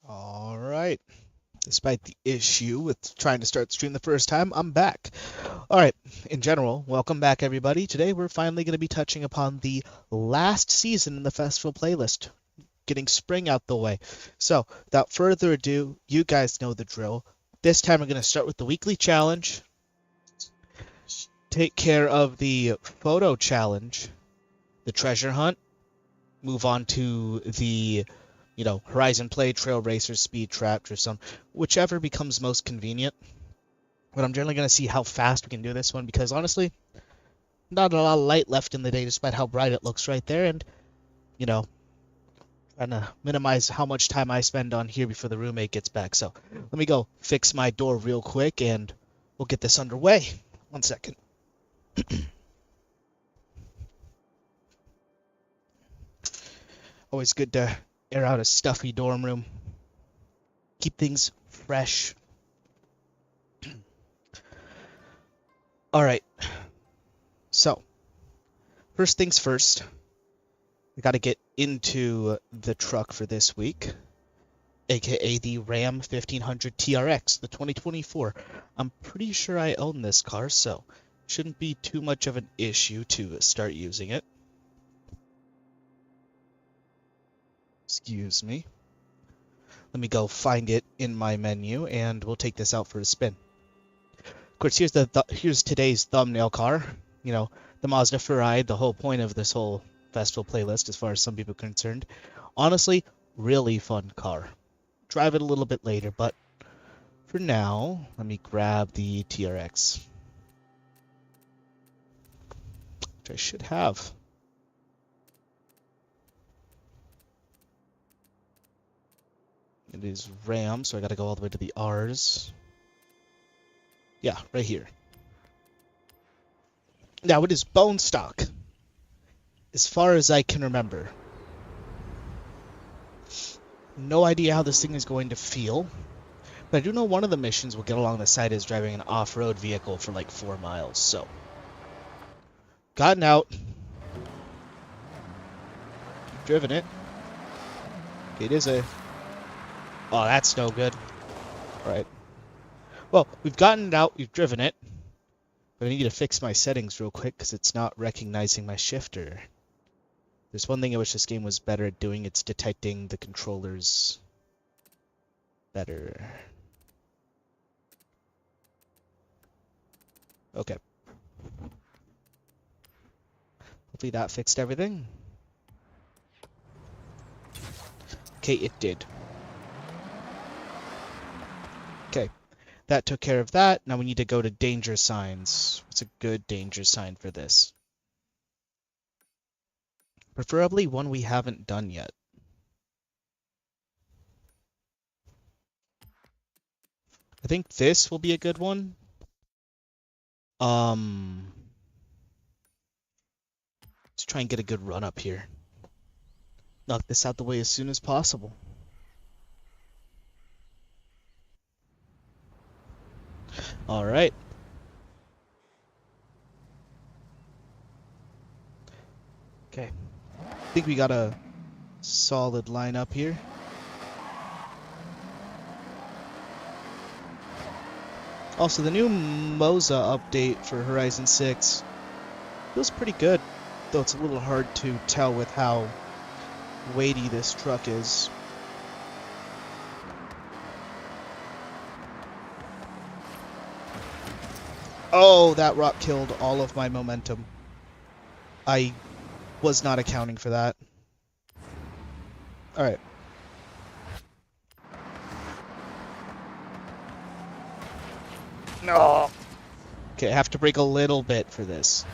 All right. Despite the issue with trying to start the stream the first time, I'm back. All right. In general, welcome back, everybody. Today, we're finally going to be touching upon the last season in the festival playlist, getting spring out the way. So, without further ado, you guys know the drill. This time, we're going to start with the weekly challenge, take care of the photo challenge, the treasure hunt, move on to the Horizon Play, Trail Racer, Speed Trap, or some, whichever becomes most convenient. But I'm generally going to see how fast we can do this one because honestly, not a lot of light left in the day despite how bright it looks right there. And, you know, trying to minimize how much time I spend on here before the roommate gets back. So let me go fix my door real quick and we'll get this underway. 1 second. Always good to air out a stuffy dorm room. Keep things fresh. All right. So, first things first, we got to get into the truck for this week, aka the Ram 1500 TRX, the 2024. I'm pretty sure I own this car, so shouldn't be too much of an issue to start using it. Excuse me. Let me go find it in my menu, and we'll take this out for a spin. Of course, here's today's thumbnail car. You know, the Mazda Ferrari, the whole point of this whole festival playlist, as far as some people are concerned. Honestly, really fun car. Drive it a little bit later, but for now, let me grab the TRX, which I should have. It is Ram, so I gotta go all the way to the R's. Yeah, right here. Now, it is bone stock, as far as I can remember. No idea how this thing is going to feel, but I do know one of the missions we'll get along the side is driving an off-road vehicle for like 4 miles, so. Gotten out. Driven it. Okay, it is a... Oh, that's no good. Alright. Well, we've gotten it out, we've driven it. But I need to fix my settings real quick because it's not recognizing my shifter. There's one thing I wish this game was better at doing, it's detecting the controllers better. Okay. Hopefully that fixed everything. Okay, it did. Okay, that took care of that. Now we need to go to danger signs. What's a good danger sign for this? Preferably one we haven't done yet. I think this will be a good one. Let's try and get a good run up here. Knock this out the way as soon as possible. All right. Okay. I think we got a solid lineup here. Also, the new Moza update for Horizon 6 feels pretty good, though it's a little hard to tell with how weighty this truck is. Oh, that rock killed all of my momentum. I was not accounting for that. Alright. No! Okay, I have to brake a little bit for this.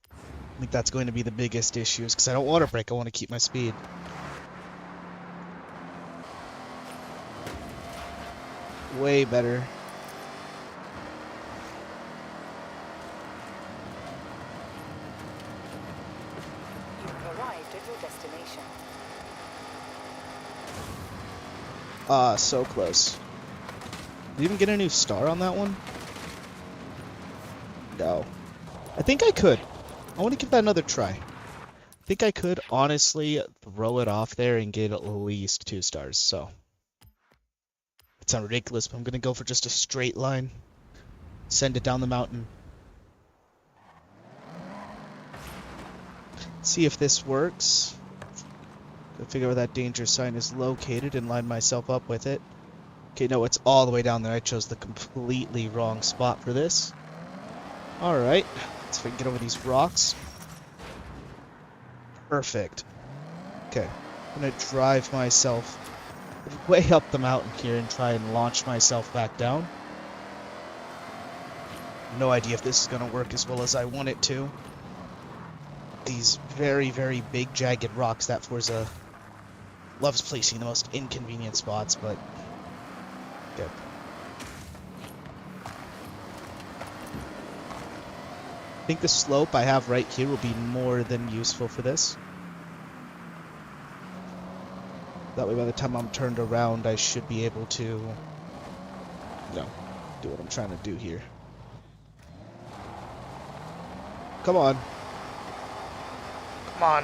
I think that's going to be the biggest issue, because I don't want to brake, I want to keep my speed. Way better. You've arrived at your destination. Ah, so close. Did you even get a new star on that one? No. I think I could. I want to give that another try. I think I could honestly throw it off there and get at least 2 stars, so might sound ridiculous, but I'm going to go for just a straight line. Send it down the mountain. See if this works. Gotta figure out where that danger sign is located and line myself up with it. Okay, no, it's all the way down there. I chose the completely wrong spot for this. Alright, let's see if I can get over these rocks. Perfect. Okay, I'm gonna drive myself way up the mountain here and try and launch myself back down. No idea if this is gonna work as well as I want it to. These very, very big, jagged rocks that Forza loves placing in the most inconvenient spots, but good. I think the slope I have right here will be more than useful for this. That way by the time I'm turned around, I should be able to, you know, do what I'm trying to do here. Come on. Come on.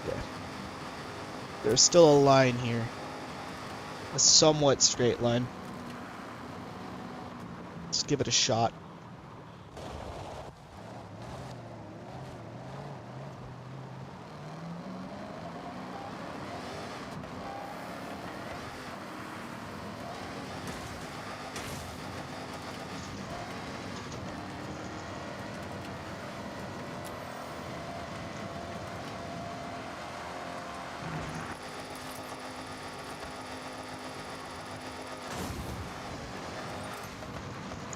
Yeah. There's still a line here. A somewhat straight line. Let's give it a shot.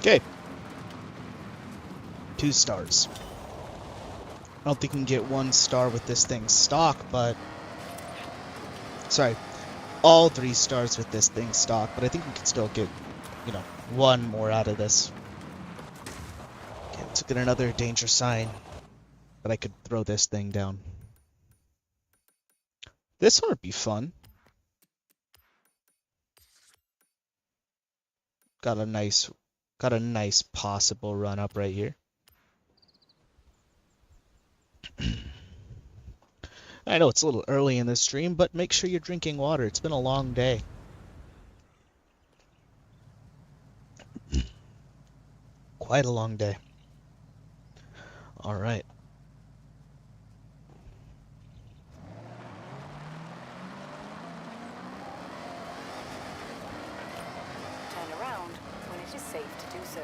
Okay. 2 stars. I don't think we can get 1 star with this thing stock, but... Sorry. All 3 stars with this thing stock, but I think we can still get, you know, 1 more out of this. Okay, let's get another danger sign that I could throw this thing down. This one would be fun. Got a nice possible run up right here. I know it's a little early in this stream, but make sure you're drinking water. It's been a long day. Quite a long day. All right. Turn around when it is safe to do so.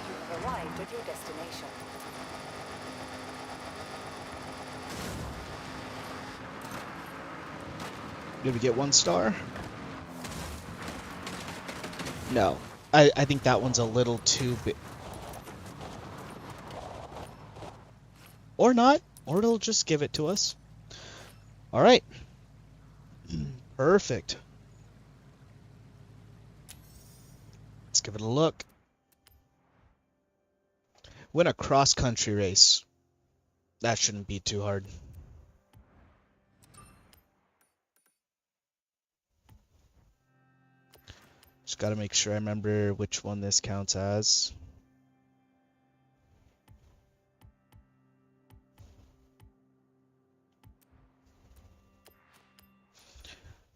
You have arrived at your destination. Did we get 1 star? No. I think that one's a little too big. Or not. Or it'll just give it to us. Alright. Perfect. Let's give it a look. Win a cross-country race. That shouldn't be too hard. Just gotta make sure I remember which one this counts as.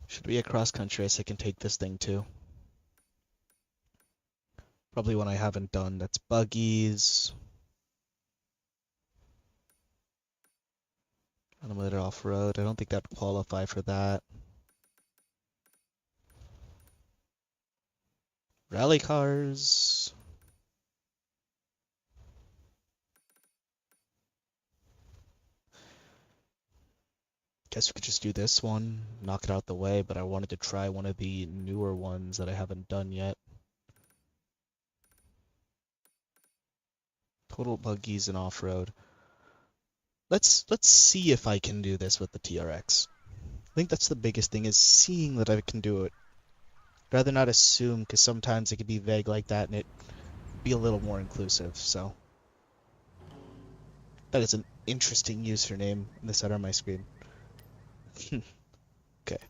Should be a cross-country race I can take this thing to. Probably one I haven't done. That's buggies. Unlimited off-road. I don't think that'd qualify for that. Rally cars. Guess we could just do this one, knock it out the way, but I wanted to try one of the newer ones that I haven't done yet. Total buggies and off-road. Let's see if I can do this with the TRX. I think that's the biggest thing, is seeing that I can do it rather not assume, because sometimes it can be vague like that and it be a little more inclusive. So that is an interesting username in the center of my screen. Okay.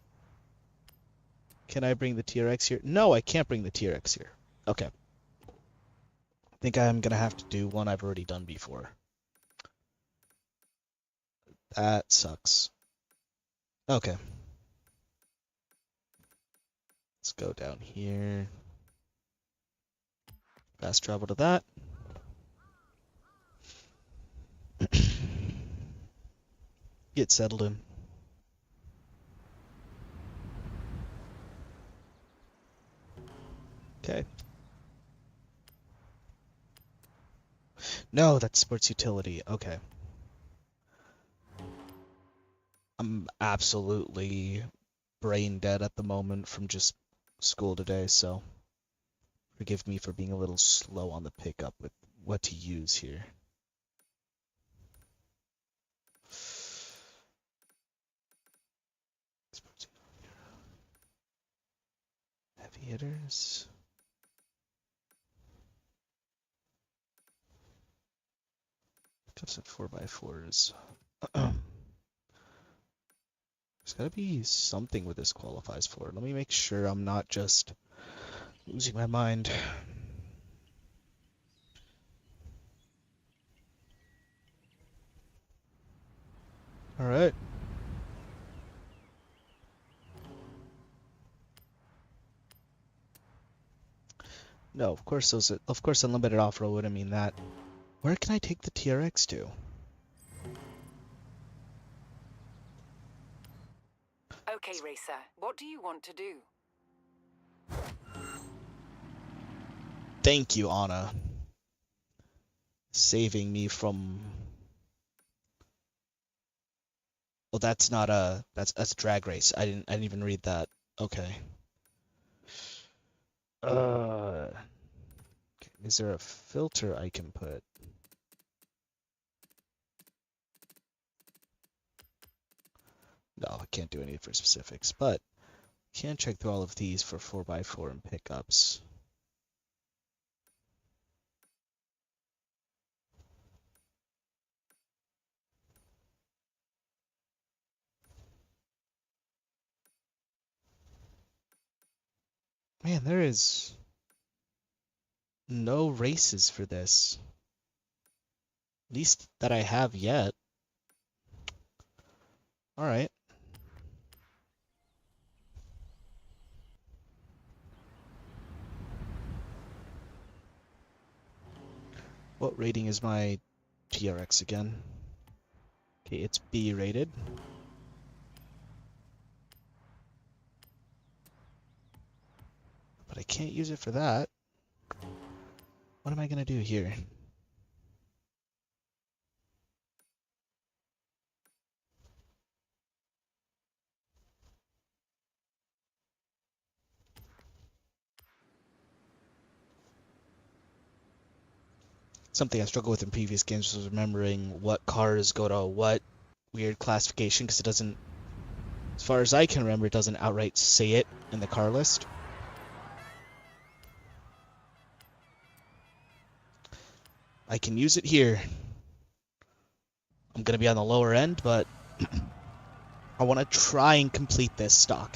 Can I bring the TRX here? No, I can't bring the TRX here. Okay. I think I'm gonna have to do one I've already done before. That sucks. Okay. Let's go down here. Fast travel to that. Get settled in. Okay. No, that's sports utility. Okay. I'm absolutely brain dead at the moment from just school today, so forgive me for being a little slow on the pickup with what to use here. Heavy hitters. Cups at 4x4s. There's got to be something with this qualifies for. Let me make sure I'm not just losing my mind. All right. No, of course unlimited off-road wouldn't mean that. Where can I take the TRX to? Okay, Racer, what do you want to do? Thank you, Anna. Saving me from... Well, that's not a... That's a drag race. I didn't even read that. Okay. Okay. Is there a filter I can put? No, I can't do any for specifics, but I can check through all of these for 4x4 and pickups. Man, there is no races for this. At least that I have yet. Alright. What rating is my TRX again? Okay, it's B rated. But I can't use it for that. What am I gonna do here? Something I struggled with in previous games was remembering what cars go to what weird classification, because it doesn't, as far as I can remember, it doesn't outright say it in the car list. I can use it here. I'm going to be on the lower end, but I want to try and complete this stock.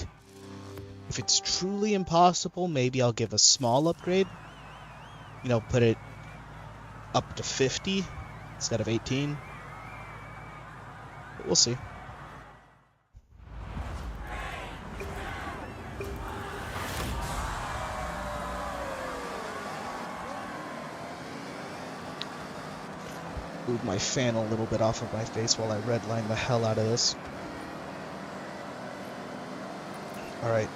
If it's truly impossible, maybe I'll give a small upgrade. You know, put it up to 50 instead of 18. But we'll see. Move my fan a little bit off of my face while I redline the hell out of this. Alright.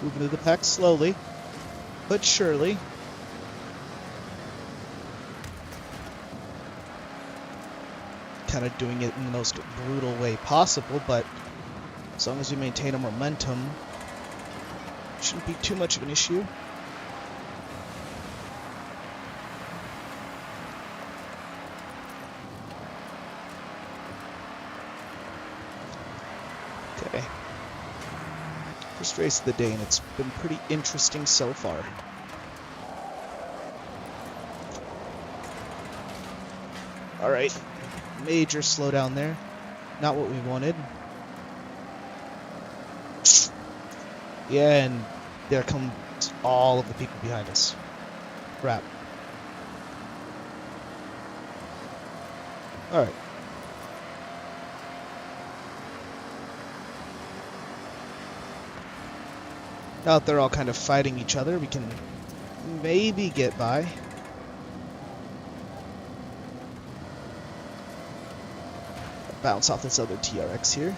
Moving to the pack slowly. but surely. Kind of doing it in the most brutal way possible, but as long as we maintain a momentum, it shouldn't be too much of an issue. Okay. First race of the day, and it's been pretty interesting so far. Alright. Major slowdown there. Not what we wanted. Yeah, and there comes all of the people behind us. Crap. Alright. Now that they're all kind of fighting each other, we can maybe get by. Bounce off this other TRX here.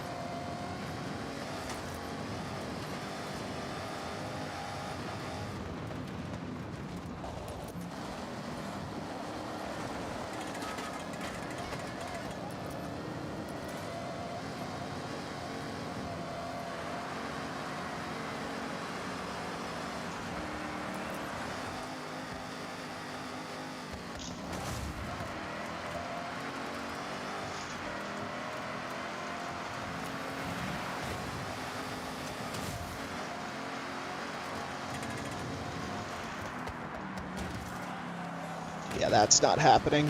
Yeah, that's not happening.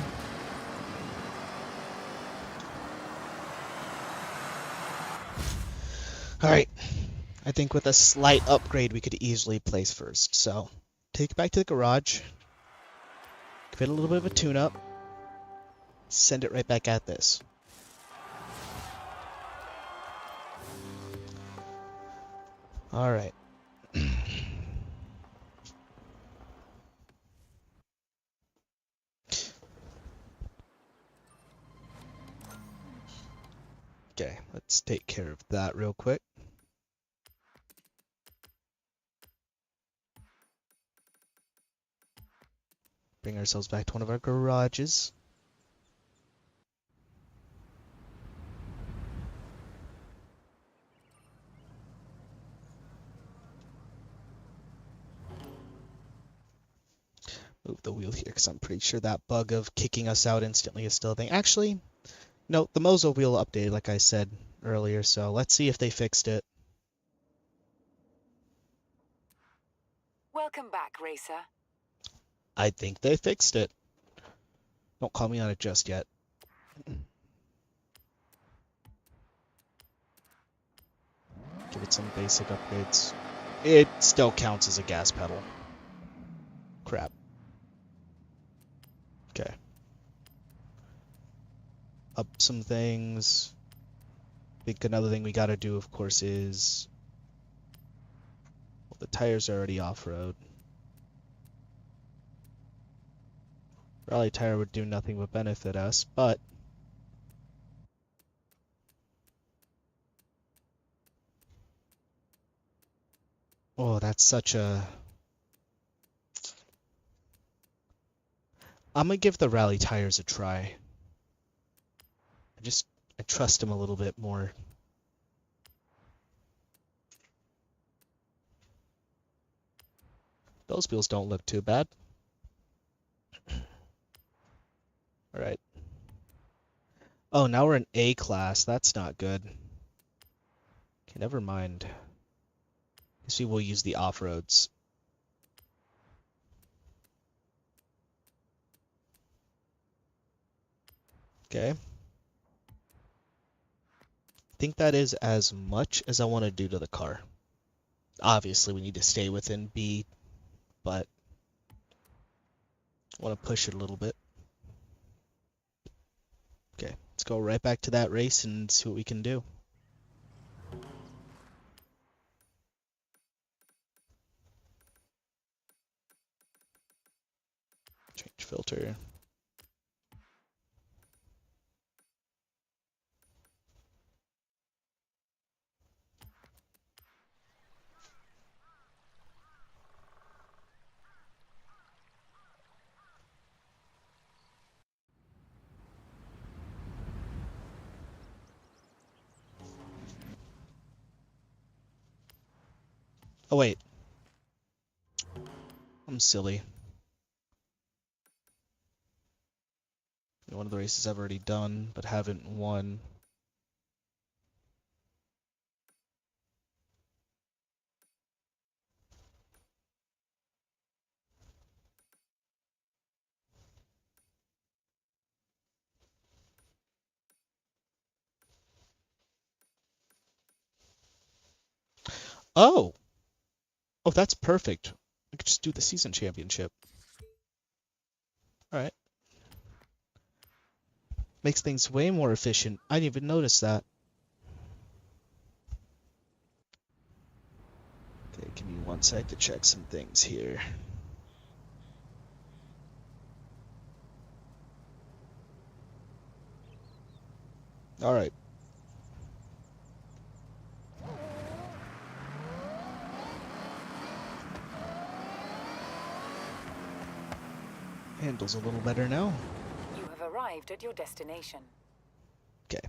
Alright. I think with a slight upgrade we could easily place first. So, take it back to the garage. Give it a little bit of a tune-up. Send it right back at this. Alright. Okay, let's take care of that real quick. Bring ourselves back to one of our garages. Move the wheel here because I'm pretty sure that bug of kicking us out instantly is still a thing. Actually, no, the Mozo wheel updated like I said earlier, so let's see if they fixed it. Welcome back, racer. I think they fixed it. Don't call me on it just yet. Give it some basic upgrades. It still counts as a gas pedal. Crap. Okay. Up some things. I think another thing we gotta do, of course, is... Well, the tires are already off-road. Rally tire would do nothing but benefit us, but... Oh, that's such a... I'm gonna give the rally tires a try. I trust them a little bit more. Those wheels don't look too bad. Alright. Oh, now we're in A class. That's not good. Okay, never mind. Guess we will use the off-roads. Okay. I think that is as much as I want to do to the car. Obviously, we need to stay within B, but I want to push it a little bit. Okay, let's go right back to that race and see what we can do. Change filter. Oh, wait. I'm silly. One of the races I've already done, but haven't won. Oh! Oh, that's perfect. I could just do the season championship. Alright. Makes things way more efficient. I didn't even notice that. Okay, give me one sec to check some things here. Alright. Handles a little better now. You have arrived at your destination. Okay.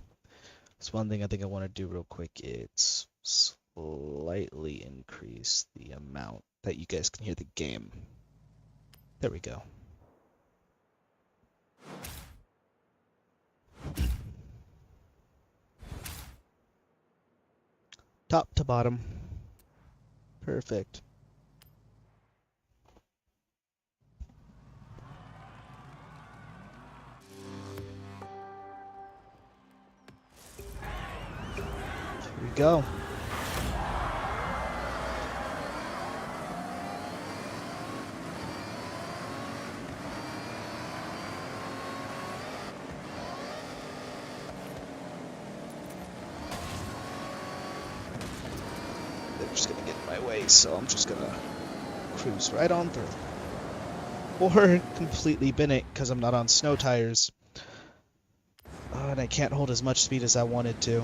So one thing I think I want to do real quick is slightly increase the amount that you guys can hear the game. There we go. Top to bottom. Perfect. Here we go. They're just gonna get in my way, so I'm just gonna cruise right on through. Or completely bin it because I'm not on snow tires. And I can't hold as much speed as I wanted to.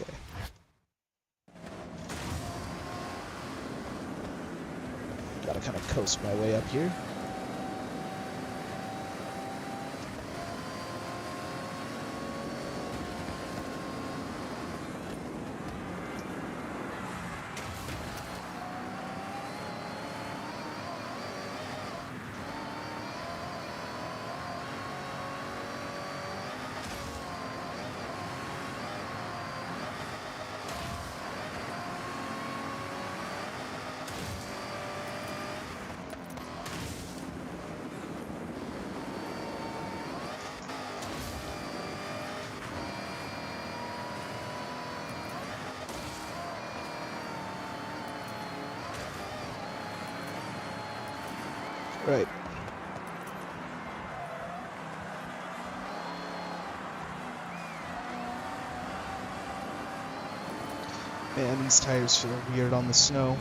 Okay. Gotta kind of coast my way up here. Right. Man, these tires feel weird on the snow.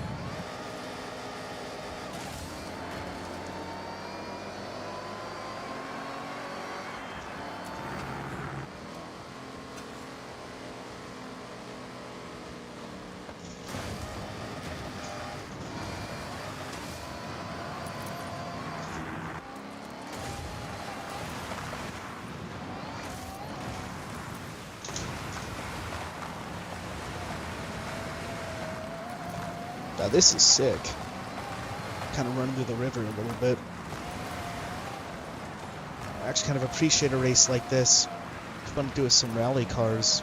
Now this is sick. Kind of running through the river a little bit. I actually kind of appreciate a race like this. It's fun to do with some rally cars.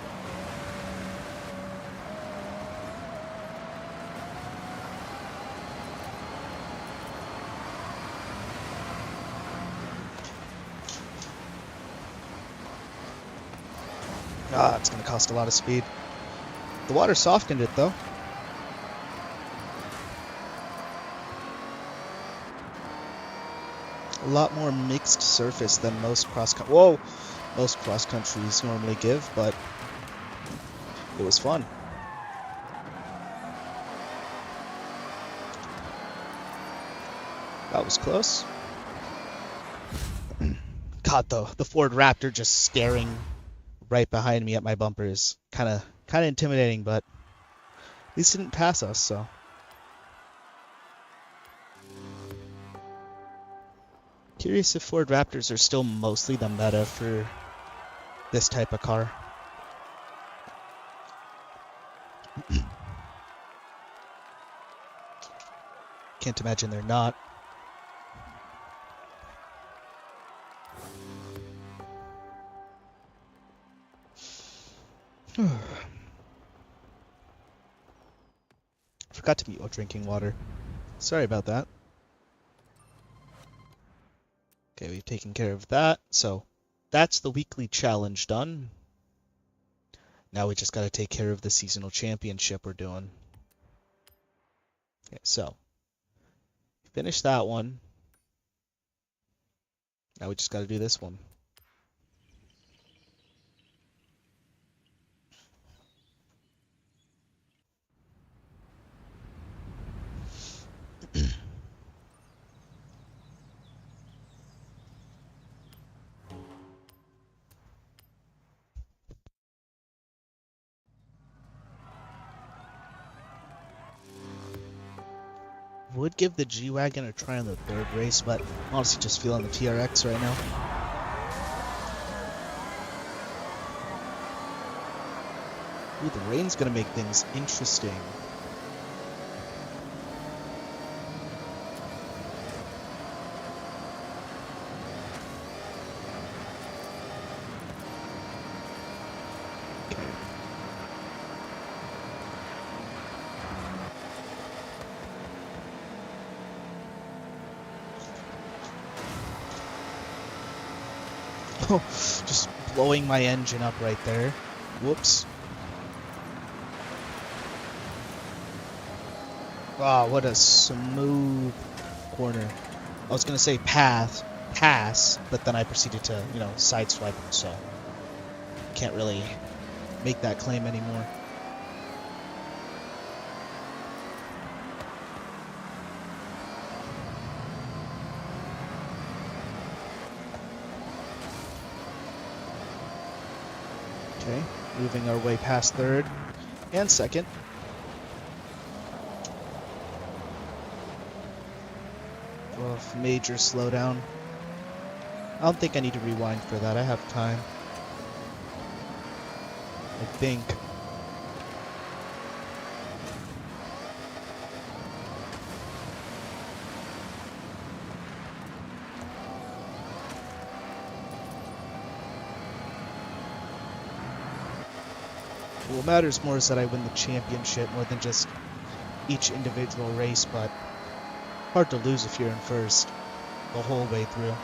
Ah, it's going to cost a lot of speed. The water softened it though. A lot more mixed surface than most cross countries normally give, but it was fun. That was close. God, though, the Ford Raptor just staring right behind me at my bumper is kind of intimidating, but at least it didn't pass us, so. Curious if Ford Raptors are still mostly the meta for this type of car. can't imagine they're not. Forgot to mute while drinking water. Sorry about that. Okay, we've taken care of that. So that's the weekly challenge done. Now we just got to take care of the seasonal championship we're doing. Okay, so finish that one. Now we just got to do this one. Would give the G-Wagon a try on the third race, but honestly just feeling the TRX right now. Ooh, the rain's gonna make things interesting. Okay. Oh, just blowing my engine up right there. Whoops. Wow, what a smooth corner. I was gonna say pass, but then I proceeded to, sideswipe him, so can't really make that claim anymore. Okay, moving our way past third and second. Oof, major slowdown. I don't think I need to rewind for that. I have time. I think. What matters more is that I win the championship more than just each individual race, but hard to lose if you're in first the whole way through.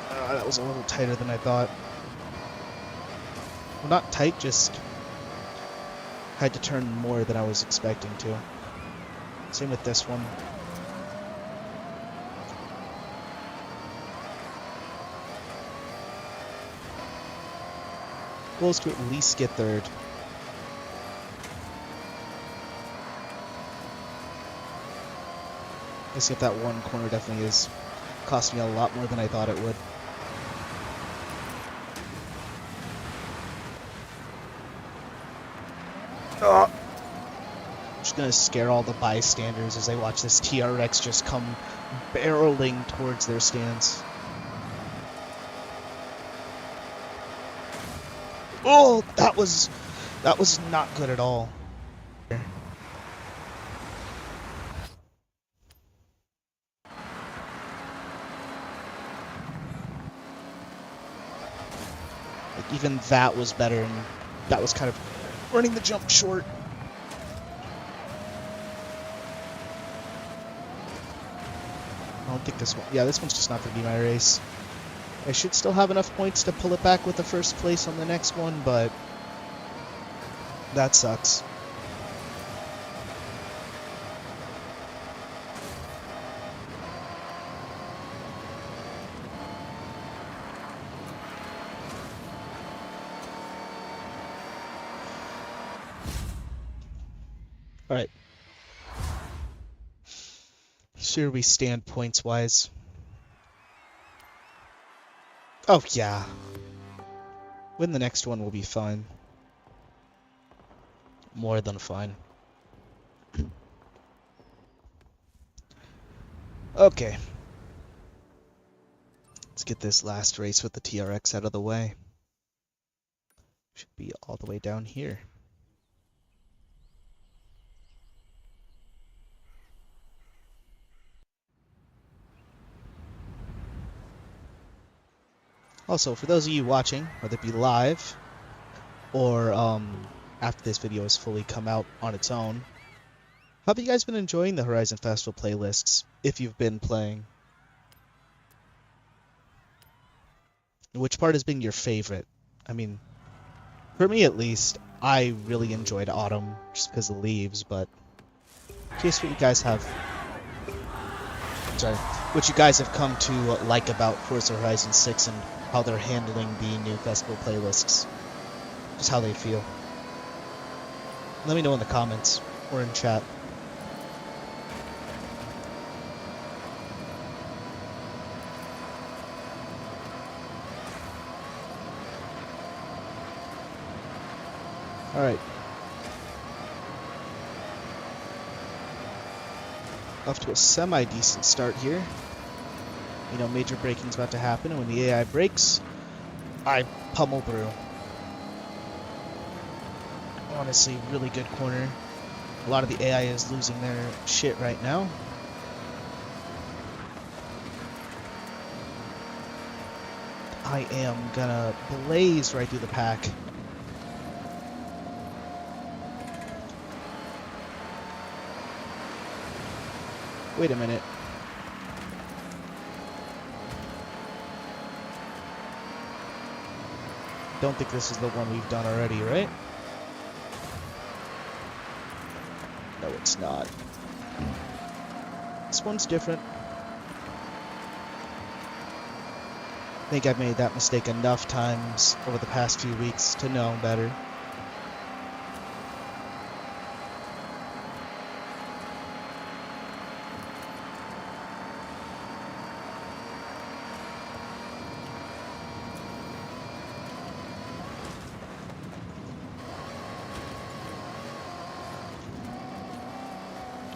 That was a little tighter than I thought. Well, not tight, just had to turn more than I was expecting to. Same with this one. Goal is to at least get third. I see if that one corner definitely is cost me a lot more than I thought it would. I'm just gonna scare all the bystanders as they watch this TRX just come barreling towards their stands. Oh, that was not good at all. Like even that was better, and that was kind of running the jump short. I don't think this one. Yeah, this one's just not going to be my race. I should still have enough points to pull it back with the first place on the next one, but that sucks. All right. Sure, we stand points-wise. Oh, yeah. Win the next one will be fine. More than fine. Okay. Let's get this last race with the TRX out of the way. Should be all the way down here. Also, for those of you watching, whether it be live or after this video has fully come out on its own, how have you guys been enjoying the Horizon Festival playlists, if you've been playing? Which part has been your favorite? I mean, for me at least, I really enjoyed Autumn just because of the leaves, but curious what you guys have. Sorry, what you guys have come to like about Forza Horizon 6 and how they're handling the new festival playlists. Just how they feel. Let me know in the comments or in chat. Alright. Off to a semi-decent start here. You know, major braking's about to happen, and when the AI brakes, I pummel through. Honestly, really good corner. A lot of the AI is losing their shit right now. I am gonna blaze right through the pack. Wait a minute. Don't think this is the one we've done already, right? No, it's not. This one's different. I think I've made that mistake enough times over the past few weeks to know better.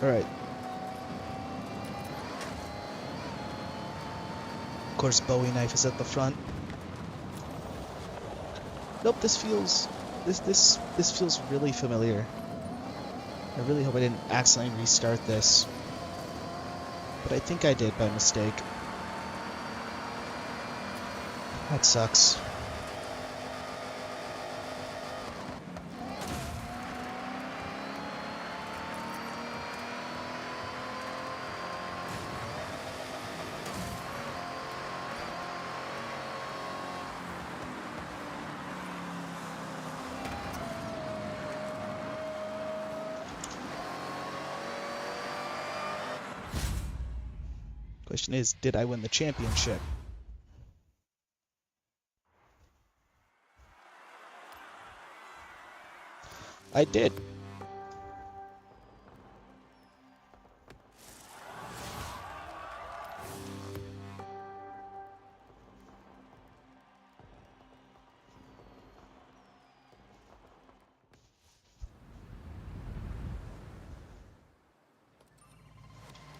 Alright. Of course, Bowie knife is at the front. Nope, this feels really familiar. I really hope I didn't accidentally restart this. But I think I did by mistake. That sucks. Question is, did I win the championship? I did.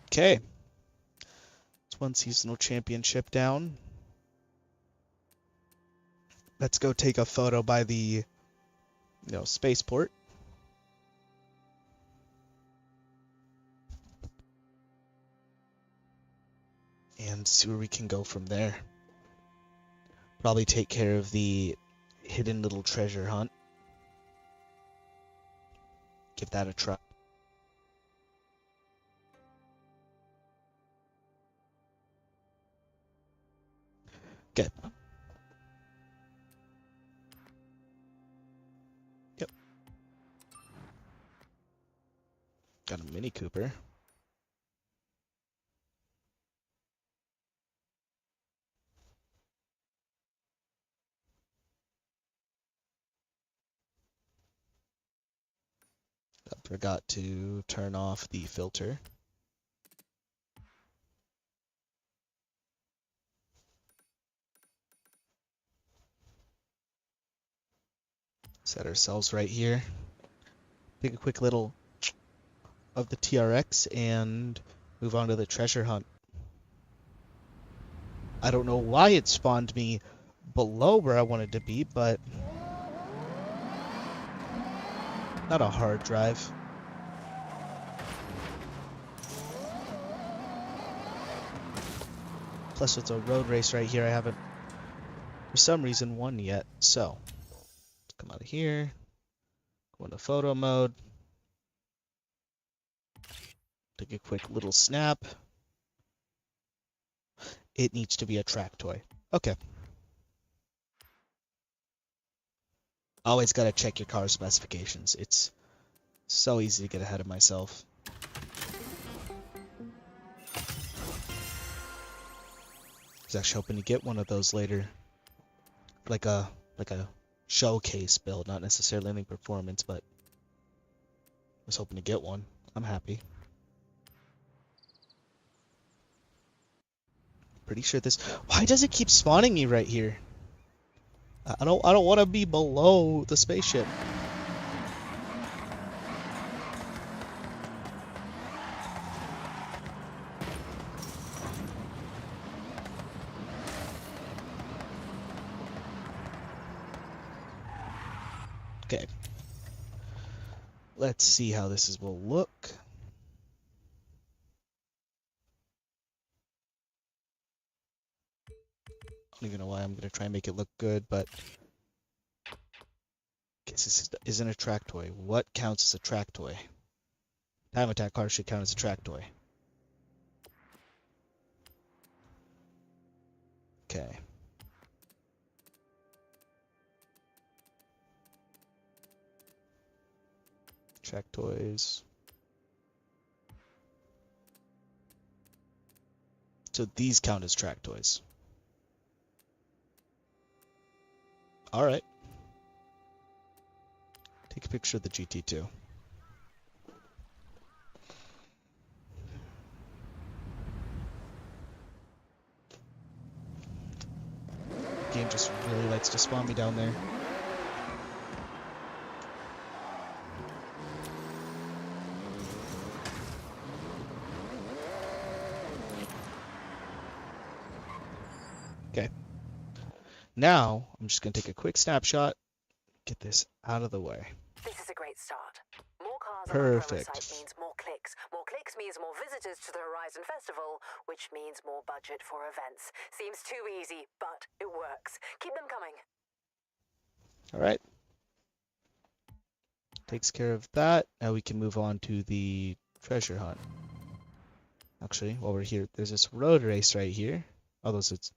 Okay. It's one seasonal championship down. Let's go take a photo by the, spaceport. And see where we can go from there. Probably take care of the hidden little treasure hunt. Give that a try. Okay. Yep. Got a Mini Cooper. Forgot to turn off the filter. Set ourselves right here. Take a quick little of the TRX and move on to the treasure hunt. I don't know why it spawned me below where I wanted to be, but Not a hard drive. Plus, it's a road race right here. I haven't, for some reason, won yet. So, let's come out of here. Go into photo mode. Take a quick little snap. It needs to be a track toy. Okay. Always got to check your car specifications. It's so easy to get ahead of myself. I was actually hoping to get one of those later. Like a showcase build, not necessarily anything performance, but I was hoping to get one. I'm happy. Pretty sure this. Why does it keep spawning me right here? I don't want to be below the spaceship. Okay. Let's see how will look. I don't even know why I'm going to try and make it look good, but I guess this isn't a track toy. What counts as a track toy? Time attack car should count as a track toy. Okay. Track toys. So these count as track toys. All right. Take a picture of the GT2. Game just really likes to spawn me down there. Okay. Now, I'm just going to take a quick snapshot, get this out of the way. This is a great start. More cars Perfect. on the promo site means more clicks. More clicks means more visitors to the Horizon Festival, which means more budget for events. Seems too easy, but it works. Keep them coming. All right. Takes care of that. Now we can move on to the treasure hunt. Actually, while we're here, there's this road race right here. Although it's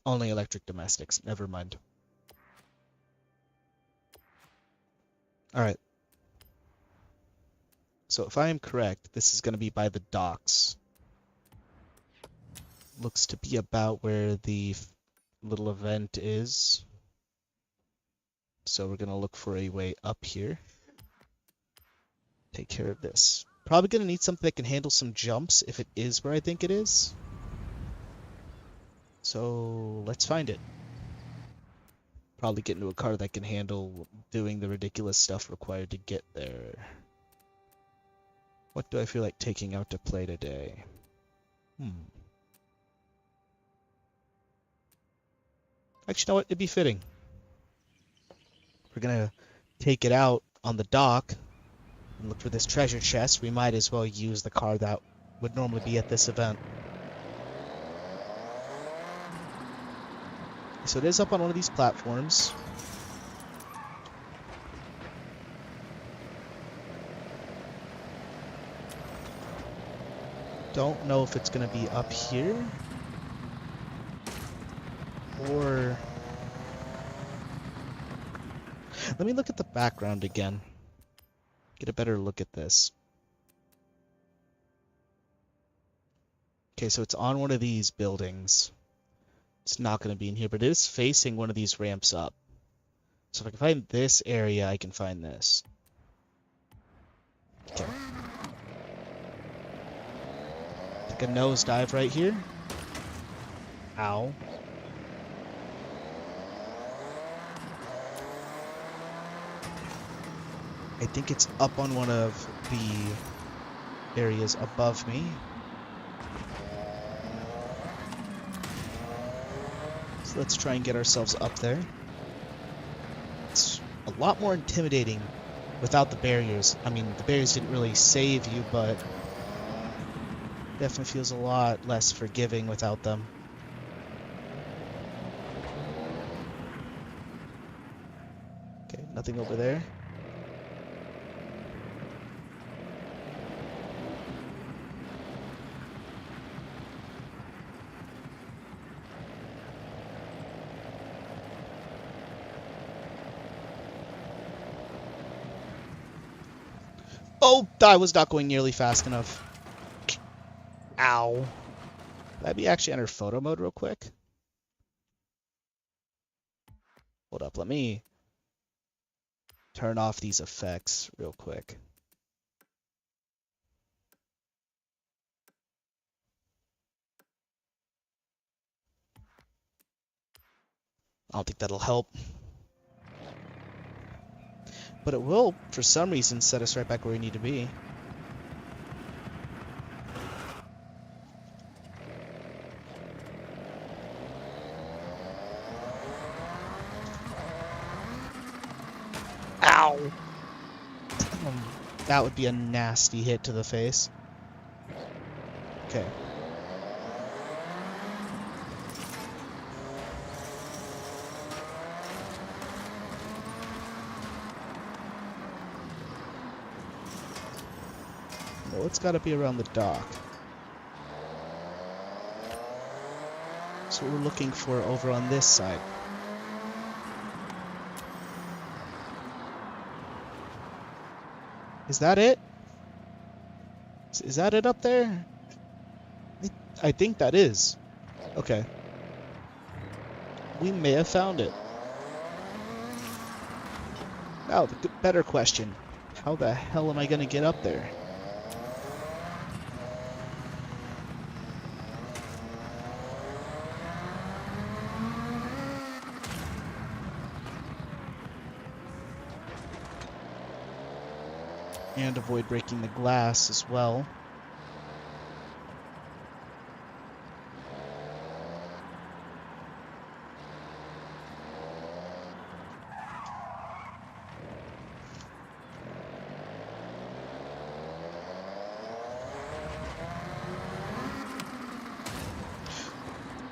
only electric domestics. Never mind. All right. So if I am correct, this is going to be by the docks. Looks to be about where the little event is. So we're going to look for a way up here. Take care of this. Probably going to need something that can handle some jumps if it is where I think it is. So let's find it. Probably get into a car that can handle doing the ridiculous stuff required to get there. What do I feel like taking out to play today? Actually, you know what? It'd be fitting. We're gonna take it out on the dock and look for this treasure chest. We might as well use the car that would normally be at this event. So it is up on one of these platforms. Don't know if it's going to be up here or... Let me look at the background again. Get a better look at this. Okay, so it's on one of these buildings. It's not going to be in here, but it is facing one of these ramps up. So if I can find this area, I can find this. Okay. Take a nosedive right here. Ow. I think it's up on one of the areas above me. So let's try and get ourselves up there. It's a lot more intimidating without the barriers. I mean, the barriers didn't really save you, but definitely feels a lot less forgiving without them. Okay, nothing over there. Oh, I was not going nearly fast enough. Ow. Let me actually enter photo mode real quick. Hold up, let me turn off these effects real quick. I don't think that'll help. But it will, for some reason, set us right back where we need to be. Ow! That would be a nasty hit to the face. Okay. Well, it's got to be around the dock. So we're looking for over on this side. Is that it? Is that it up there? I think that is. Okay. We may have found it. Now, the better question. How the hell am I going to get up there? And avoid breaking the glass as well.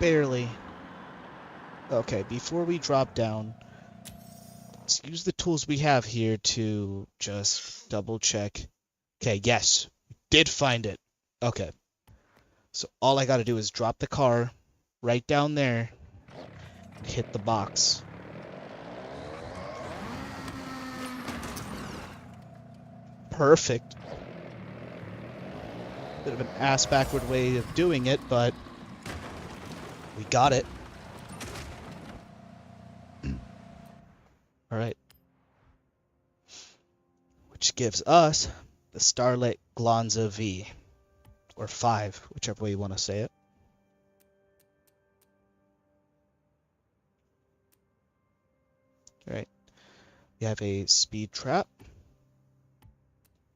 Barely. Okay, before we drop down, let's use the tools we have here to just double check. Okay, yes, did find it. Okay. So all I gotta do is drop the car right down there and hit the box. Perfect. Bit of an ass-backward way of doing it, but we got it. Alright. Which gives us the Starlit Glonza V. Or 5, whichever way you want to say it. Alright. We have a speed trap.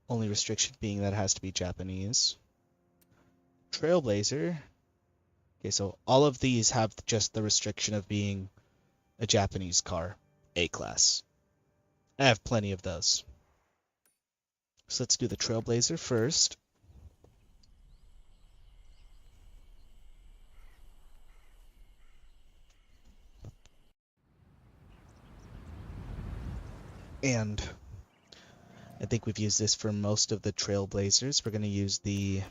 Only restriction being that it has to be Japanese. Trailblazer. Okay, so all of these have just the restriction of being a Japanese car. A-class. I have plenty of those. So let's do the Trailblazer first. And I think we've used this for most of the Trailblazers. We're going to use the...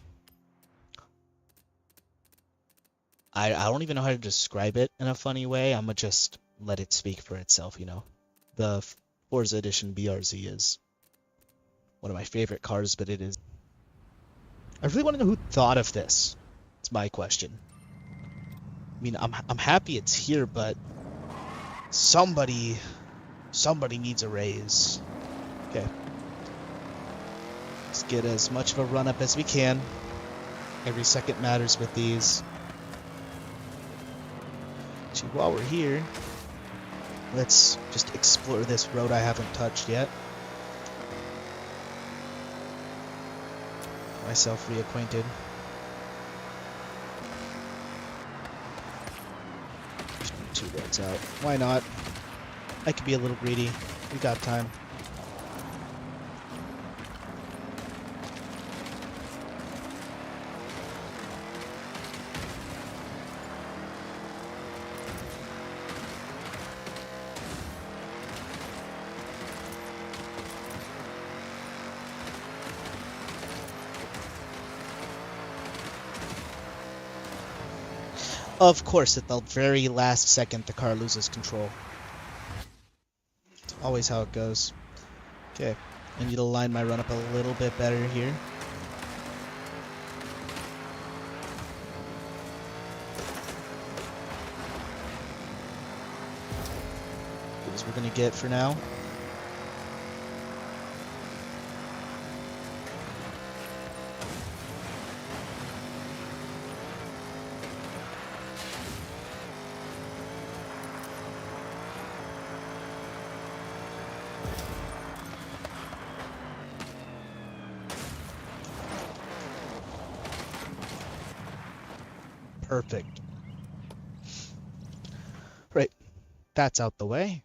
I don't even know how to describe it in a funny way. I'm going to just let it speak for itself, you know. The Forza Edition BRZ is one of my favorite cars, but it is... I really want to know who thought of this. It's my question. I mean, I'm happy it's here, but somebody needs a raise. Okay. Let's get as much of a run up as we can. Every second matters with these. Actually, while we're here, let's just explore this road I haven't touched yet. Get myself reacquainted. Two roads out. Why not? I could be a little greedy. We got time. Of course, at the very last second, the car loses control. It's always how it goes. Okay, I need to line my run up a little bit better here. As we're gonna get for now. Perfect. Right, that's out the way.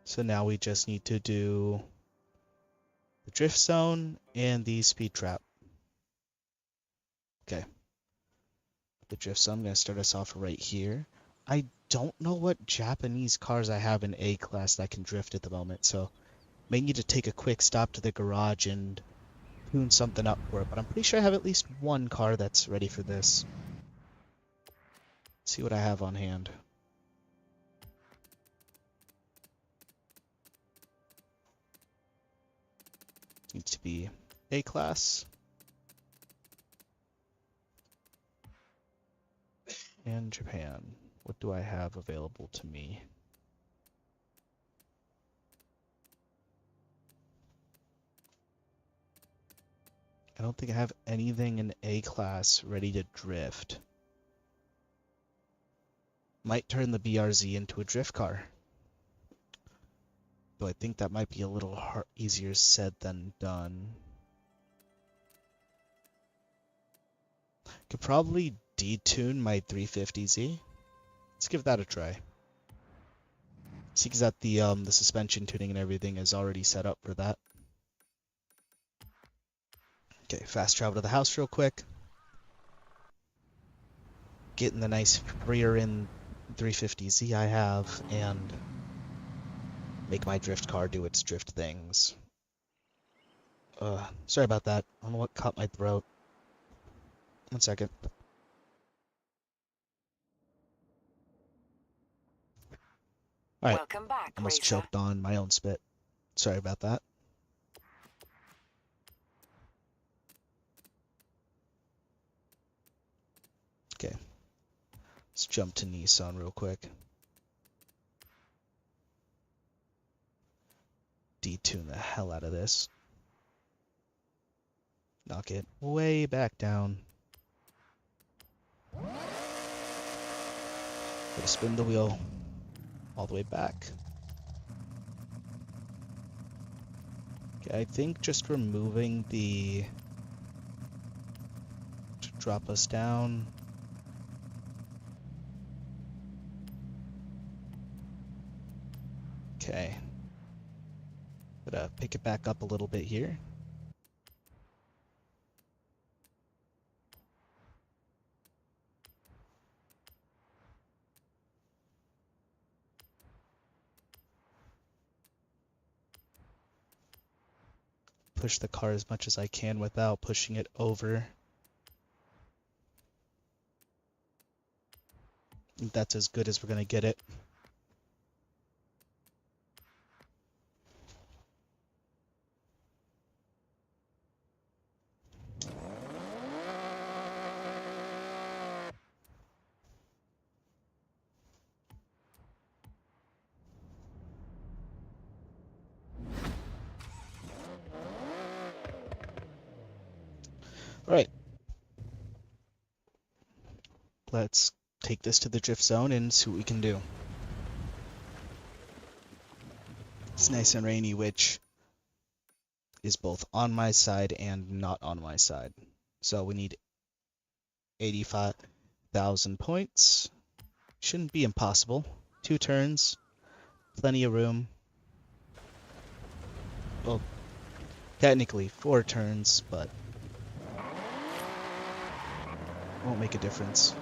So now we just need to do the drift zone and the speed trap. Okay. The drift zone, I'm going to start us off right here. I don't know what Japanese cars I have in A-class that can drift at the moment, so may need to take a quick stop to the garage and tune something up for it, but I'm pretty sure I have at least one car that's ready for this. Let's see what I have on hand. Needs to be A-class. And Japan. What do I have available to me? I don't think I have anything in A-class ready to drift. Might turn the BRZ into a drift car. Though I think that might be a little easier said than done. Could probably detune my 350Z. Let's give that a try. See, because that the suspension tuning and everything is already set up for that. Okay, fast travel to the house real quick. Getting the nice rear end 350Z I have, and make my drift car do its drift things. Sorry about that. I don't know what caught my throat. 1 second. Alright. Welcome back, Almost Racer. choked on my own spit. Sorry about that. Okay. Let's jump to Nissan real quick. Detune the hell out of this. Knock it way back down. Gotta spin the wheel all the way back. Okay, I think just removing the to drop us down. Okay. Gotta pick it back up a little bit here. Push the car as much as I can without pushing it over. I think that's as good as we're gonna get it. Alright. Let's take this to the drift zone and see what we can do. It's nice and rainy, which is both on my side and not on my side. So we need 85,000 points. Shouldn't be impossible. 2 turns, plenty of room. Well, technically 4 turns, but won't make a difference.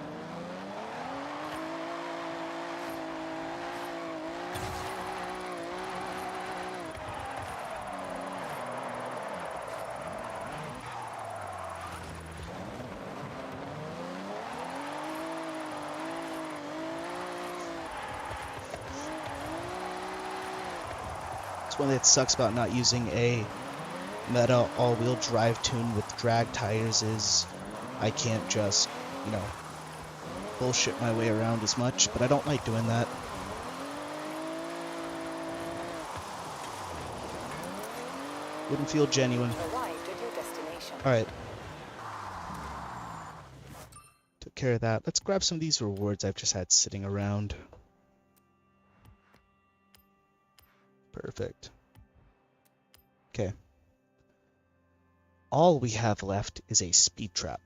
It's one that sucks about not using a meta all-wheel drive tune with drag tires is I can't just, you know, bullshit my way around as much, but I don't like doing that. Wouldn't feel genuine. Arrived at your destination. Alright. Took care of that. Let's grab some of these rewards I've just had sitting around. Perfect. Okay. All we have left is a speed trap.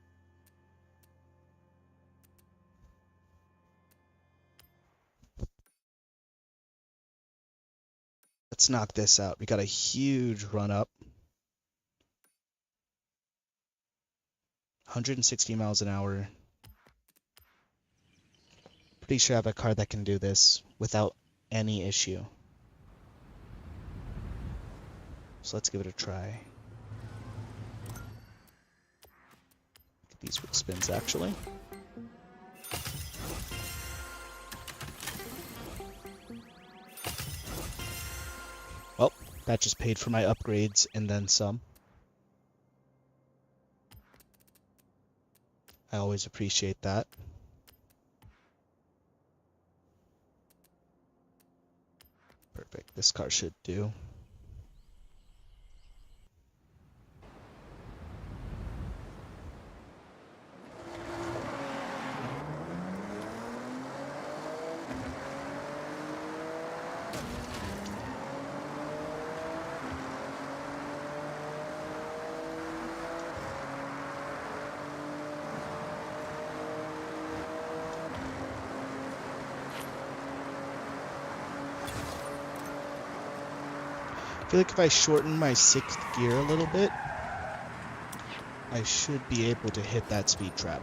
Let's knock this out. We got a huge run up. 160 miles an hour. Pretty sure I have a car that can do this without any issue. So let's give it a try. Get these with spins actually. Well, that just paid for my upgrades and then some. I always appreciate that. Perfect. This car should do. I feel like if I shorten my 6th gear a little bit, I should be able to hit that speed trap.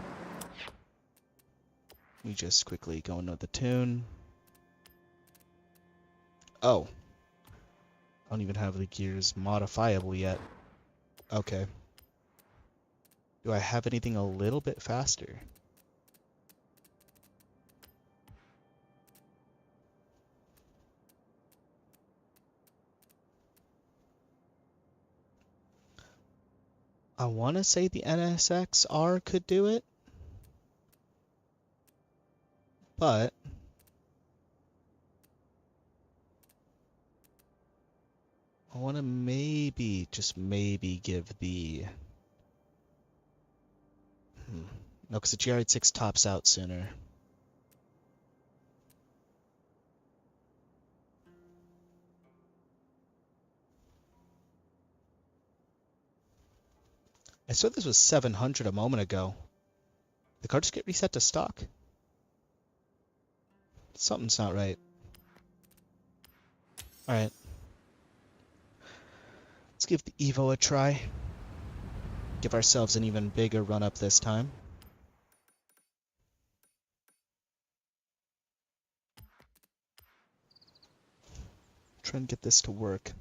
We just quickly go into the tune. Oh. I don't even have the gears modifiable yet. Okay. Do I have anything a little bit faster? I want to say the NSX-R could do it, but I want to maybe, just maybe give the... No, because the GR86 tops out sooner. I saw this was 700 a moment ago. Did the car just get reset to stock? Something's not right. Alright. Let's give the Evo a try. Give ourselves an even bigger run up this time. Try and get this to work.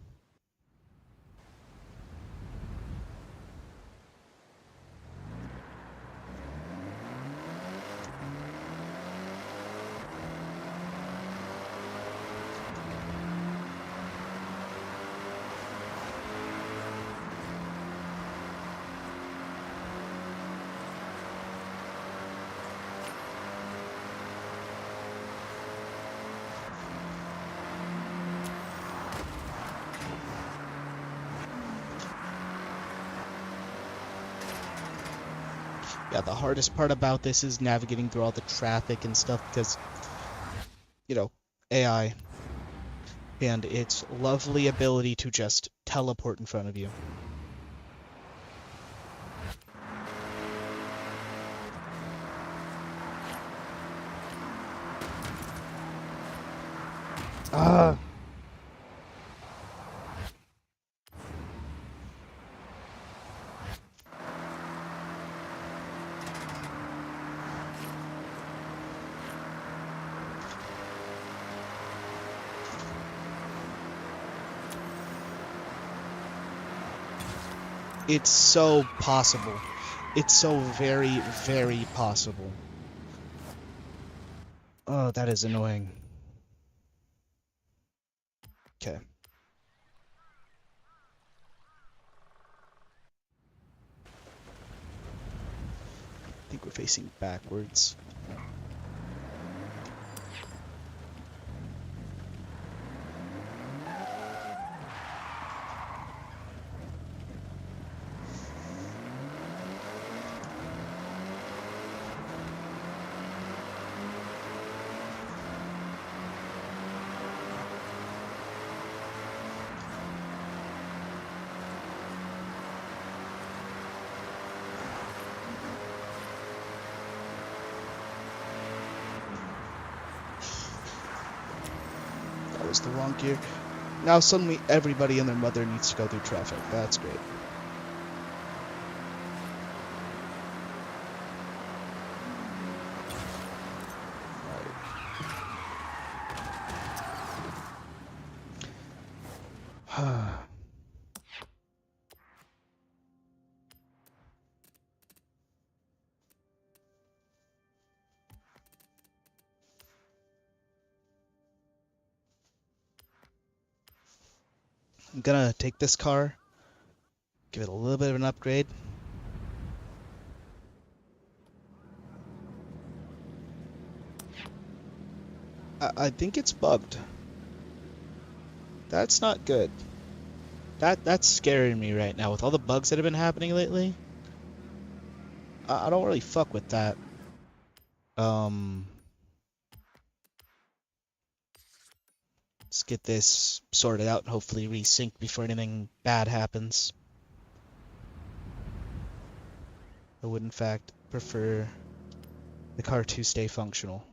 Yeah, the hardest part about this is navigating through all the traffic and stuff because, you know, AI and its lovely ability to just teleport in front of you. Ah. It's so possible. It's so very, very possible. Oh, that is annoying. Okay. think we're facing backwards. That was the wrong gear. Now suddenly everybody and their mother needs to go through traffic. That's great. Right. I'm gonna take this car, give it a little bit of an upgrade. I think it's bugged. That's not good. That's scaring me right now with all the bugs that have been happening lately. I don't really fuck with that. Let's get this sorted out and hopefully resync before anything bad happens. I would in fact prefer the car to stay functional.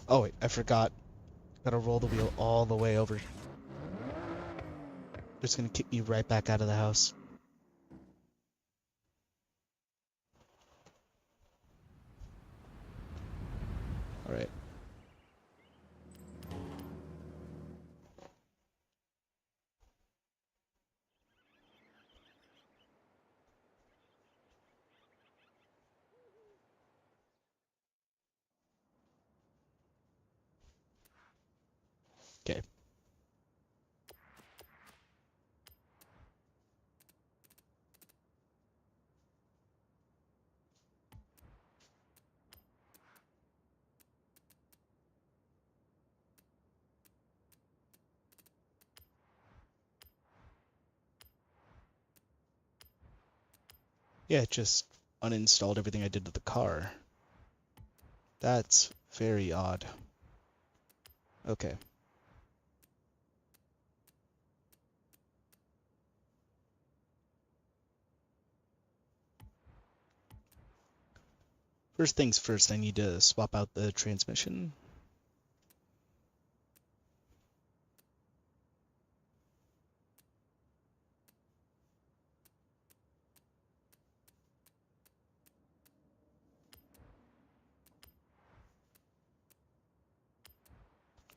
Oh wait, I forgot. Gotta roll the wheel all the way over. It's gonna kick me right back out of the house. Alright. Okay. Yeah, it just uninstalled everything I did to the car. That's very odd. Okay. First things first, I need to swap out the transmission.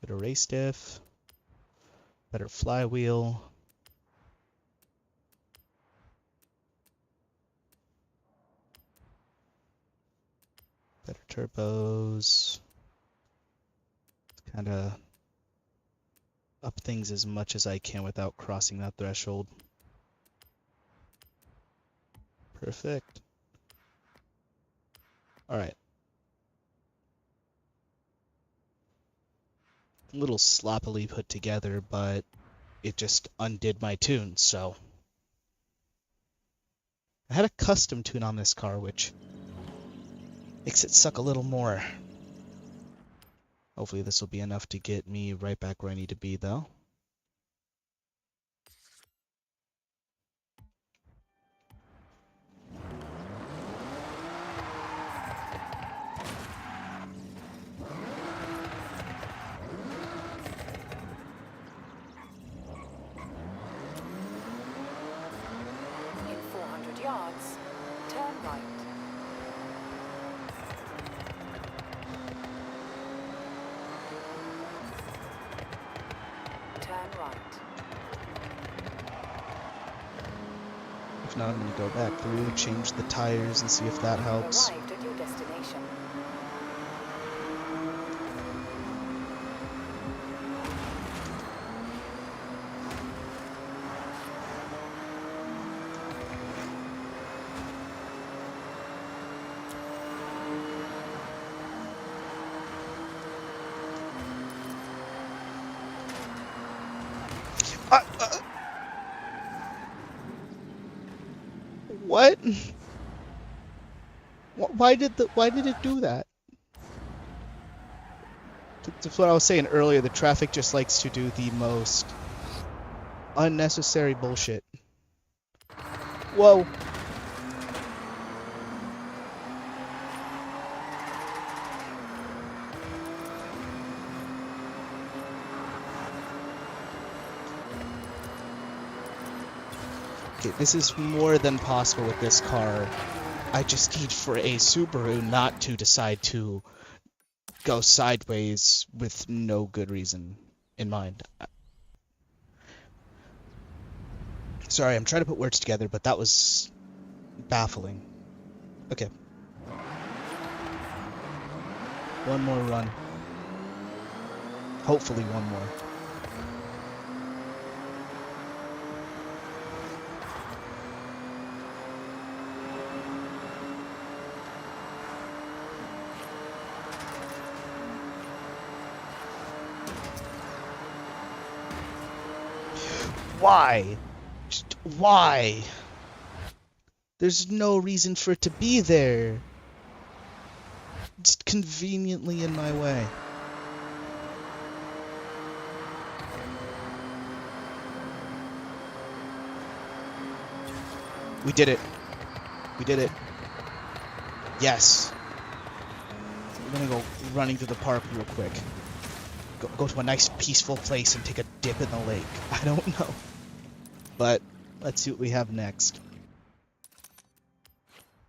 Better race diff. Better flywheel. Better turbos. Kind of up things as much as I can without crossing that threshold. Perfect. Alright. A little sloppily put together, but it just undid my tune, so. I had a custom tune on this car, which makes it suck a little more. Hopefully this will be enough to get me right back where I need to be, though. In 400 yards, turn right. Turn right. If not, I'm going to go back through, change the tires, and see if that helps. Arrived at your destination. What? Why did it do that? That's what I was saying earlier. The traffic just likes to do the most unnecessary bullshit. Whoa. Okay, this is more than possible with this car. I just need for a Subaru not to decide to go sideways with no good reason in mind. Sorry, I'm trying to put words together, but that was baffling. Okay. One more run. Hopefully one more. Why? Just why? There's no reason for it to be there. Just conveniently in my way. We did it. We did it. Yes. We're gonna go running through the park real quick. Go to a nice peaceful place and take a dip in the lake. I don't know. But let's see what we have next.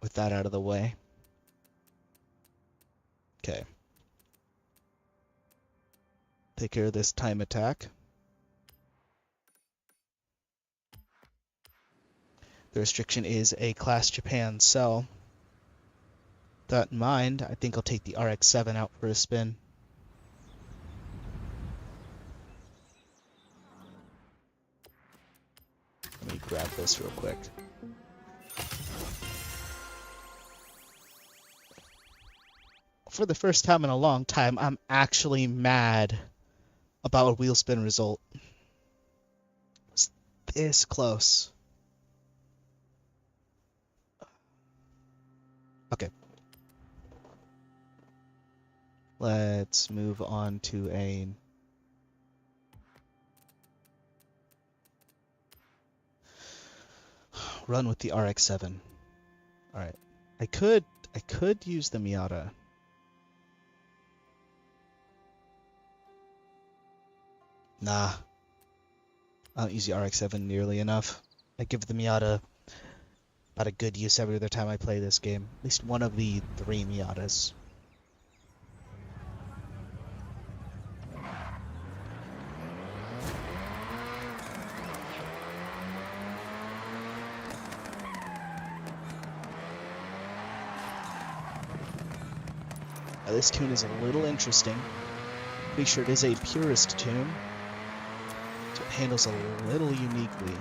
With that out of the way. Okay. Take care of this time attack. The restriction is a Class Japan cell. With that in mind, I think I'll take the RX-7 out for a spin. Let me grab this real quick. For the first time in a long time, I'm actually mad about a wheel spin result. It's this close. Okay. Let's move on to a... run with the RX-7. Alright. I could use the Miata. Nah. I don't use the RX-7 nearly enough. I give the Miata about a good use every other time I play this game. At least one of the 3 Miatas. Now this tune is a little interesting. Pretty sure it is a purist tune. So it handles a little uniquely.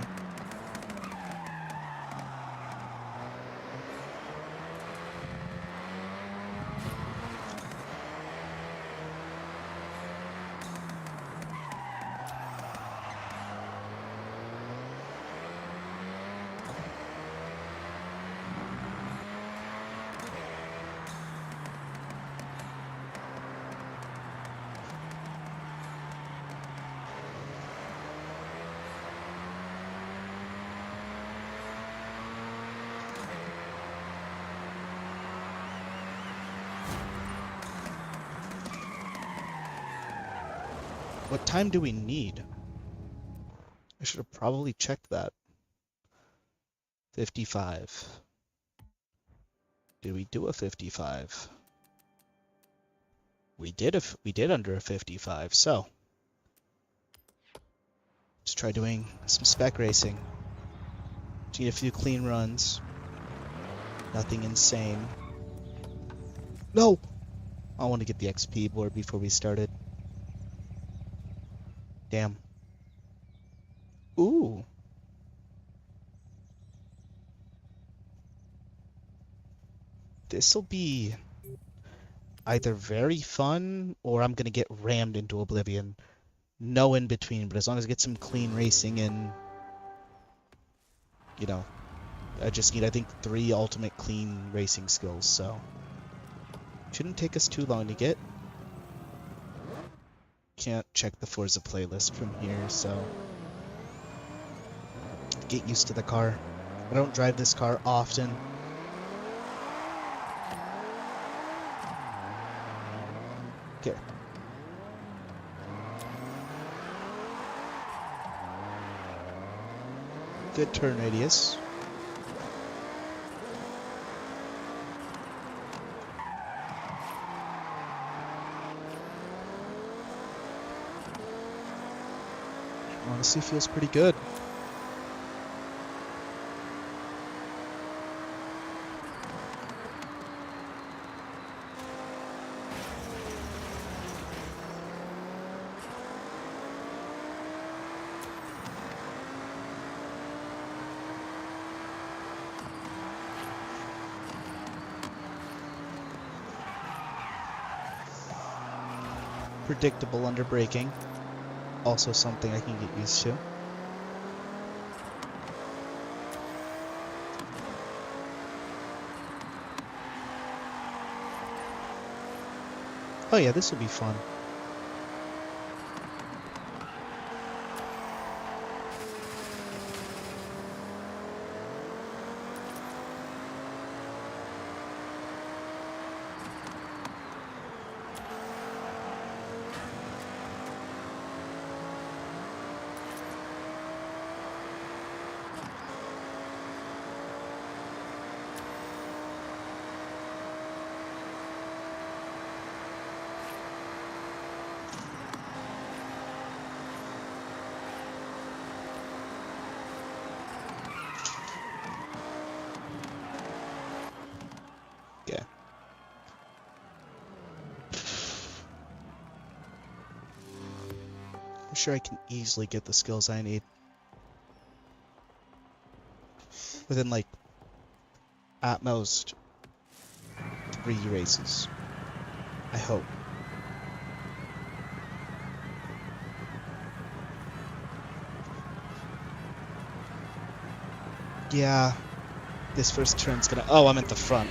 What time do we need? I should have probably checked that. 55. Did we do a 55? We did under a 55, so let's try doing some spec racing. Just need a few clean runs. Nothing insane. No! I want to get the XP board before we started. Damn. Ooh. This'll be either very fun or I'm gonna get rammed into oblivion. No in between, but as long as I get some clean racing in, you know, I just need, I think, 3 ultimate clean racing skills, so shouldn't take us too long to get. Can't check the Forza playlist from here, so get used to the car. I don't drive this car often. Okay. Good turn radius. Honestly, feels pretty good. Predictable under braking. Also something I can get used to. Oh yeah, this will be fun. Yeah. I'm sure I can easily get the skills I need within, like, at most 3 races. I hope. Yeah, this first turn's gonna... Oh, I'm at the front.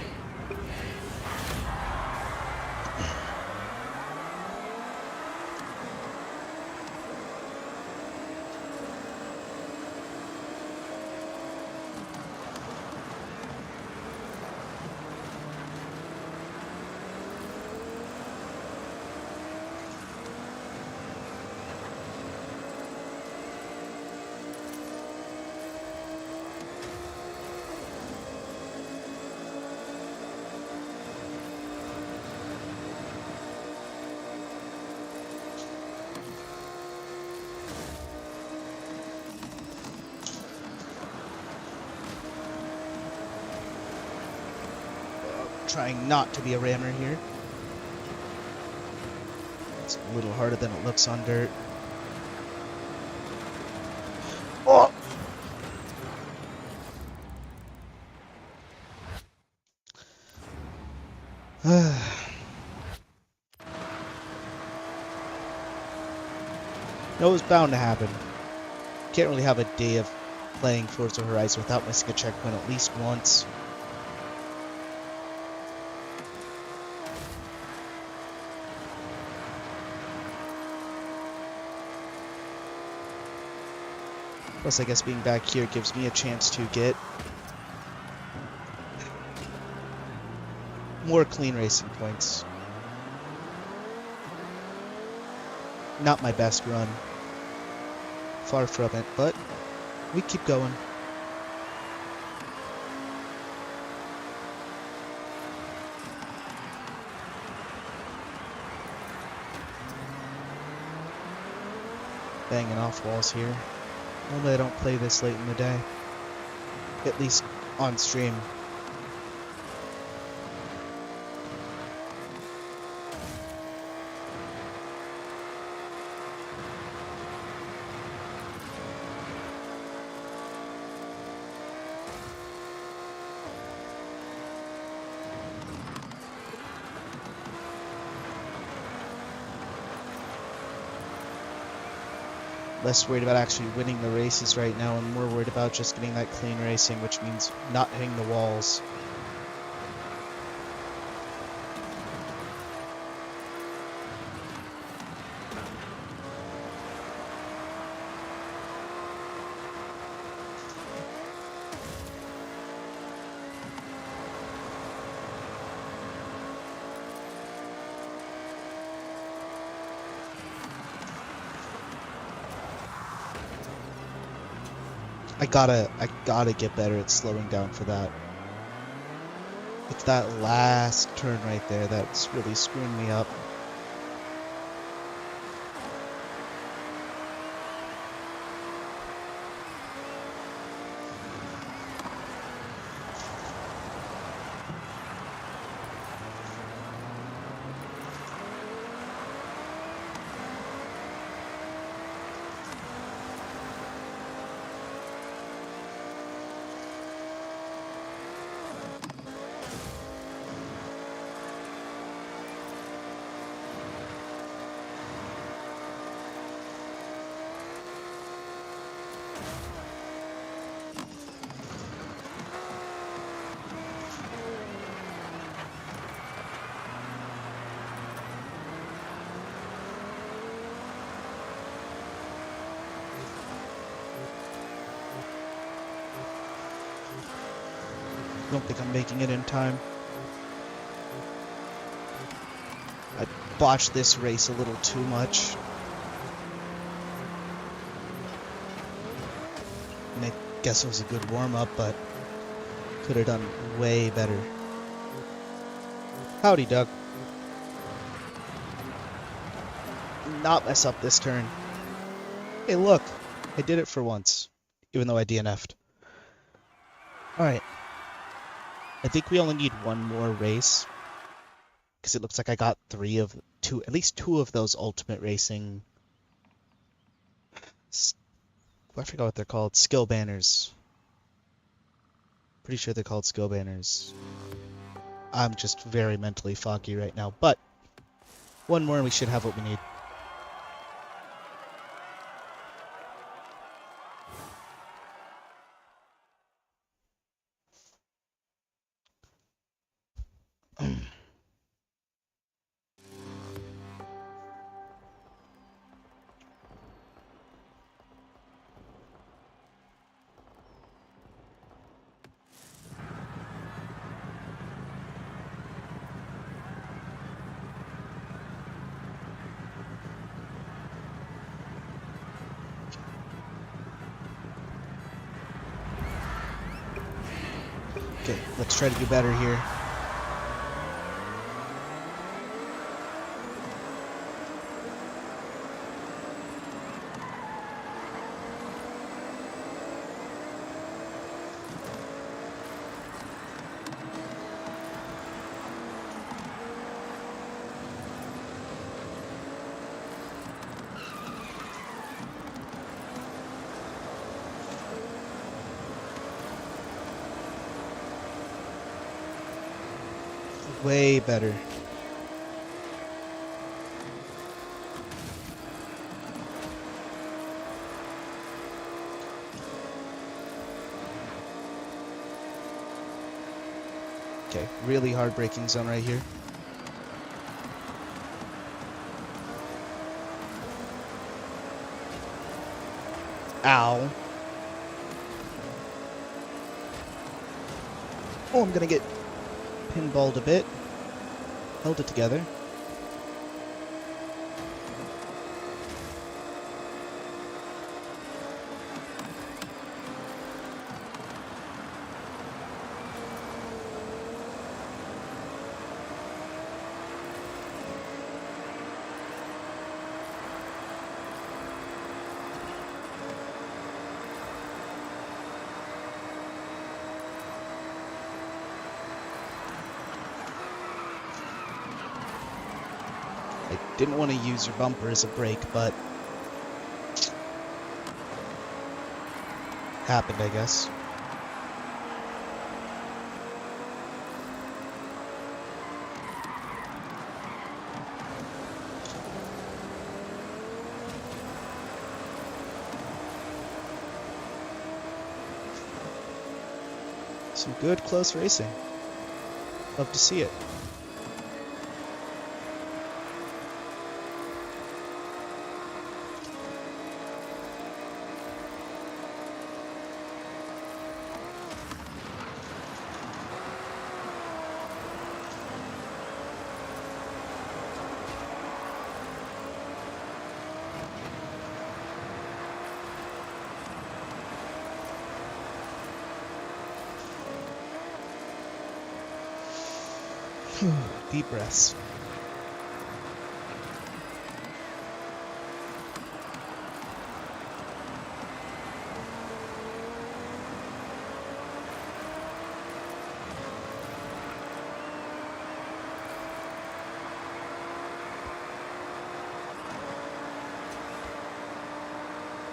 Trying not to be a rammer here. It's a little harder than it looks on dirt. Oh! That was bound to happen. Can't really have a day of playing Forza Horizon without missing a checkpoint at least once. Plus, I guess being back here gives me a chance to get more clean racing points. Not my best run. Far from it, but we keep going. Banging off walls here. Normally I don't play this late in the day. At least on stream. less worried about actually winning the races right now and more worried about just getting that clean racing, which means not hitting the walls. I gotta get better at slowing down for that. It's that last turn right there that's really screwing me up. I don't think I'm making it in time. I botched this race a little too much. And I guess it was a good warm-up, but could have done way better. Howdy, Doug. Not mess up this turn. Hey, look. I did it for once, even though I DNF'd. Alright. I think we only need one more race, because it looks like I got at least two of those ultimate racing, I forgot what they're called, skill banners. Pretty sure they're called skill banners. I'm just very mentally foggy right now, but one more and we should have what we need. Okay, let's try to do better here. Way better. Okay, really hard braking zone right here. Ow. Oh, I'm gonna get pinballed a bit. Held it together. Didn't want to use your bumper as a brake, but happened, I guess. Some good close racing. Love to see it. Deep breaths.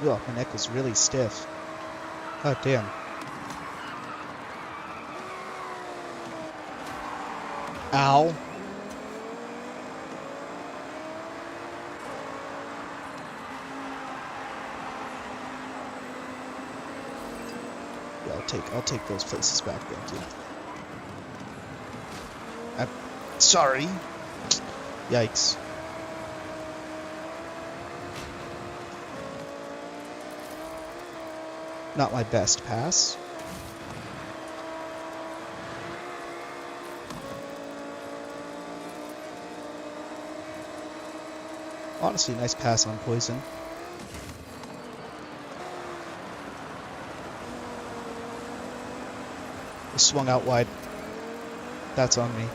Oh, my neck was really stiff. Oh, damn. Ow. Yeah, I'll take those places back, thank you. I'm sorry. Yikes. Not my best pass. Honestly, nice pass on Poison. It swung out wide. That's on me.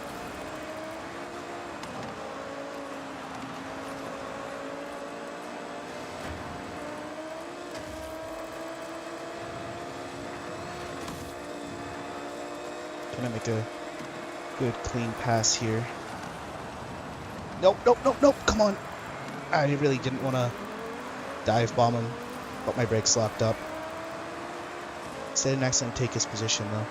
Can I make a good clean pass here? Nope, nope, nope, nope, come on. I really didn't want to dive bomb him, but my brakes locked up. Instead, didn't accidentally take his position, though.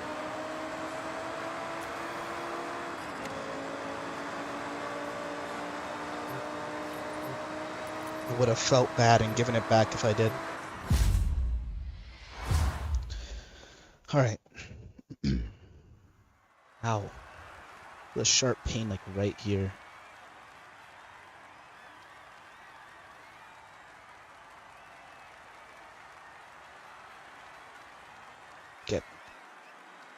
I would have felt bad and given it back if I did. Alright. Ow. The sharp pain, like, right here.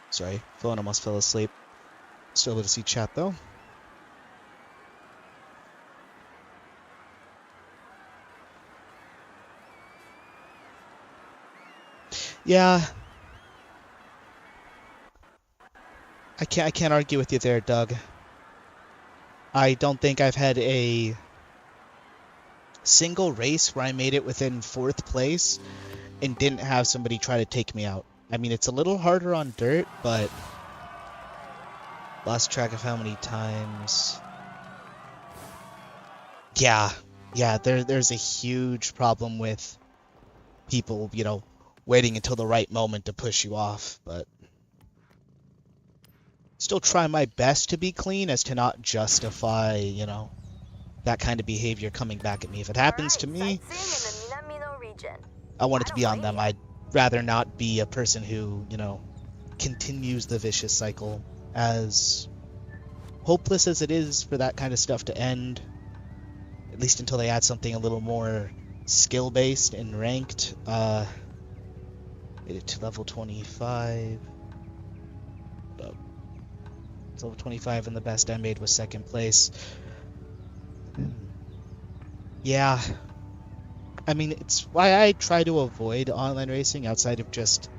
Sorry, phone almost fell asleep. Still able to see chat, though. Yeah. I can't argue with you there, Doug. I don't think I've had a single race where I made it within 4th place and didn't have somebody try to take me out. I mean, it's a little harder on dirt, but lost track of how many times. Yeah, there's a huge problem with people, you know, waiting until the right moment to push you off, but still try my best to be clean as to not justify, you know, that kind of behavior coming back at me. If it happens to me, I want it to be on them. I'd rather not be a person who, you know, continues the vicious cycle. As hopeless as it is for that kind of stuff to end, at least until they add something a little more skill-based and ranked. Made it to level 25. Level 25, and the best I made was 2nd place. Yeah. I mean, it's why I try to avoid online racing outside of just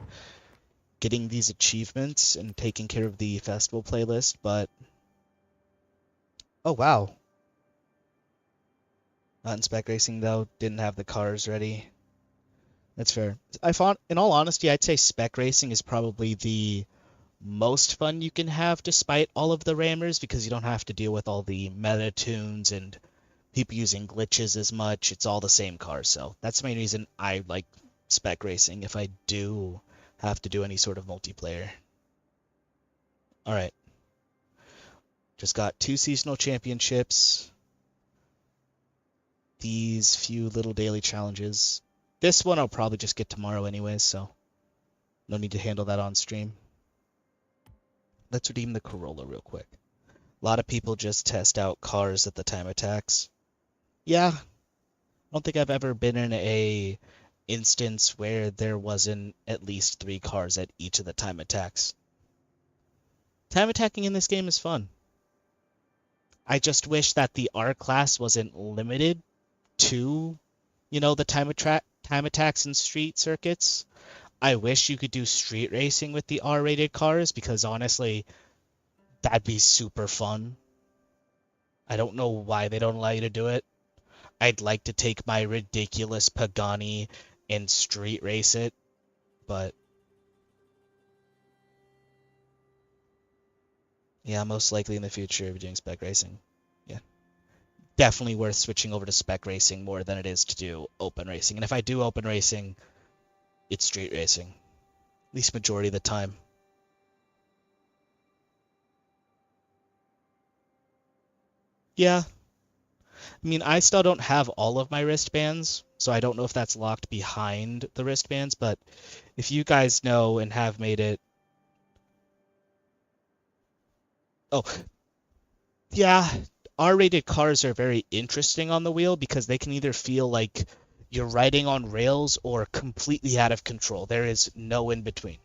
getting these achievements and taking care of the festival playlist, but... Oh, wow. Not in spec racing, though. Didn't have the cars ready. That's fair. I found, in all honesty, I'd say spec racing is probably the most fun you can have despite all of the rammers, because you don't have to deal with all the meta tunes and people using glitches as much. It's all the same car, so that's the main reason I like spec racing if I do have to do any sort of multiplayer. Alright. Just got 2 seasonal championships. These few little daily challenges. This one I'll probably just get tomorrow anyways, so no need to handle that on stream. let's redeem the Corolla real quick. A lot of people just test out cars at the time attacks. Yeah, I don't think I've ever been in a instance where there wasn't at least 3 cars at each of the time attacks. Time attacking in this game is fun. I just wish that the R class wasn't limited to, the time attacks and street circuits. I wish you could do street racing with the R-rated cars because honestly, that'd be super fun. I don't know why they don't allow you to do it. I'd like to take my ridiculous Pagani and street race it, but yeah, most likely in the future we'll be doing spec racing. Yeah. Definitely worth switching over to spec racing more than it is to do open racing. And if I do open racing, it's street racing. At least majority of the time. Yeah. I mean, I still don't have all of my wristbands, so I don't know if that's locked behind the wristbands, but if you guys know and have made it... Oh, yeah, R-rated cars are very interesting on the wheel because they can either feel like you're riding on rails or completely out of control. There is no in between,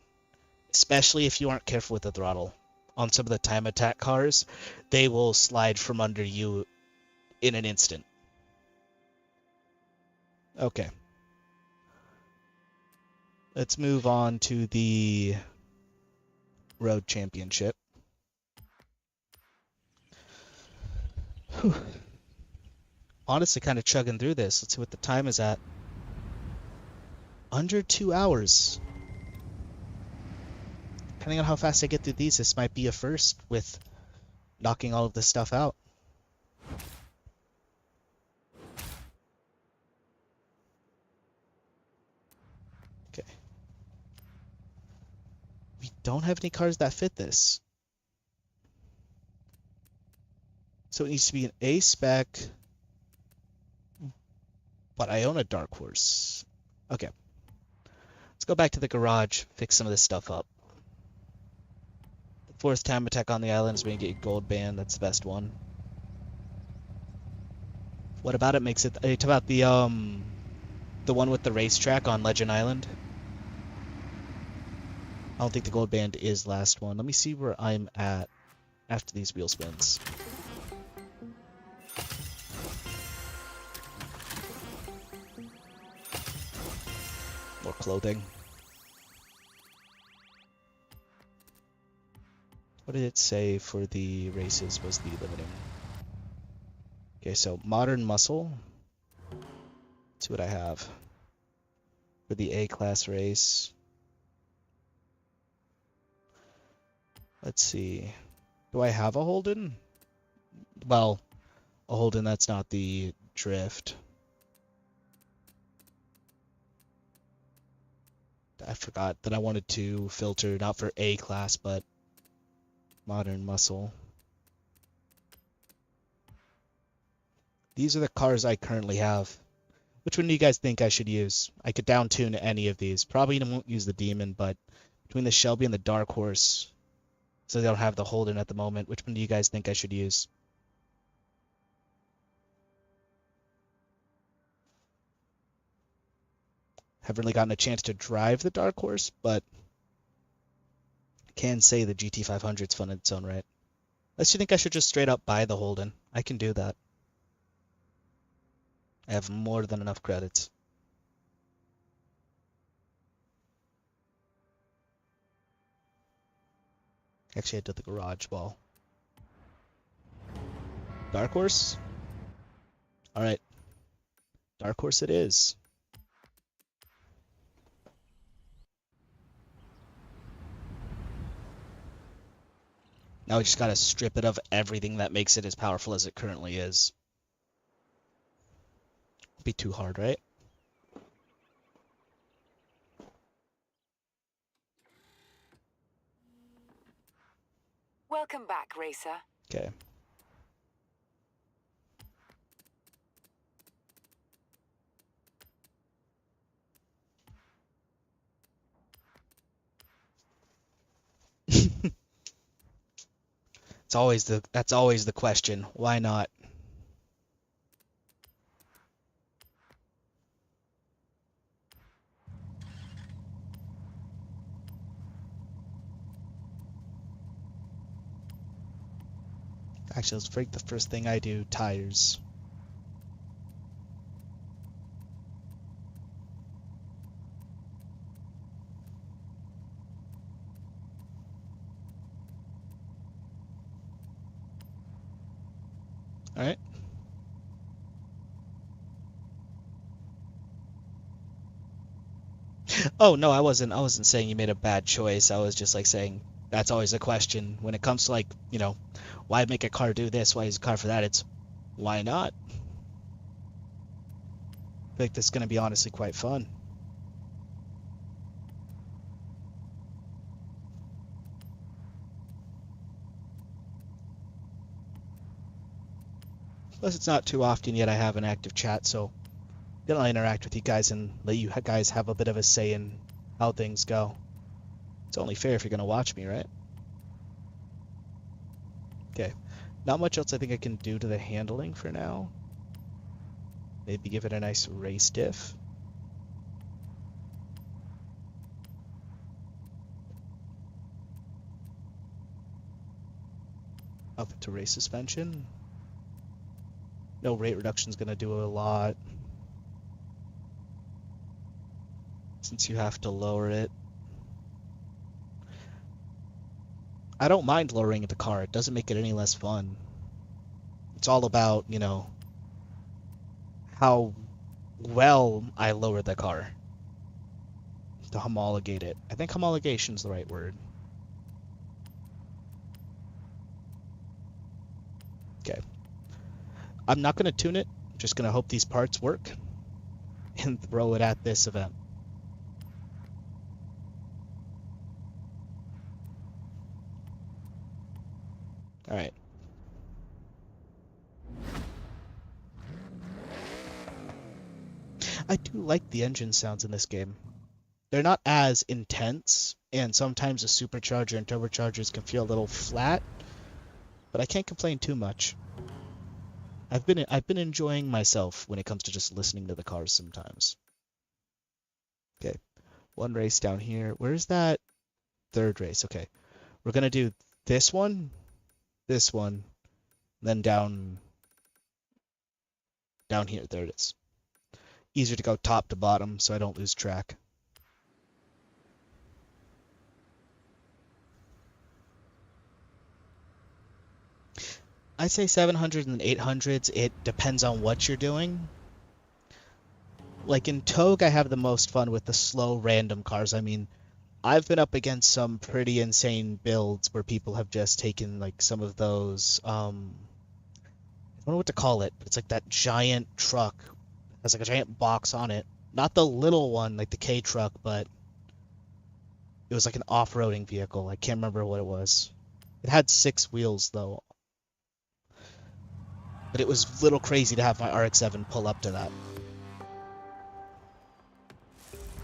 especially if you aren't careful with the throttle. On some of the time attack cars, they will slide from under you in an instant. Okay. Let's move on to the Road Championship. Whew. Honestly, kind of chugging through this. Let's see what the time is at. Under 2 hours. Depending on how fast I get through these, this might be a first with knocking all of this stuff out. Okay. We don't have any cars that fit this. So it needs to be an A spec, but I own a Dark Horse. Okay. Let's go back to the garage, fix some of this stuff up. The 4th time attack on the island is when you get your gold band. That's the best one. What about it makes it... Are you talking about the one with the racetrack on Legend Island? I don't think the gold band is last one. Let me see where I'm at after these wheel spins. More clothing. What did it say for the races was the limiting? Okay, so modern muscle. Let's see what I have for the A-class race. Let's see. Do I have a Holden? Well, a Holden that's not the drift. I forgot that I wanted to filter not for A-class, but modern muscle. These are the cars I currently have. Which one do you guys think I should use? I could down tune any of these. Probably won't use the Demon, but between the Shelby and the Dark Horse, so they don't have the Holden at the moment, which one do you guys think I should use? Haven't really gotten a chance to drive the Dark Horse, but I can say the GT500 is fun in its own right. Unless you think I should just straight up buy the Holden. I can do that. I have more than enough credits. Actually, I did the garage wall. Dark Horse? Alright. Dark Horse it is. Now we just gotta strip it of everything that makes it as powerful as it currently is. Won't be too hard, right? Welcome back, Racer. Okay. That's always the question. Why not? Actually, let's break the first thing I do, tires. All right. Oh, no, I wasn't saying you made a bad choice. I was just like saying that's always a question when it comes to like, why make a car do this? Why use a car for that? It's why not? I think this is going to be honestly quite fun. Plus, it's not too often yet I have an active chat, so I'm gonna interact with you guys and let you guys have a bit of a say in how things go. It's only fair if you're gonna watch me, right? Okay. Not much else I think I can do to the handling for now. Maybe give it a nice race diff. Up to race suspension. No, rate reduction is gonna do a lot. Since you have to lower it. I don't mind lowering the car. It doesn't make it any less fun. It's all about, how well I lower the car to homologate it. I think homologation is the right word. Okay. I'm not going to tune it. I'm just going to hope these parts work and throw it at this event. All right. I do like the engine sounds in this game. They're not as intense, and sometimes the supercharger and turbochargers can feel a little flat, but I can't complain too much. I've been enjoying myself when it comes to just listening to the cars sometimes. Okay. One race down here. Where's that third race? Okay. We're gonna do this one, then down here. There it is. Easier to go top to bottom so I don't lose track. I say 700s and 800s. It depends on what you're doing. Like in Togue, I have the most fun with the slow random cars. I mean, I've been up against some pretty insane builds where people have just taken like some of those, I don't know what to call it, but it's like that giant truck. It has like a giant box on it. Not the little one like the K truck, but it was like an off-roading vehicle. I can't remember what it was. It had 6 wheels though. But it was a little crazy to have my RX-7 pull up to that.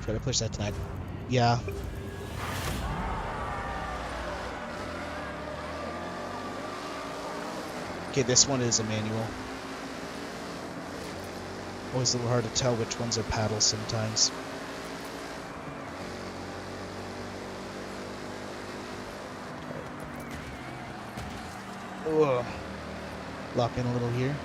Try to push that tonight. Yeah. Okay, this one is a manual. Always a little hard to tell which ones are paddles sometimes. Ugh. Lock in a little here.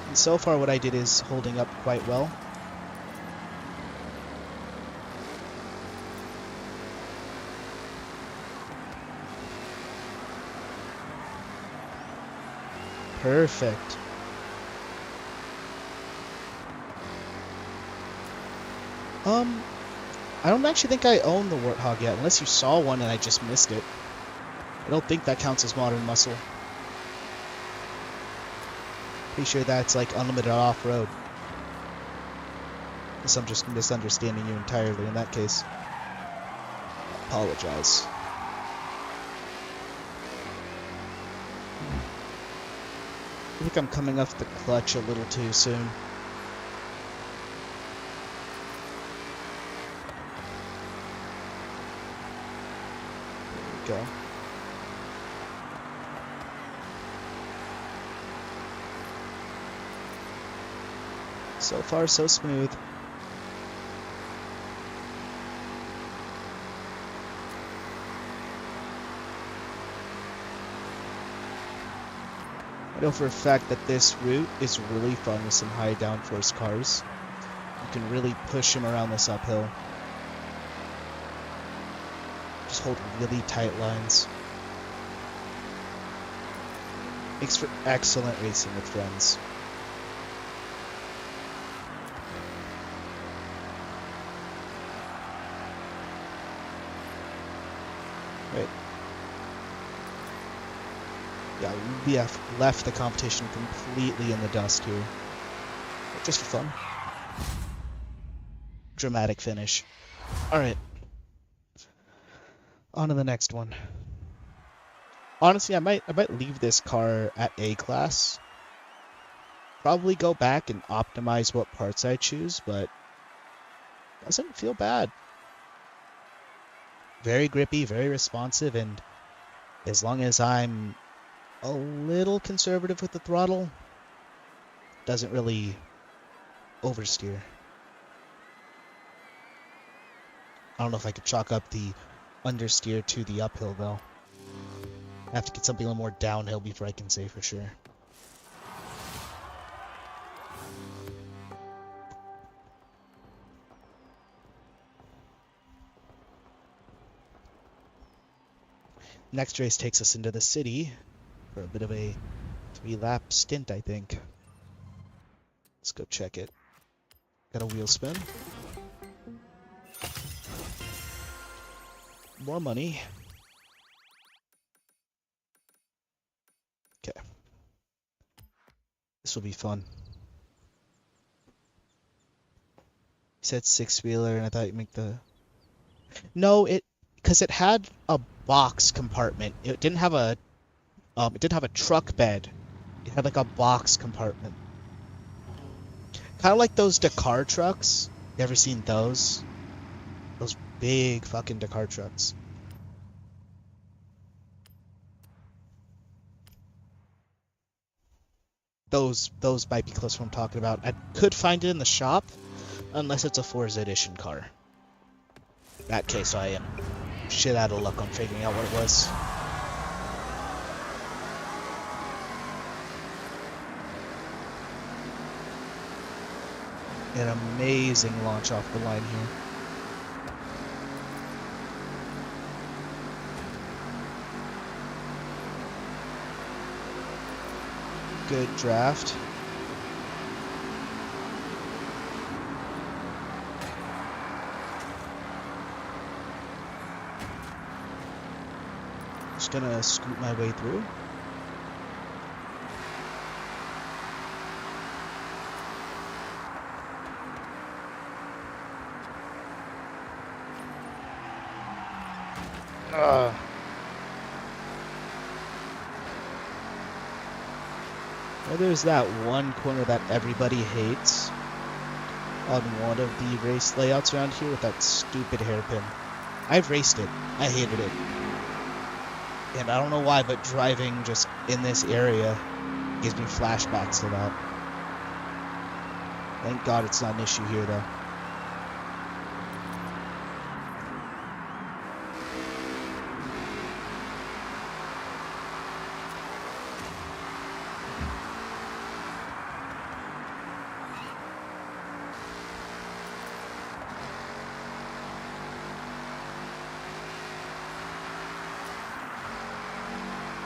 And so far what I did is holding up quite well. Perfect. I don't actually think I own the Warthog yet, unless you saw one and I just missed it. I don't think that counts as modern muscle. Pretty sure that's like unlimited off-road. Unless I'm just misunderstanding you entirely in that case. I apologize. I think I'm coming off the clutch a little too soon. go. So far, so smooth. I know for a fact that this route is really fun with some high downforce cars. You can really push them around this uphill. Just hold really tight lines. Makes for excellent racing with friends. Right. Yeah, we have left the competition completely in the dust here. Just for fun. Dramatic finish. Alright. On to the next one. Honestly, I might leave this car at A class. Probably go back and optimize what parts I choose, but doesn't feel bad. Very grippy, very responsive, and as long as I'm a little conservative with the throttle, doesn't really oversteer. I don't know if I could chalk up the understeer to the uphill though. I have to get something a little more downhill before I can say for sure. Next race takes us into the city for a bit of a 3-lap stint, I think. Let's go check it. Got a wheel spin. More money. Okay. This will be fun. You said 6-wheeler, and I thought you'd make the... No, because it had a box compartment. It didn't have a truck bed. It had like a box compartment. Kind of like those Dakar trucks. You ever seen those? Those big fucking Dakar trucks. Those might be close to what I'm talking about. I could find it in the shop, unless it's a Forza Edition car. In that case, I am shit out of luck on figuring out what it was. An amazing launch off the line here. Good draft. Just gonna scoot my way through. Well, there's that one corner that everybody hates on one of the race layouts around here with that stupid hairpin. I've raced it. I hated it. And I don't know why, but driving just in this area gives me flashbacks to that. Thank God it's not an issue here, though.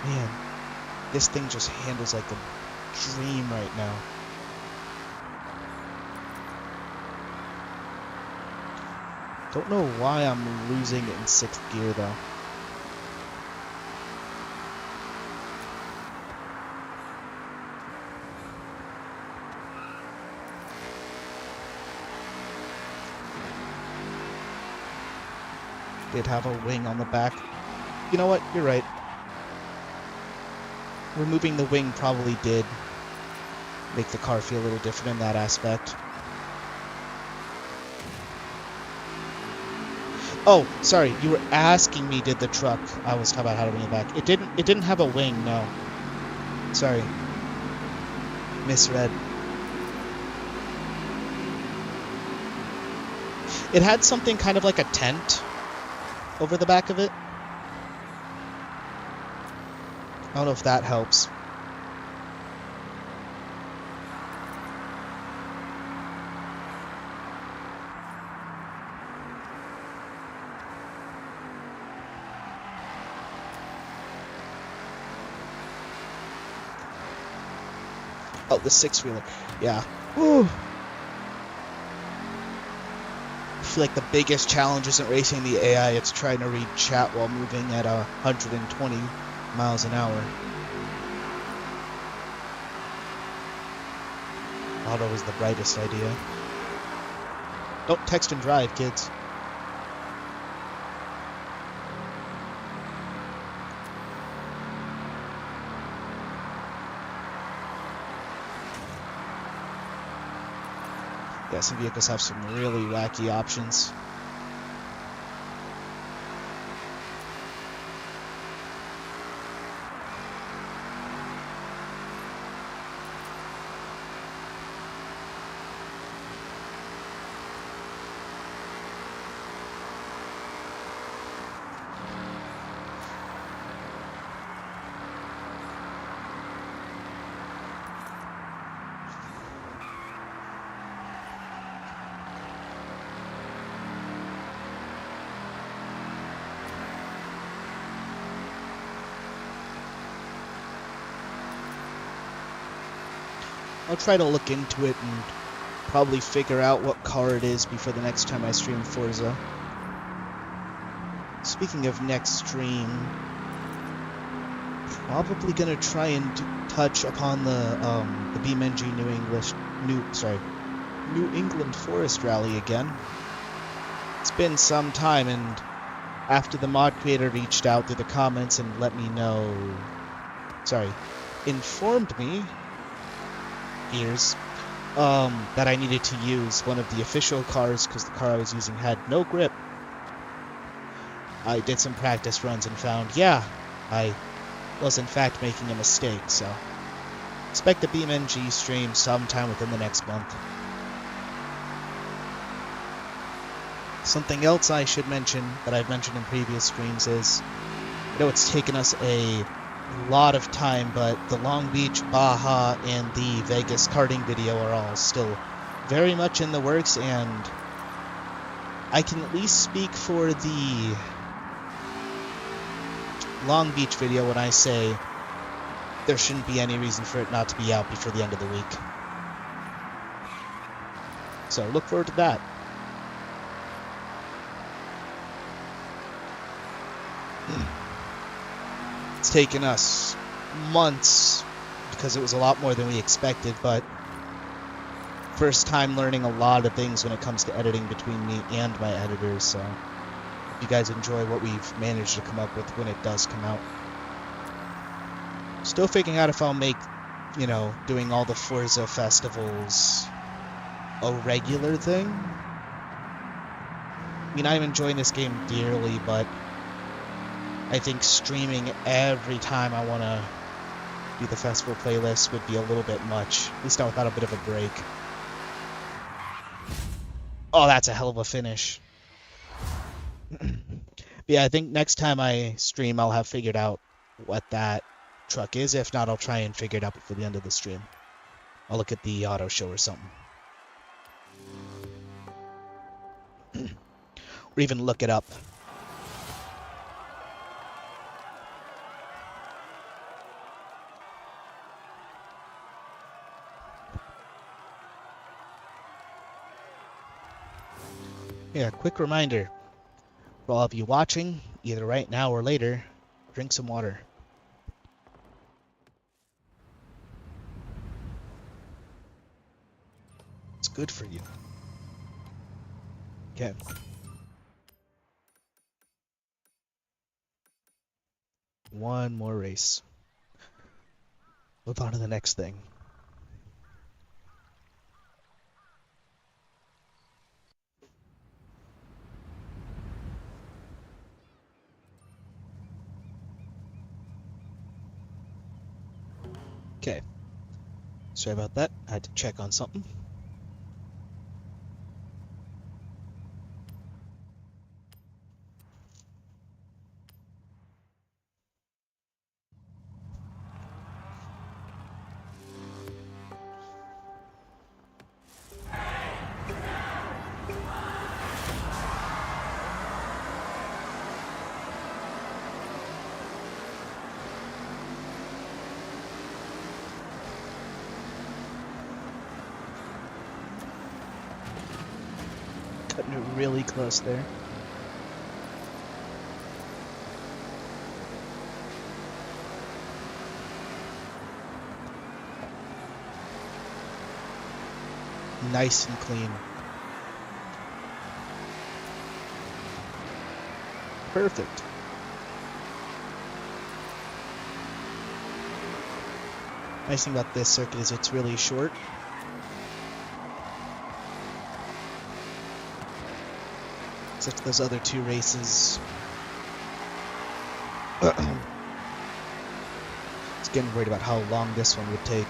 Man, this thing just handles like a dream right now. Don't know why I'm losing it in 6th gear though. Did have a wing on the back. You know what? You're right. Removing the wing probably did make the car feel a little different in that aspect. Oh, sorry. You were asking me, did the truck? I was talking about how to bring it back. It didn't have a wing, no. Sorry. Misread. It had something kind of like a tent over the back of it. I don't know if that helps. Oh, the six-wheeler. Yeah. Woo. I feel like the biggest challenge isn't racing the AI, it's trying to read chat while moving at 120 miles an hour. Auto is the brightest idea. Don't text and drive, kids. Yeah, some vehicles have some really wacky options. I'll try to look into it and probably figure out what car it is before the next time I stream Forza. Speaking of next stream, probably gonna try and touch upon the BeamNG New England Forest Rally again. It's been some time, and after the mod creator reached out through the comments and let me know, informed me, that I needed to use one of the official cars because the car I was using had no grip. I did some practice runs and found, yeah, I was in fact making a mistake, so expect a BeamNG stream sometime within the next month. Something else I should mention that I've mentioned in previous streams is, I know it's taken us a lot of time, but the Long Beach, Baja, and the Vegas karting video are all still very much in the works, and I can at least speak for the Long Beach video when I say there shouldn't be any reason for it not to be out before the end of the week. So look forward to that. It's taken us months because it was a lot more than we expected, but first time learning a lot of things when it comes to editing between me and my editors, so hope you guys enjoy what we've managed to come up with when it does come out. Still figuring out if I'll make, doing all the Forza festivals a regular thing. I mean, I'm enjoying this game dearly, but I think streaming every time I want to do the festival playlist would be a little bit much, at least not without a bit of a break. Oh, that's a hell of a finish. But yeah, I think next time I stream, I'll have figured out what that truck is. If not, I'll try and figure it out before the end of the stream. I'll look at the auto show or something. Or even look it up. Yeah, quick reminder for all of you watching, either right now or later, drink some water. It's good for you. Okay. One more race. Move on to the next thing. Sorry about that. I had to check on something. Cutting it really close there. Nice and clean. Perfect. Nice thing about this circuit is it's really short. Except for those other two races. It's getting worried about how long this one would take.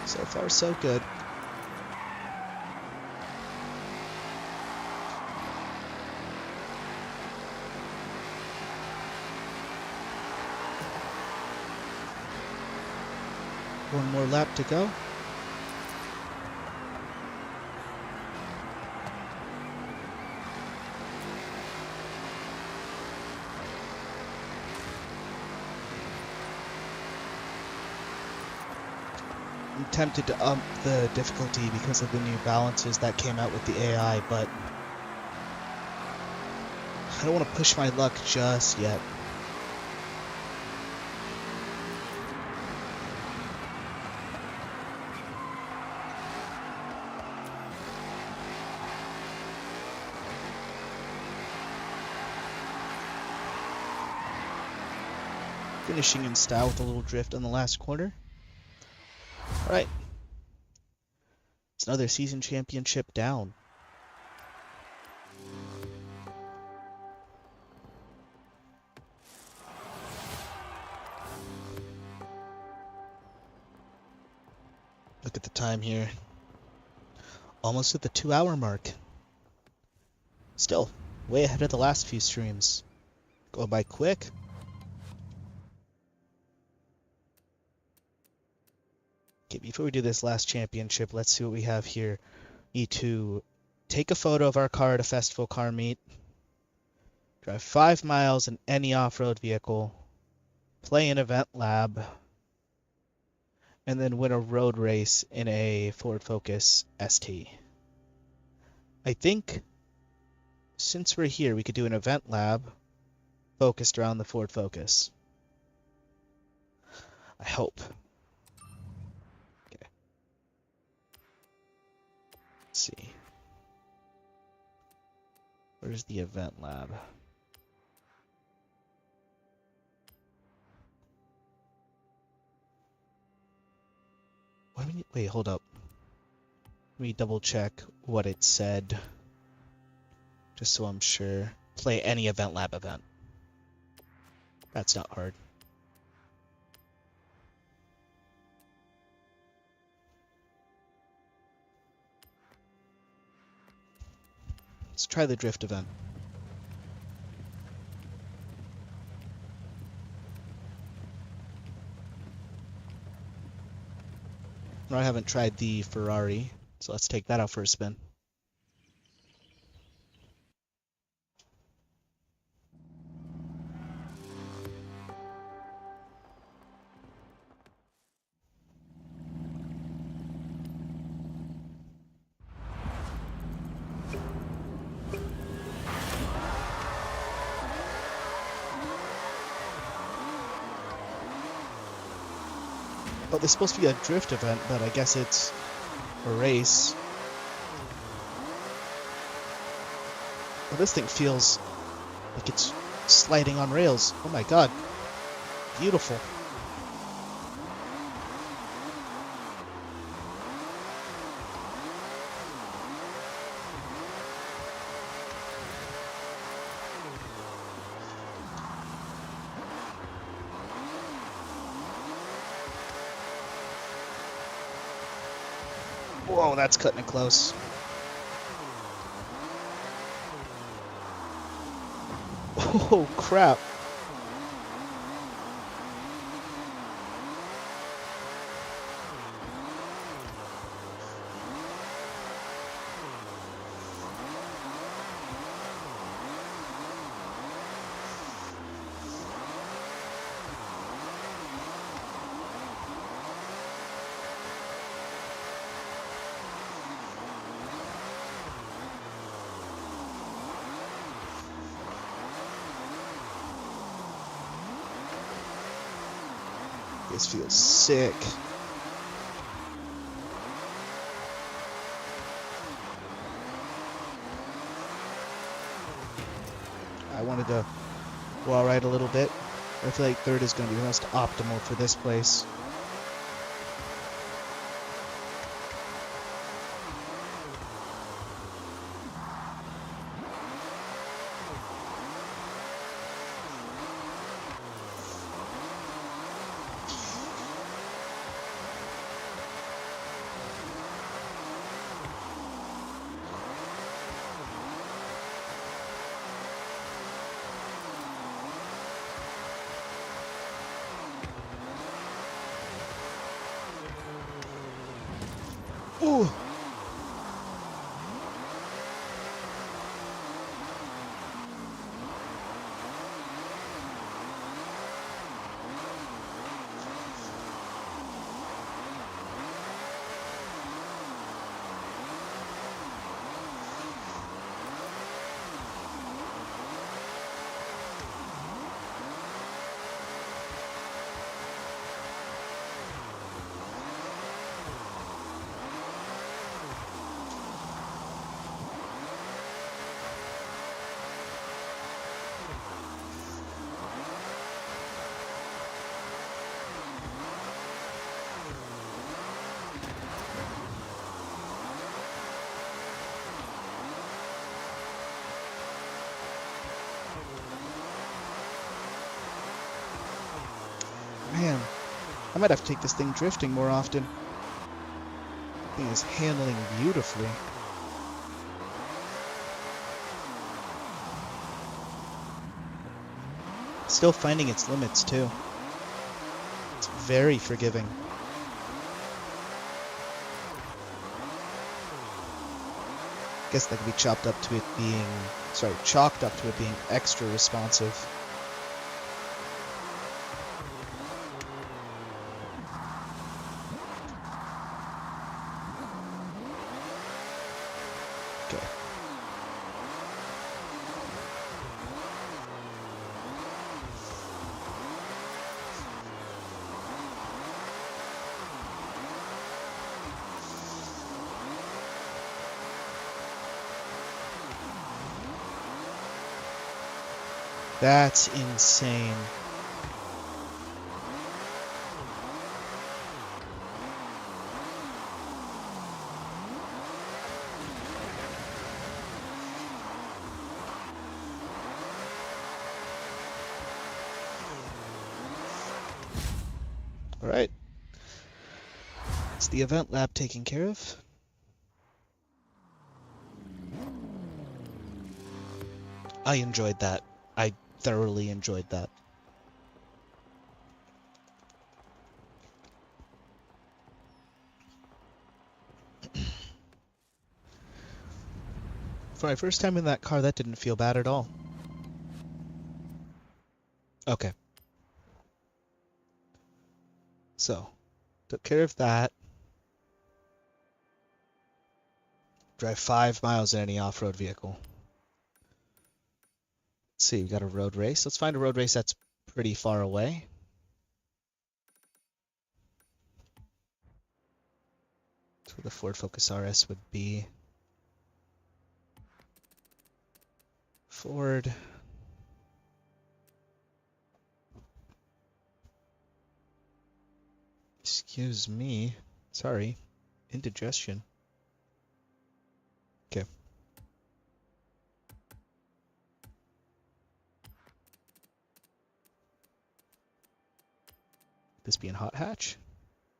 So far, so good. One more lap to go. I'm tempted to up the difficulty because of the new balances that came out with the AI, but I don't want to push my luck just yet. Finishing in style with a little drift on the last corner. Alright. It's another season championship down. Look at the time here. Almost at the 2-hour mark. Still, way ahead of the last few streams. Going by quick. Okay, before we do this last championship, let's see what we have here. Need to take a photo of our car at a festival car meet, drive 5 miles in any off-road vehicle, play an event lab, and then win a road race in a Ford Focus ST. I think since we're here, we could do an event lab focused around the Ford Focus. I hope. Okay. Let's see. Where's the event lab? What do we need? Wait, hold up. Let me double check what it said. Just so I'm sure. Play any event lab event. That's not hard. Let's try the drift event. No, I haven't tried the Ferrari, so let's take that out for a spin. Oh, there's supposed to be a drift event, but I guess it's a race. Well, this thing feels like it's sliding on rails. Oh my god. Beautiful. Whoa, that's cutting it close. Oh, crap. This feels sick. I wanted to wall ride a little bit. I feel like third is going to be the most optimal for this place. Ooh. Man, I might have to take this thing drifting more often. The thing is handling beautifully. Still finding its limits, too. It's very forgiving. I guess that could be chalked up to it being extra responsive. Okay. That's insane. All right. It's the event lab taken care of. I enjoyed that. I thoroughly enjoyed that. For my first time in that car, that didn't feel bad at all. Okay. So, took care of that. Drive 5 miles in any off-road vehicle. Let's see, we got a road race. Let's find a road race that's pretty far away. That's where the Ford Focus RS would be. Ford. Excuse me. Sorry. Indigestion. Okay. This being hot hatch?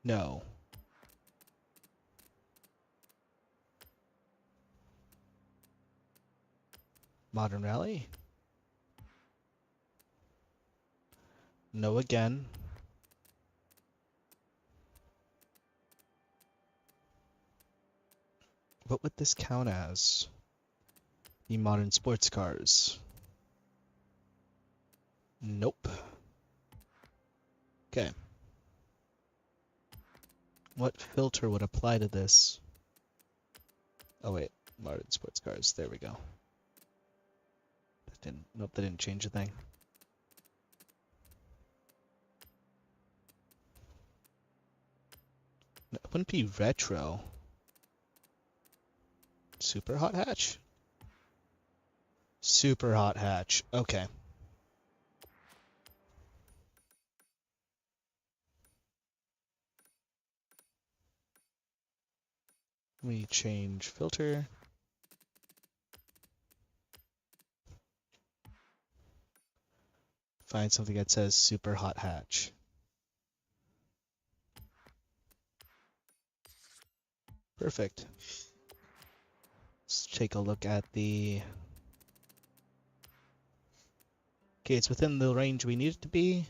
No. Modern Rally? No again. What would this count as? The modern sports cars? Nope. Okay. What filter would apply to this? Oh wait, modern sports cars. There we go. Nope, that didn't change a thing. No, it wouldn't be retro. Super hot hatch? Super hot hatch. Okay. Let me change filter. Find something that says super hot hatch. Perfect. Let's take a look at the... Okay, it's within the range we need it to be.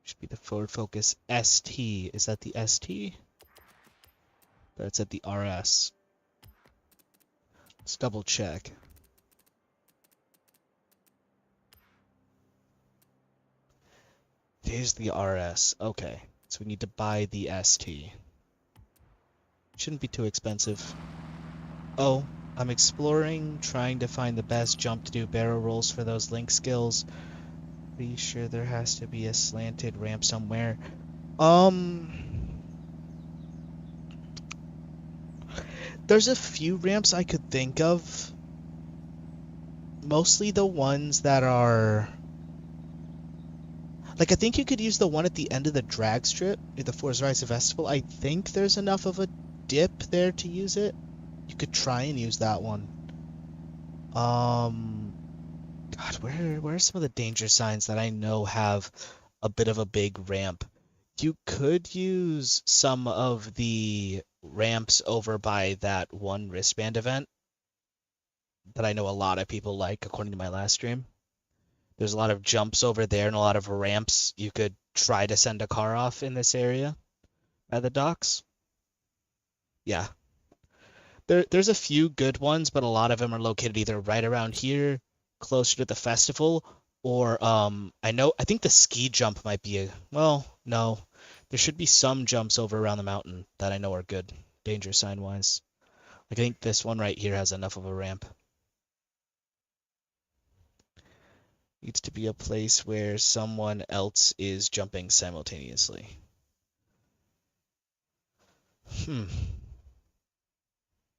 Should be the Ford Focus ST. Is that the ST? But it's at the RS. Let's double check. Here's the RS. Okay, so we need to buy the ST. Shouldn't be too expensive. Oh, I'm exploring, trying to find the best jump to do barrel rolls for those link skills. Be sure there has to be a slanted ramp somewhere. There's a few ramps I could think of. Mostly the ones that are... Like, I think you could use the one at the end of the drag strip at the Forza Horizon Festival. I think there's enough of a dip there to use it. You could try and use that one. God, where are some of the danger signs that I know have a bit of a big ramp? You could use some of the ramps over by that one wristband event that I know a lot of people like, according to my last stream. There's a lot of jumps over there and a lot of ramps you could try to send a car off in this area at the docks. Yeah. There's a few good ones, but a lot of them are located either right around here, closer to the festival, or I think the ski jump might be a, well, no. There should be some jumps over around the mountain that I know are good, danger sign wise. Like I think this one right here has enough of a ramp. Needs to be a place where someone else is jumping simultaneously. I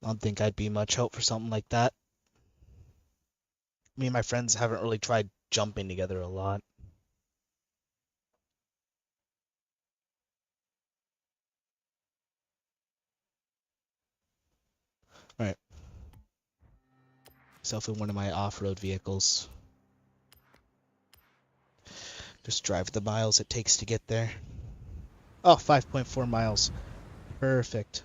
don't think I'd be much help for something like that. Me and my friends haven't really tried jumping together a lot. Alright. Myself in one of my off-road vehicles. Just drive the miles it takes to get there. Oh, 5.4 miles. Perfect.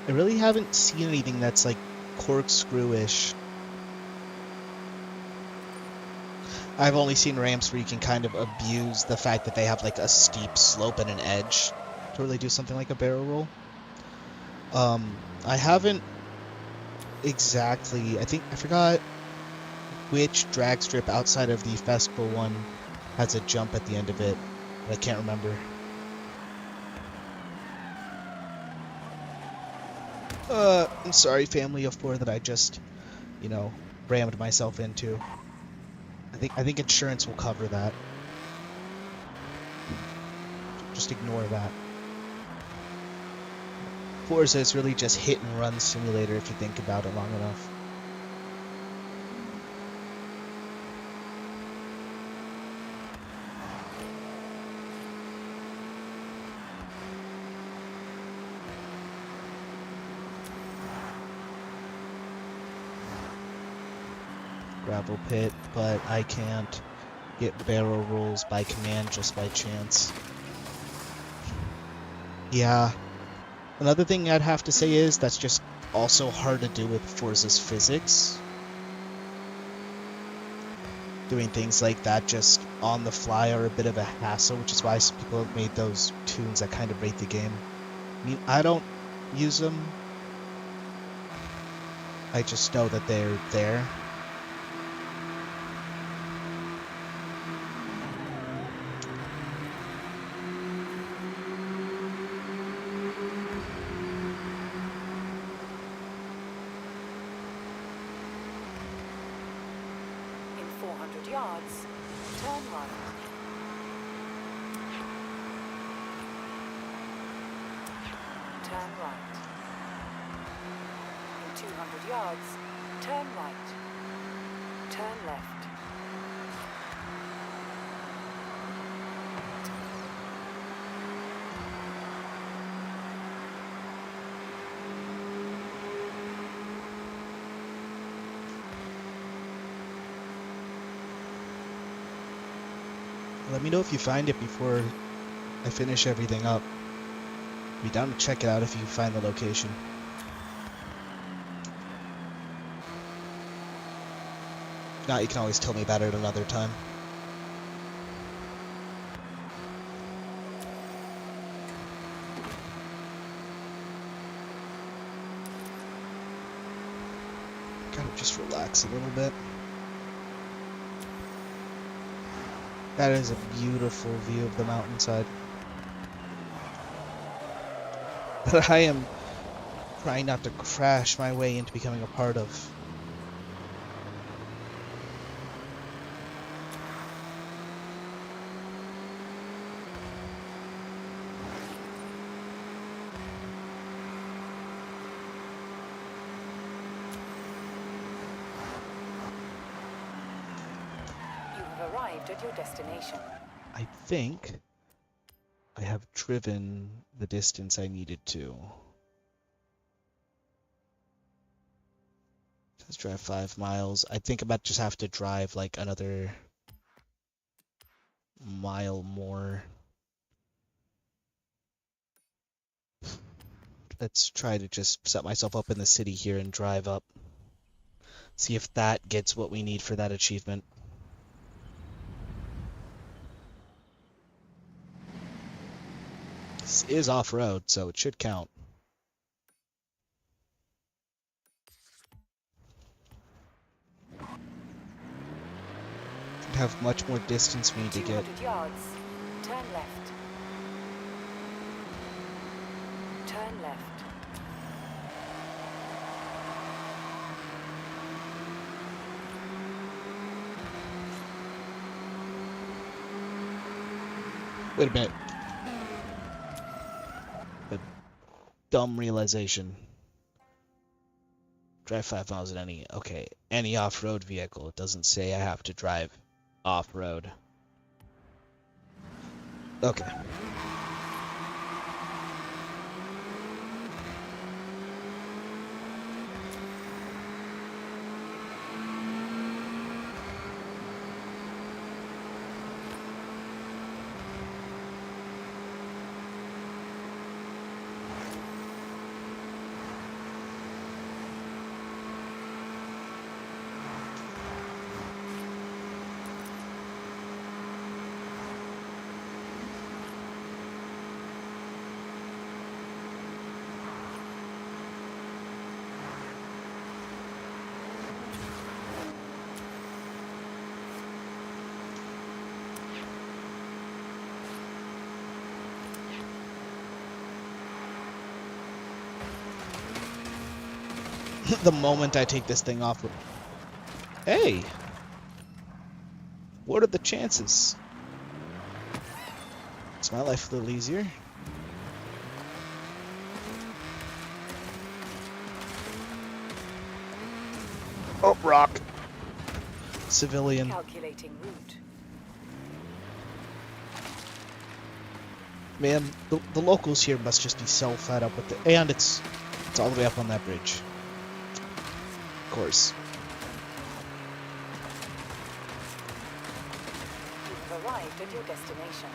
I really haven't seen anything that's like corkscrew-ish. I've only seen ramps where you can kind of abuse the fact that they have like a steep slope and an edge to really do something like a barrel roll. I haven't exactly, I forgot which drag strip outside of the festival one has a jump at the end of it, but I can't remember. I'm sorry, family of four, that I just, rammed myself into. I think insurance will cover that. Just ignore that. Forza is really just hit and run simulator if you think about it long enough. Gravel pit, but I can't get barrel rolls by command just by chance. Yeah. Another thing I'd have to say is that's just also hard to do with Forza's physics. Doing things like that just on the fly are a bit of a hassle, which is why some people have made those tunes that kind of rate the game. I mean, I don't use them. I just know that they're there. Yards, turn right. Turn right. In 200 yards, turn right. Turn left. Let me know if you find it before I finish everything up. Be down to check it out if you find the location. If not, you can always tell me about it another time. Gotta just relax a little bit. That is a beautiful view of the mountainside. But I am trying not to crash my way into becoming a part of. Arrived at your destination. I think I have driven the distance I needed to. Let's drive 5 miles. I think I might just have to drive like another mile more. Let's try to just set myself up in the city here and drive up. See if that gets what we need for that achievement. This is off-road, so it should count. Have much more distance we need to get. 200 yards. Turn left. Turn left. Wait a minute. A dumb realization. Drive 5 miles in any off-road vehicle. It doesn't say I have to drive off-road. Okay. the moment I take this thing off. Hey! What are the chances? It's my life a little easier. Oh, rock. Civilian. Calculating route. Man, the locals here must just be so fed up with it. And it's all the way up on that bridge. Of course. You've arrived at your destination.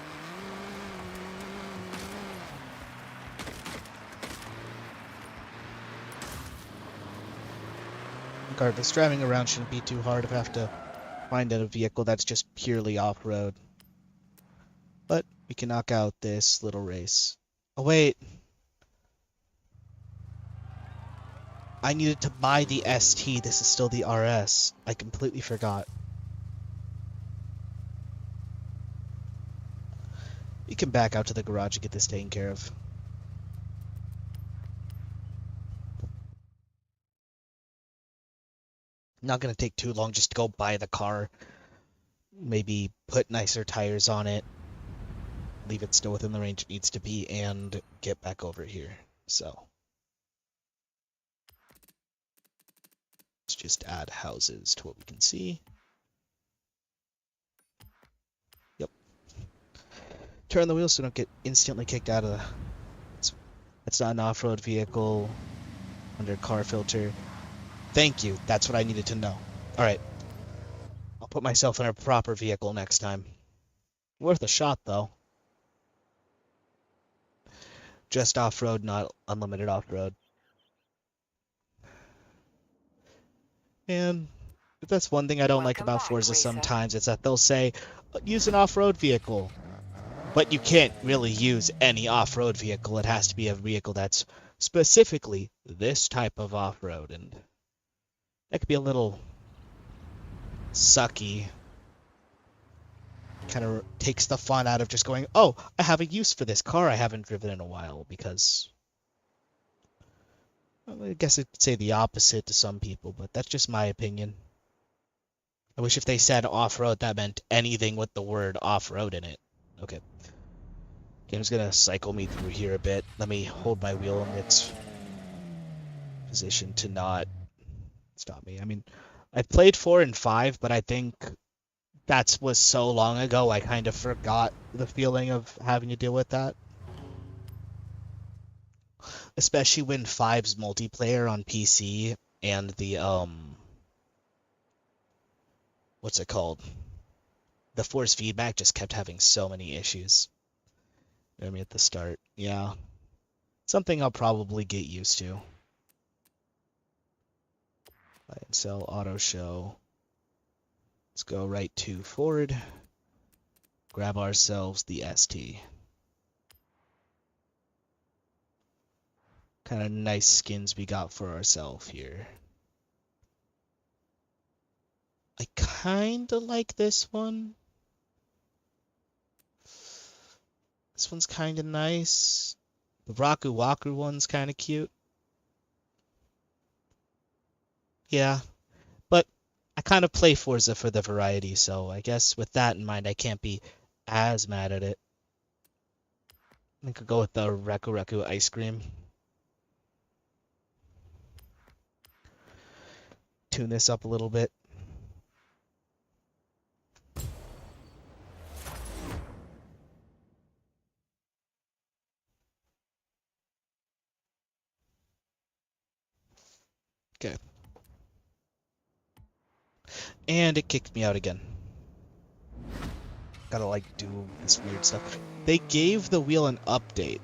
Regardless, driving around shouldn't be too hard if I have to find a vehicle that's just purely off-road. But we can knock out this little race. Oh, wait. I needed to buy the ST. This is still the RS. I completely forgot. We can back out to the garage and get this taken care of. Not going to take too long just to go buy the car. Maybe put nicer tires on it. Leave it still within the range it needs to be and get back over here. So let's just add houses to what we can see. Yep. Turn the wheels so don't get instantly kicked out of the... That's not an off-road vehicle under car filter. Thank you. That's what I needed to know. All right. I'll put myself in a proper vehicle next time. Worth a shot, though. Just off-road, not unlimited off-road. And if that's one thing I don't like about Forza sometimes, it's that they'll say, use an off-road vehicle. But you can't really use any off-road vehicle. It has to be a vehicle that's specifically this type of off-road. And that could be a little sucky. Kind of takes the fun out of just going, oh, I have a use for this car I haven't driven in a while, because well, I guess I'd say the opposite to some people, but that's just my opinion. I wish if they said off-road, that meant anything with the word off-road in it. Okay. Game's gonna cycle me through here a bit. Let me hold my wheel in its position to not stop me. I mean, I played 4 and 5, but I think that was so long ago, I kind of forgot the feeling of having to deal with that. Especially when 5's multiplayer on PC and the, what's it called? The force feedback just kept having so many issues. I mean, at the start, yeah. Something I'll probably get used to. Buy and sell, auto show. Let's go right to Ford. Grab ourselves the ST. Kind of nice skins we got for ourselves here. I kind of like this one. This one's kind of nice. The Raku Waku one's kind of cute. Yeah. But I kind of play Forza for the variety, so I guess with that in mind, I can't be as mad at it. I could go with the Reku Reku ice cream. Tune this up a little bit. Okay. And it kicked me out again. Gotta like do this weird stuff. They gave the wheel an update.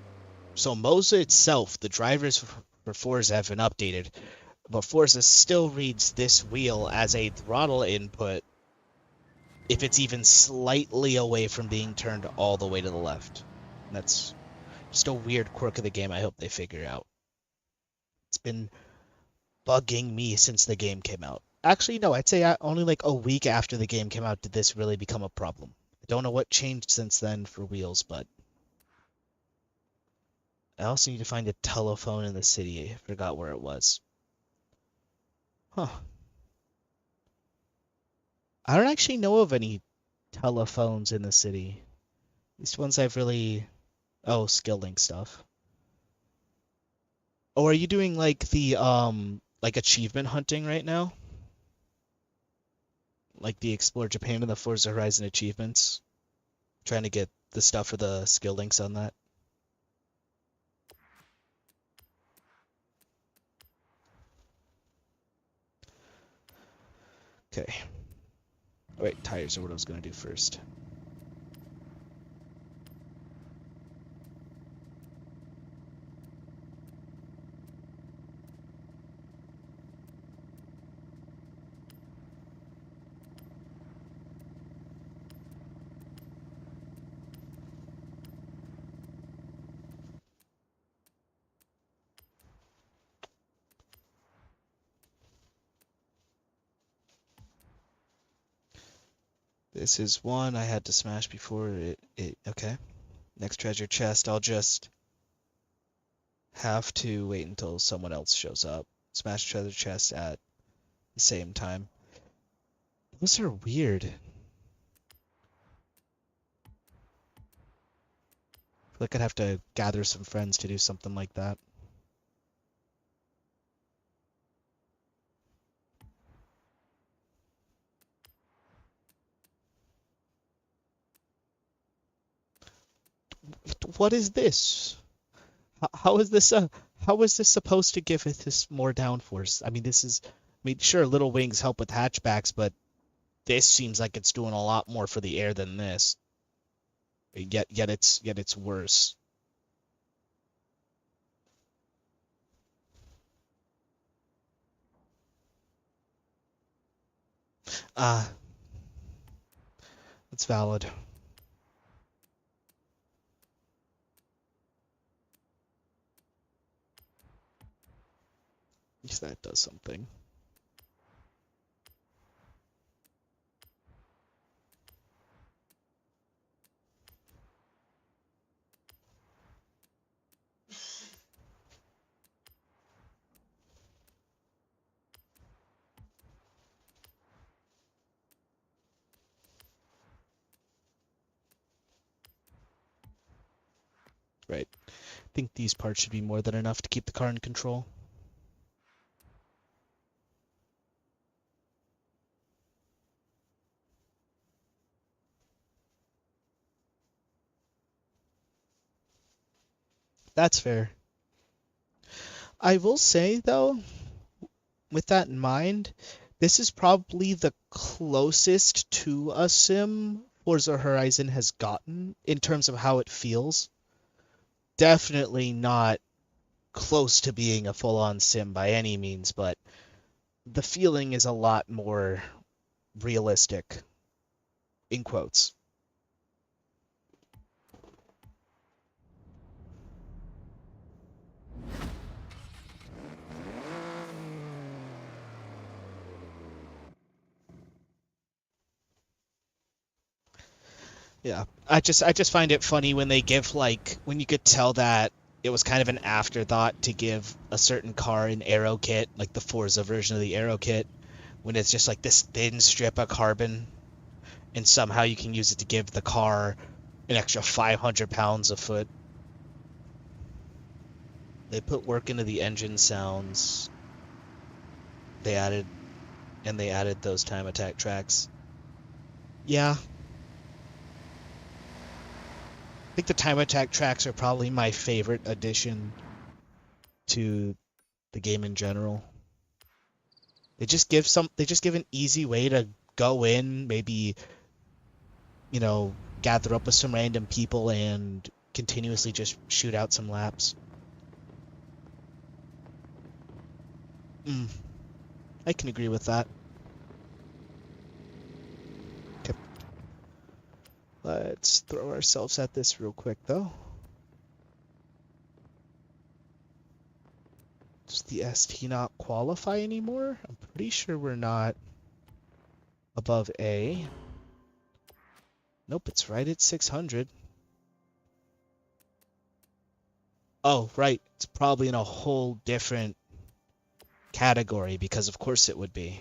So Moza itself, the drivers for Forza have been updated, but Forza still reads this wheel as a throttle input if it's even slightly away from being turned all the way to the left. And that's just a weird quirk of the game I hope they figure out. It's been bugging me since the game came out. Actually, no, I'd say only like a week after the game came out did this really become a problem. I don't know what changed since then for wheels, but I also need to find a telephone in the city. I forgot where it was. Huh. I don't actually know of any telephones in the city. These ones I've really... Oh, skill link stuff. Oh, are you doing like the like achievement hunting right now? Like the Explore Japan and the Forza Horizon achievements? Trying to get the stuff for the skill links on that? Okay. Wait, tires are what I was gonna do first. This is one I had to smash before it okay. Next treasure chest, I'll just have to wait until someone else shows up. Smash treasure chest at the same time. Those are weird. I feel like I'd have to gather some friends to do something like that. What is this? How is this how is this supposed to give it this more downforce? I mean, sure, little wings help with hatchbacks, but this seems like it's doing a lot more for the air than this. Yet it's worse. Ah, that's valid. At least that does something. Right. I think these parts should be more than enough to keep the car in control. That's fair. I will say, though, with that in mind, this is probably the closest to a sim Forza Horizon has gotten in terms of how it feels. Definitely not close to being a full-on sim by any means, but the feeling is a lot more realistic, in quotes. Yeah, I just find it funny when they give like when you could tell that it was kind of an afterthought to give a certain car an aero kit, like the Forza version of the aero kit, when it's just like this thin strip of carbon, and somehow you can use it to give the car an extra 500 pounds a foot. They put work into the engine sounds. They added they added those time attack tracks. Yeah, I think the time attack tracks are probably my favorite addition to the game in general. They just give an easy way to go in, maybe, gather up with some random people and continuously just shoot out some laps. Mm, I can agree with that. Okay, let's throw ourselves at this real quick though. Does the ST not qualify anymore? I'm pretty sure we're not above A. Nope, it's right at 600. Oh, right. It's probably in a whole different category, because of course it would be.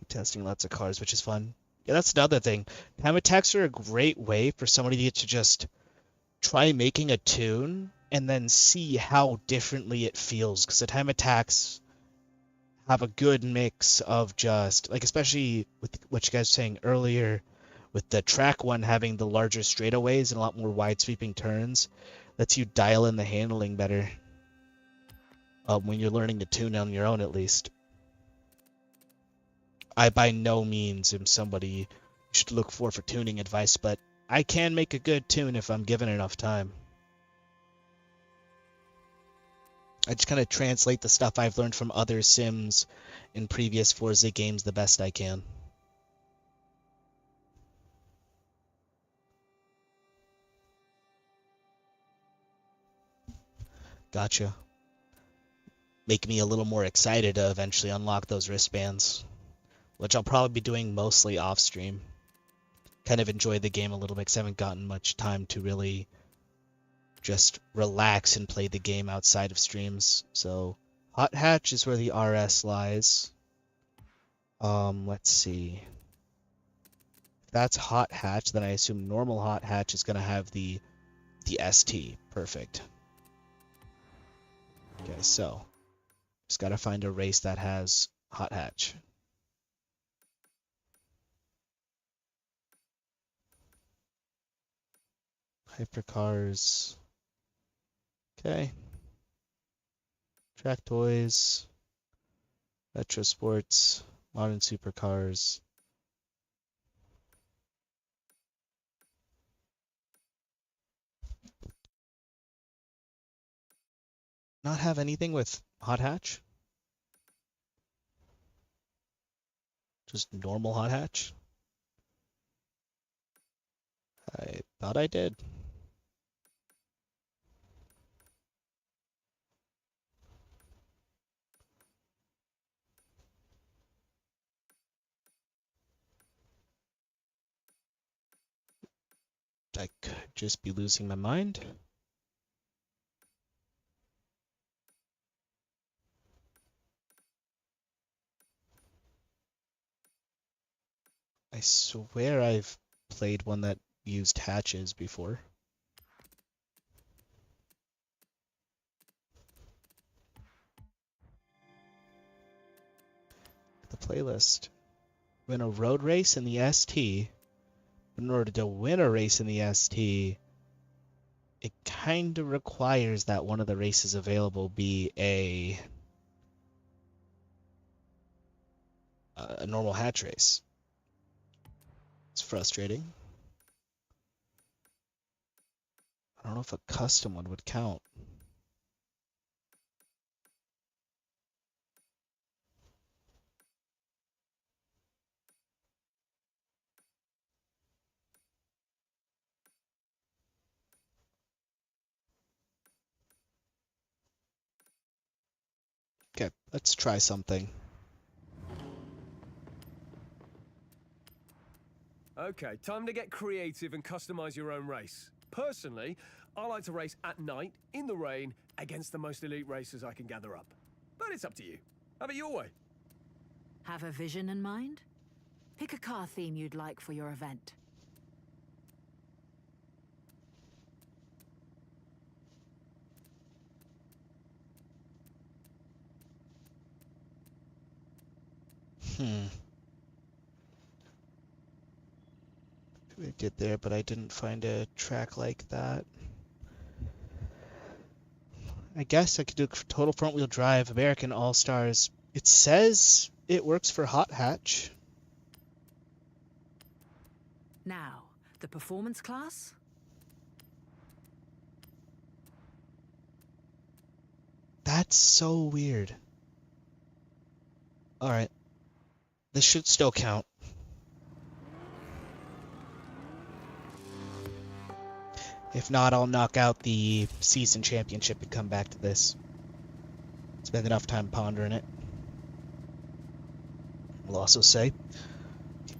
Testing lots of cars, which is fun. Yeah, that's another thing. Time attacks are a great way for somebody to just try making a tune and then see how differently it feels, because the time attacks have a good mix of just, like, especially with what you guys were saying earlier, with the track one having the larger straightaways and a lot more wide sweeping turns, lets you dial in the handling better when you're learning to tune on your own, at least. I by no means am somebody you should look for tuning advice, but I can make a good tune if I'm given enough time. I just kind of translate the stuff I've learned from other sims in previous Forza games the best I can. Gotcha. Make me a little more excited to eventually unlock those wristbands, which I'll probably be doing mostly off stream. Kind of enjoy the game a little bit because I haven't gotten much time to really just relax and play the game outside of streams. So Hot Hatch is where the RS lies. Let's see. If that's Hot Hatch, then I assume normal Hot Hatch is going to have the ST. Perfect. Okay, so just got to find a race that has Hot Hatch. Hypercars. Okay. Track Toys. Retro Sports. Modern Supercars. Not have anything with Hot Hatch? Just normal Hot Hatch? I thought I did. I could just be losing my mind. I swear I've played one that used hatches before. The playlist. Win a road race in the ST. In order to win a race in the ST, it kind of requires that one of the races available be a normal hatch race. It's frustrating. I don't know if a custom one would count. Okay, let's try something. Okay, time to get creative and customize your own race. Personally, I like to race at night, in the rain, against the most elite racers I can gather up. But it's up to you. Have it your way. Have a vision in mind? Pick a car theme you'd like for your event. I did there, but I didn't find a track like that. I guess I could do total front wheel drive, American All-Stars. It says it works for Hot Hatch. Now, the performance class? That's so weird. Alright. This should still count. If not, I'll knock out the season championship and come back to this. Spend enough time pondering it. We'll also say,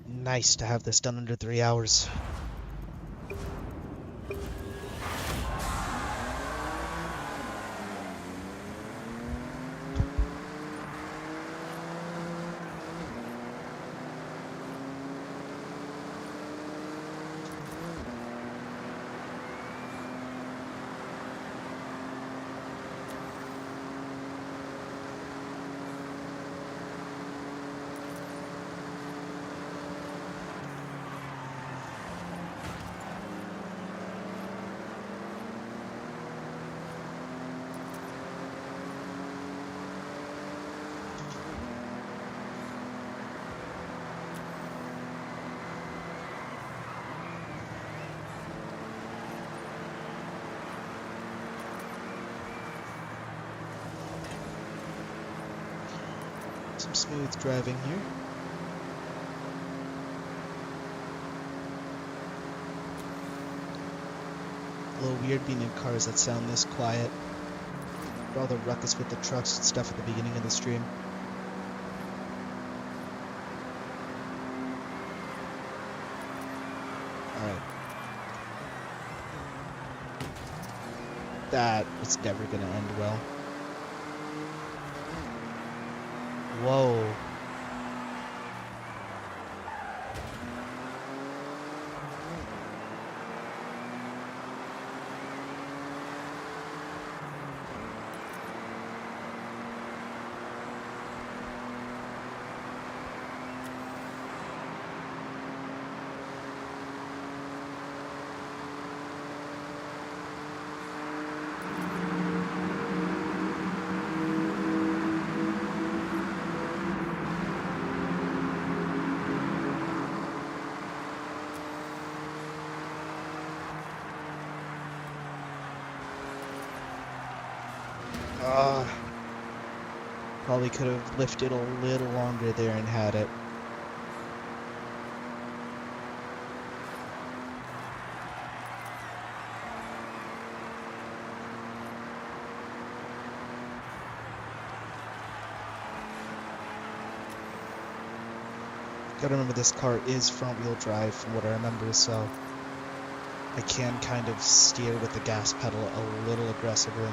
nice to have this done under 3 hours. Some smooth driving here. A little weird being in cars that sound this quiet. All the ruckus with the trucks and stuff at the beginning of the stream. Alright. That was never gonna end well. Whoa. Probably could have lifted a little longer there and had it. Gotta remember this car is front-wheel drive from what I remember, so I can kind of steer with the gas pedal a little aggressively.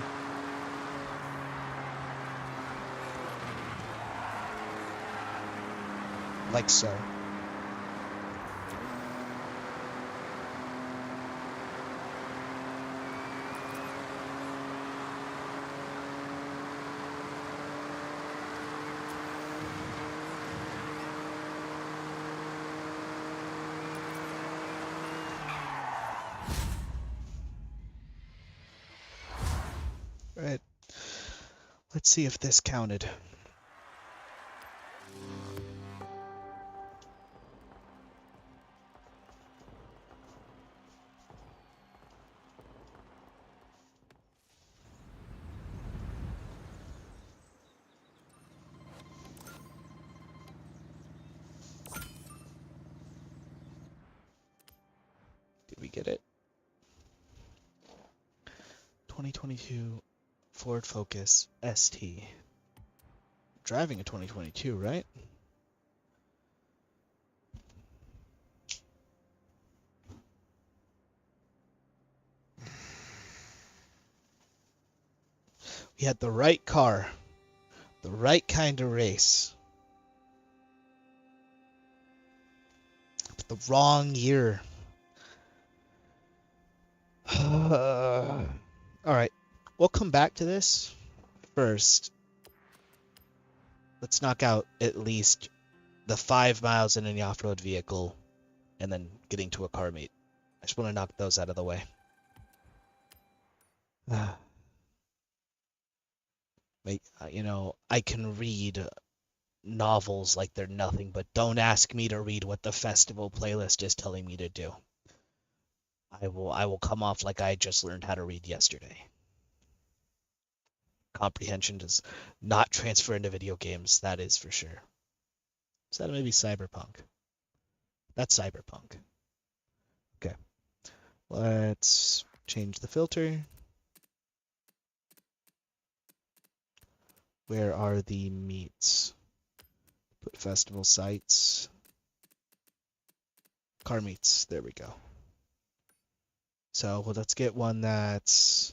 Like so. Right. Let's see if this counted. Did we get it? 2022 Ford Focus ST. Driving a 2022, right? We had the right car, the right kind of race, but the wrong year. All right, we'll come back to this. First, let's knock out at least the 5 miles in an off-road vehicle and then getting to a car meet. I just want to knock those out of the way. You know, I can read novels like they're nothing, but don't ask me to read what the festival playlist is telling me to do. I will come off like I just learned how to read yesterday. Comprehension does not transfer into video games, that is for sure. So that maybe Cyberpunk. That's Cyberpunk. Okay. Let's change the filter. Where are the meets? Put festival sites. Car meets. There we go. So well, let's get one that's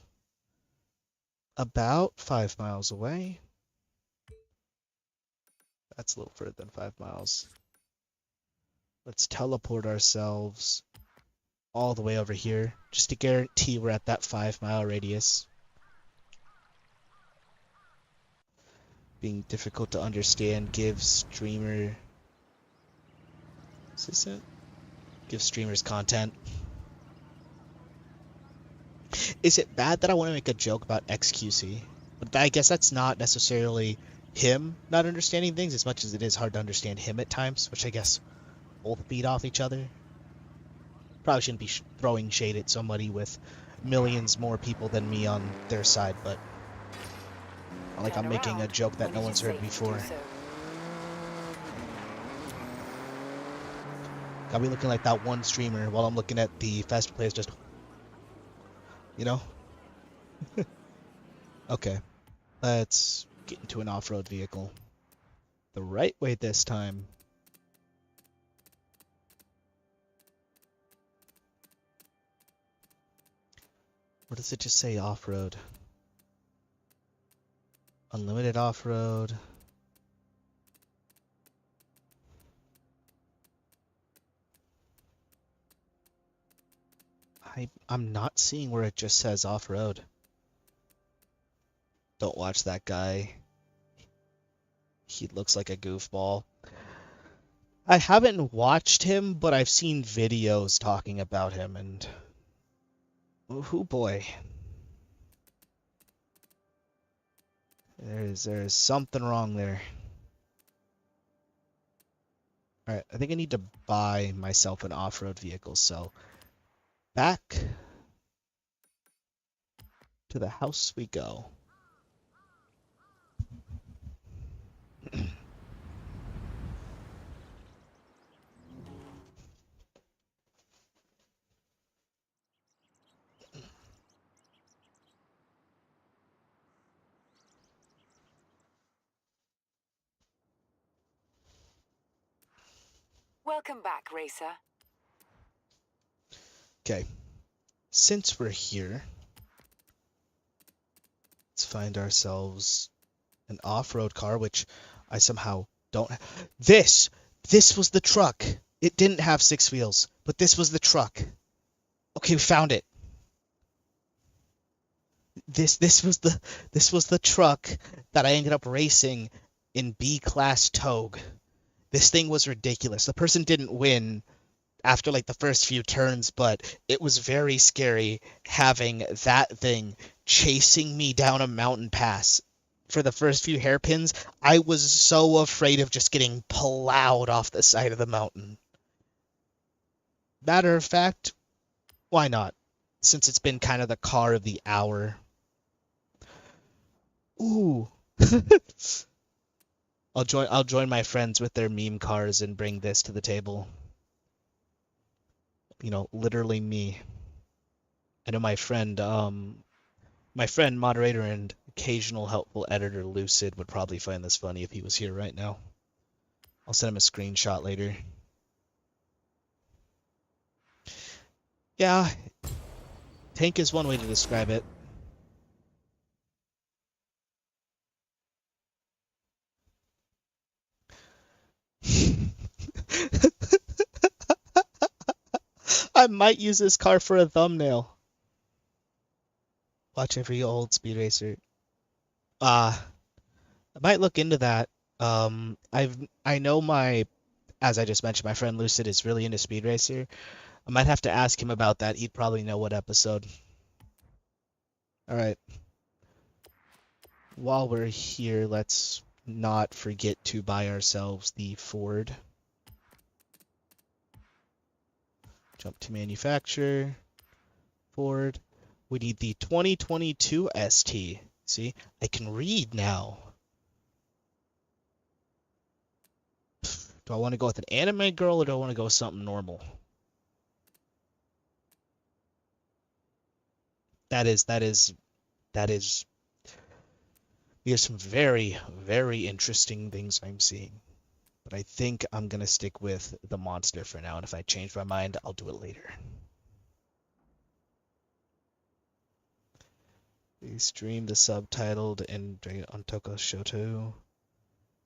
about 5 miles away. That's a little further than 5 miles. Let's teleport ourselves all the way over here, just to guarantee we're at that 5 mile radius. Being difficult to understand gives streamer... Is this it? Give streamers content. Is it bad that I want to make a joke about XQC? But I guess that's not necessarily him not understanding things as much as it is hard to understand him at times, which I guess both feed off each other. Probably shouldn't be throwing shade at somebody with millions more people than me on their side, but like I'm making a joke that no one's heard before. Got me looking like that one streamer while I'm looking at the festival players just, you know? Okay, let's get into an off-road vehicle. The right way this time. Or does it just say off-road? Unlimited off-road. I'm not seeing where it just says off-road. Don't watch that guy. He looks like a goofball. I haven't watched him, but I've seen videos talking about him, and oh boy. There's something wrong there. Alright, I think I need to buy myself an off-road vehicle, so back to the house we go. Welcome back, Racer. Okay, since we're here, let's find ourselves an off-road car, which I somehow don't have. This was the truck. It didn't have 6 wheels, but this was the truck. Okay, we found it. This was the truck that I ended up racing in B-class Togue. This thing was ridiculous. The person didn't win after like the first few turns, but it was very scary having that thing chasing me down a mountain pass. For the first few hairpins, I was so afraid of just getting plowed off the side of the mountain. Matter of fact, why not? Since it's been kind of the car of the hour. Ooh. I'll join my friends with their meme cars and bring this to the table. You know, literally me. I know my friend moderator and occasional helpful editor Lucid would probably find this funny if he was here right now. I'll send him a screenshot later. Yeah, tank is one way to describe it. I might use this car for a thumbnail. Watch every old speed racer. I might look into that. I know as I just mentioned, my friend Lucid is really into speed racer. I might have to ask him about that. He'd probably know what episode. All right. While we're here, let's not forget to buy ourselves the Ford. Jump to manufacture. Ford. We need the 2022 ST. See, I can read now. Do I want to go with an anime girl or do I want to go with something normal? There's some very, very interesting things I'm seeing. But I think I'm going to stick with the monster for now, and if I change my mind, I'll do it later. We stream the subtitled and on Toko Shoto.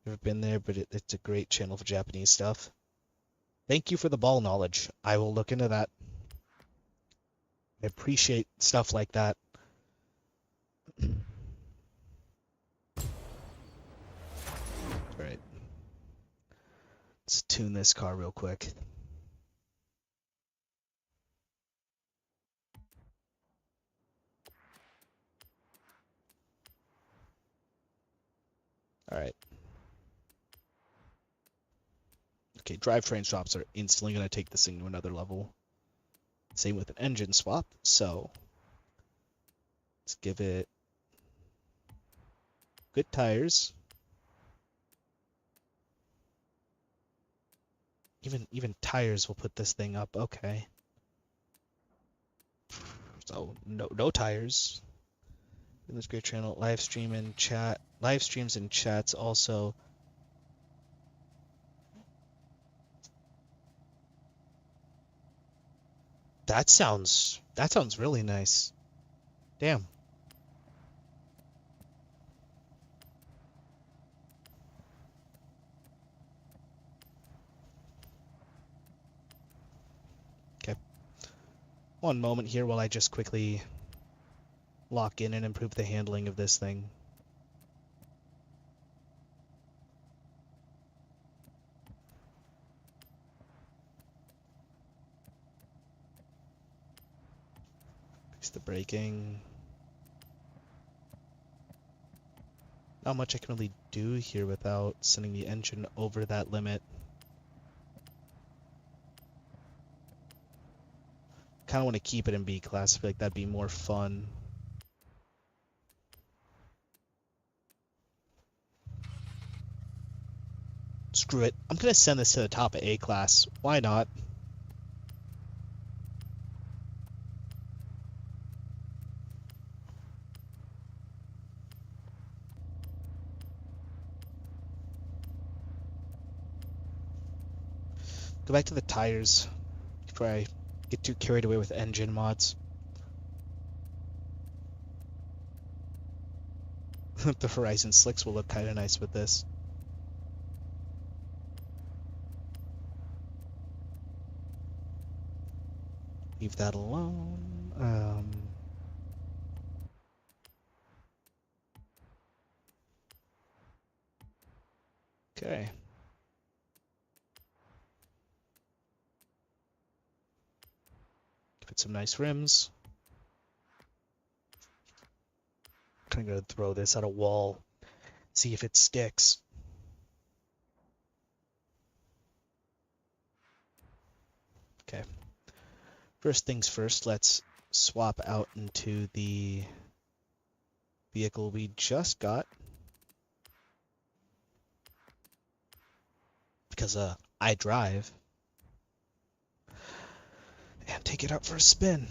Never been there, but it's a great channel for Japanese stuff. Thank you for the ball knowledge. I will look into that. I appreciate stuff like that. Alright. Let's tune this car real quick. Alright. Okay, drivetrain swaps are instantly going to take this thing to another level. Same with an engine swap, so let's give it good tires. Even tires will put this thing up. Okay. So no tires. In this great channel, live streams and chats also. That sounds really nice. Damn. Okay. One moment here while I just quickly lock in and improve the handling of this thing. Fix the braking. Not much I can really do here without sending the engine over that limit. Kind of want to keep it in B class. I feel like that'd be more fun. Screw it. I'm going to send this to the top of A class. Why not? Go back to the tires before I get too carried away with engine mods. The Horizon slicks will look kind of nice with this. Leave that alone. Okay. Give it some nice rims. I'm gonna throw this at a wall, see if it sticks. Okay. First things first, let's swap out into the vehicle we just got. Because I drive. And take it out for a spin.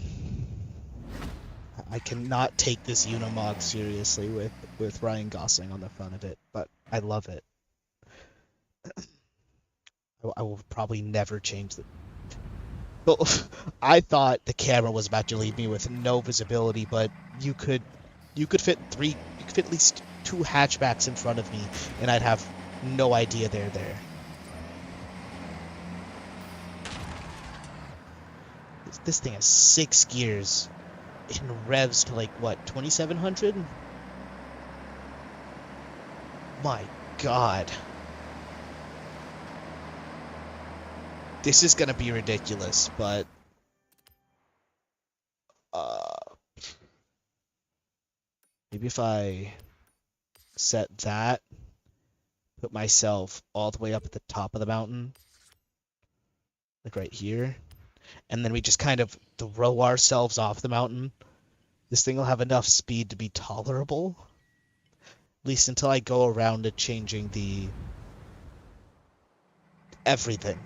I cannot take this Unimog seriously with Ryan Gosling on the front of it, but I love it. I will probably never change the... Well, I thought the camera was about to leave me with no visibility, but you could fit at least 2 hatchbacks in front of me, and I'd have no idea they're there. This thing has 6 gears. It revs to like, what, 2,700? My God. This is gonna be ridiculous, but... maybe if I set that, put myself all the way up at the top of the mountain, like right here, and then we just kind of throw ourselves off the mountain, this thing will have enough speed to be tolerable. At least until I go around to changing the everything.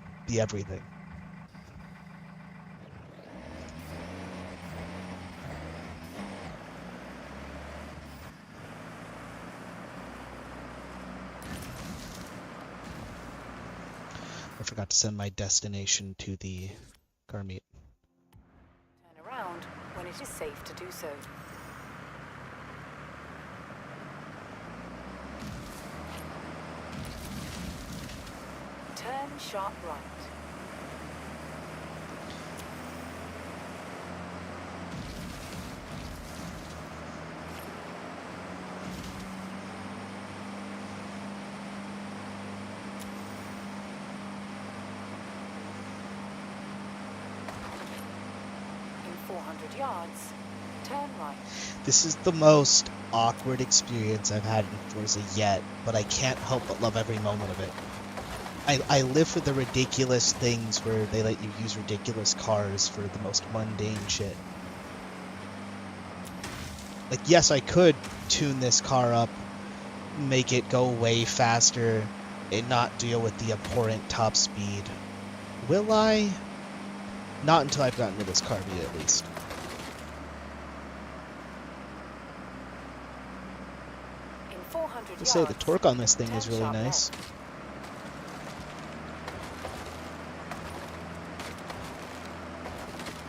I forgot to send my destination to the car meet. Turn around when it is safe to do so. Turn sharp right. In 400 yards, turn right. This is the most awkward experience I've had in Forza yet, but I can't help but love every moment of it. I live for the ridiculous things where they let you use ridiculous cars for the most mundane shit. Like, yes, I could tune this car up, make it go way faster, and not deal with the abhorrent top speed. Will I? Not until I've gotten to this car meet, at least. In 400 I'll say the yards, torque on this thing is turn really sharp nice. left.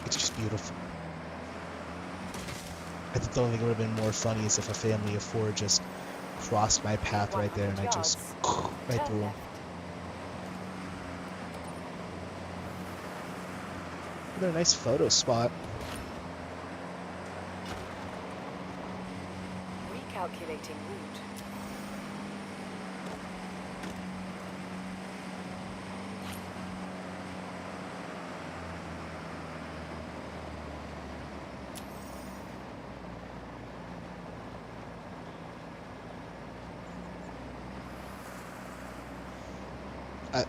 It's just beautiful. I think the only thing that would have been more funny is if a family of 4 just crossed my path right there and I just right Turn through them. left. Another nice photo spot. Recalculating route.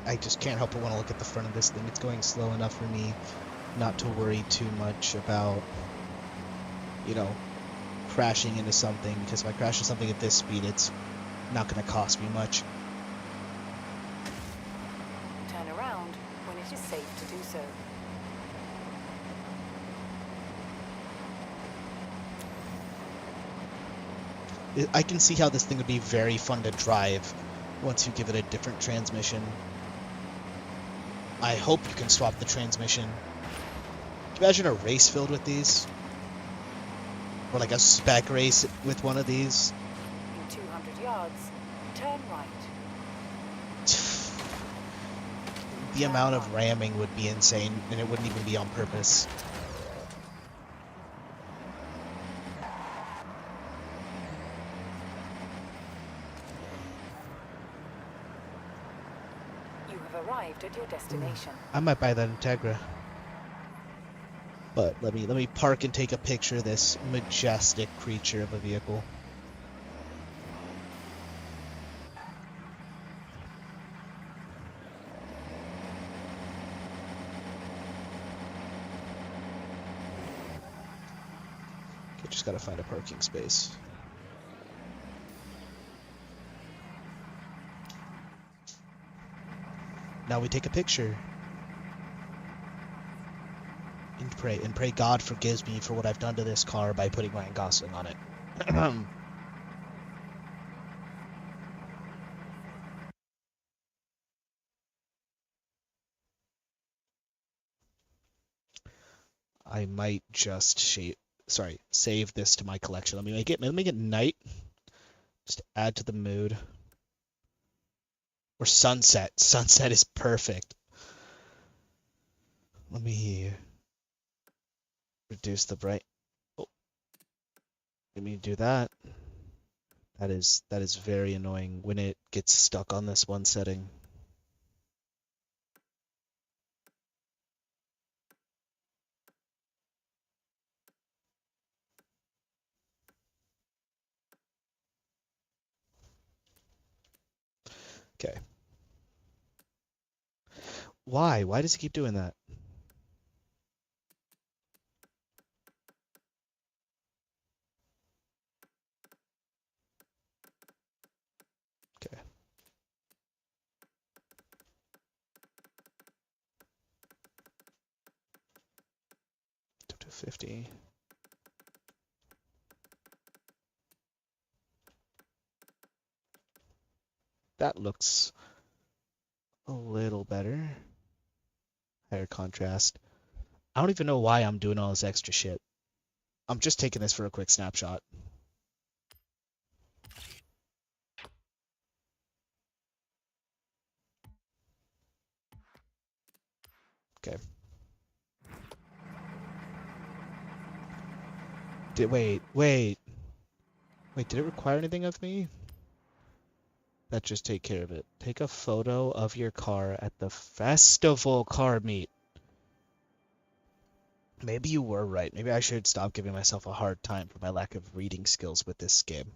I just can't help but want to look at the front of this thing. It's going slow enough for me not to worry too much about, you know, crashing into something, because if I crash into something at this speed, it's not going to cost me much. Turn around when it is safe to do so. I can see how this thing would be very fun to drive once you give it a different transmission. I hope you can swap the transmission. Can you imagine a race filled with these? Or like a spec race with one of these? In 200 yards, turn right. The amount of ramming would be insane, and it wouldn't even be on purpose. You have arrived at your destination. I might buy that Integra. But let me park and take a picture of this majestic creature of a vehicle. Okay, just gotta find a parking space. Now we take a picture. And pray God forgives me for what I've done to this car by putting Ryan Gosling on it. I might just save this to my collection. Let me make it night. Just add to the mood. Or sunset. Sunset is perfect. Let me reduce the bright. Oh, let me do that. That is very annoying when it gets stuck on this one setting. Okay. Why? Why does it keep doing that? Okay. 250. That looks a little better. Higher contrast. I don't even know why I'm doing all this extra shit. I'm just taking this for a quick snapshot. Okay. Wait, did it require anything of me? That just take care of it. Take a photo of your car at the festival car meet. Maybe you were right. Maybe I should stop giving myself a hard time for my lack of reading skills with this game.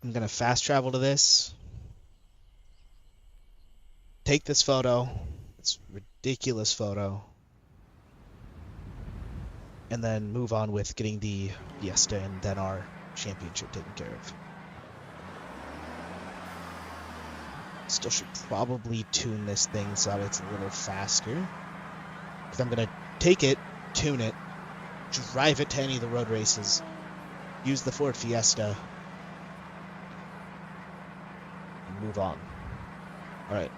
I'm gonna fast travel to this. Take this photo. It's a ridiculous photo. And then move on with getting the Fiesta and then our championship taken care of. Still should probably tune this thing so that it's a little faster. Because I'm going to take it, tune it, drive it to any of the road races, use the Ford Fiesta, and move on. Alright.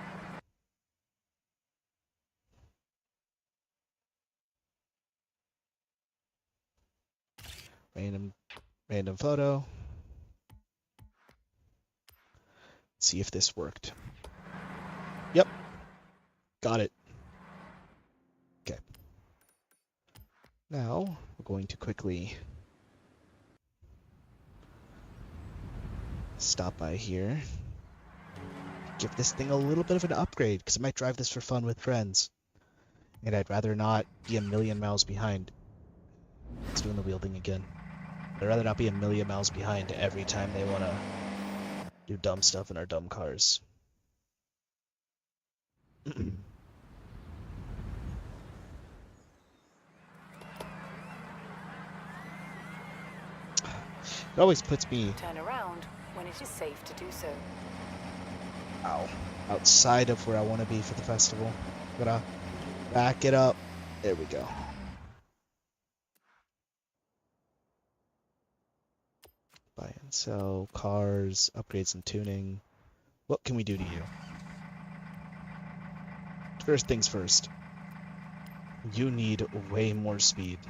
Random photo. Let's see if this worked. Yep. Got it. Okay. Now, we're going to quickly stop by here. Give this thing a little bit of an upgrade, because I might drive this for fun with friends. And I'd rather not be a million miles behind. It's doing the wheel thing again. I'd rather not be a million miles behind every time they want to do dumb stuff in our dumb cars. It always puts me... Turn around when it is safe to do so. Ow. Outside of where I want to be for the festival. Gotta back it up. There we go. Buy and sell, cars, upgrades and tuning. What can we do to you? First things first. You need way more speed.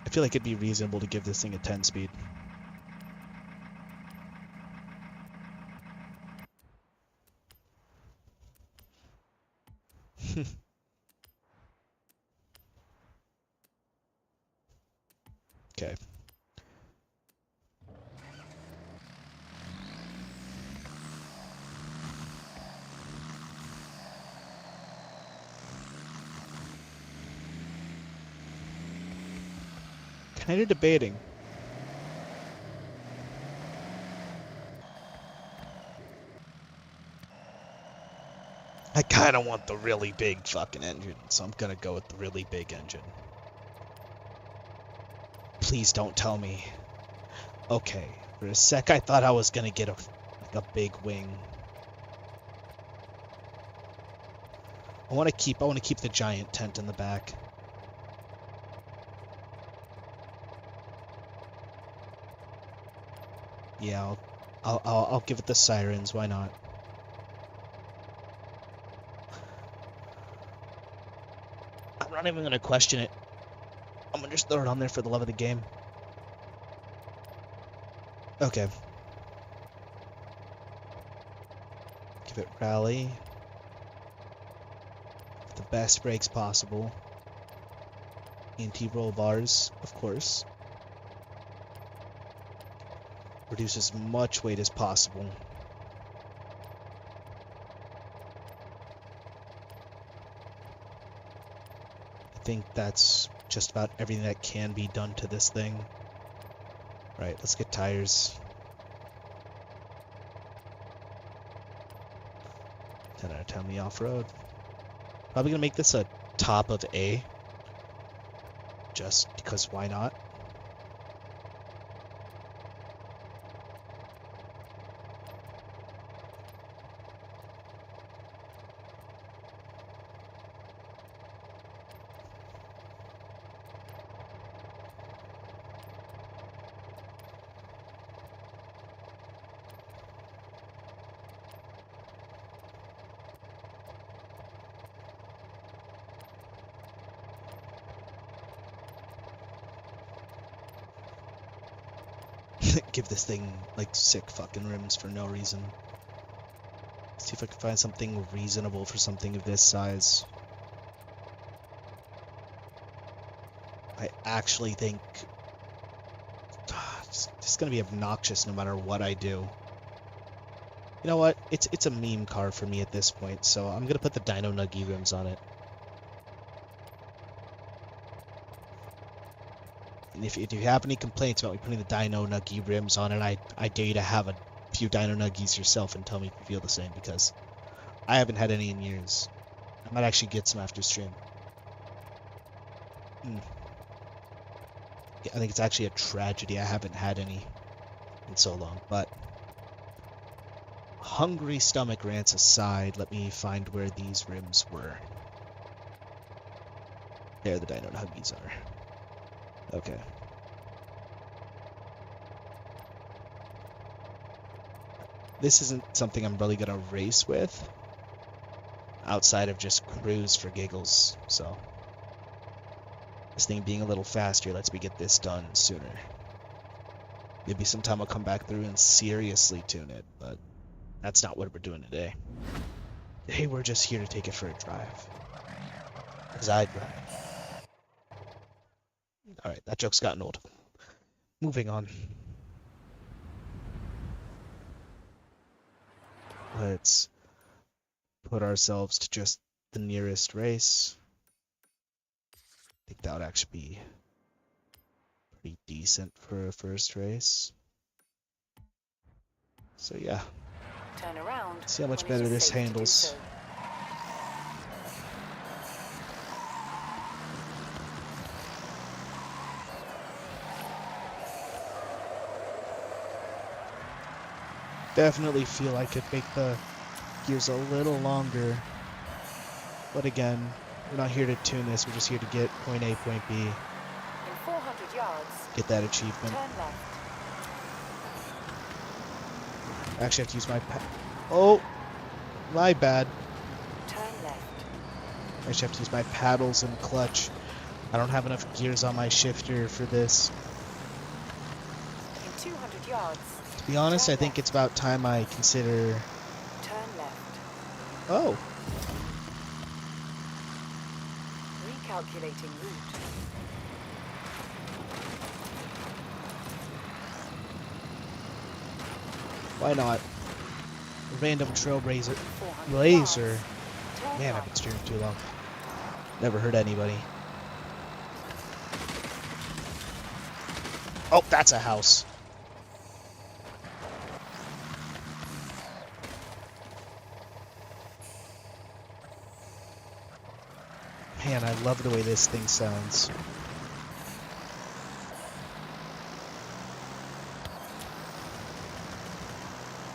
I feel like it'd be reasonable to give this thing a 10 speed. Okay. Kind of debating. I kind of want the really big fucking engine, so I'm gonna go with the really big engine. Please don't tell me. Okay, for a sec I thought I was gonna get a big wing. I want to keep the giant tent in the back. Yeah, I'll give it the sirens. Why not? I'm not even gonna question it. I'm gonna just throw it on there for the love of the game. Okay. Give it rally. With the best brakes possible. Anti-roll bars, of course. Reduce as much weight as possible. I think that's just about everything that can be done to this thing. Right, let's get tires. 10 out of 10 the off-road. Probably gonna make this a top of A. Just because why not? Give this thing like sick fucking rims for no reason. See if I can find something reasonable for something of this size. I actually think it's gonna be obnoxious no matter what I do. You know what? It's a meme car for me at this point, so I'm gonna put the Dino Nuggy rims on it. And if you have any complaints about me putting the Dino Nuggy rims on it, I dare you to have a few Dino Nuggies yourself and tell me if you feel the same, because I haven't had any in years. I might actually get some after stream. I think it's actually a tragedy I haven't had any in so long, but hungry stomach rants aside, let me find where these rims were. There the Dino Huggies are. Okay. This isn't something I'm really gonna race with, outside of just cruise for giggles, so this thing being a little faster lets me get this done sooner. Maybe sometime I'll come back through and seriously tune it, but that's not what we're doing today. Today we're just here to take it for a drive. Because I drive. Alright, that joke's gotten old. Moving on. Let's put ourselves to just the nearest race. I think that would actually be pretty decent for a first race. So yeah. Turn around. See how much better this handles. Definitely feel I could make the gears a little longer. But again, we're not here to tune this, we're just here to get point A, point B. In 400 yards, get that achievement. turn left. I actually have to use my oh, my bad. Turn left. I actually have to use my paddles and clutch. I don't have enough gears on my shifter for this. In 200 yards. To be honest, I think it's about time I consider... Turn left. Oh. Recalculating route. Why not? A random trailblazer. 400 Blazer. yards. Turn Man, I've right. been steering too long. Never hurt anybody. Oh, that's a house. Man, I love the way this thing sounds.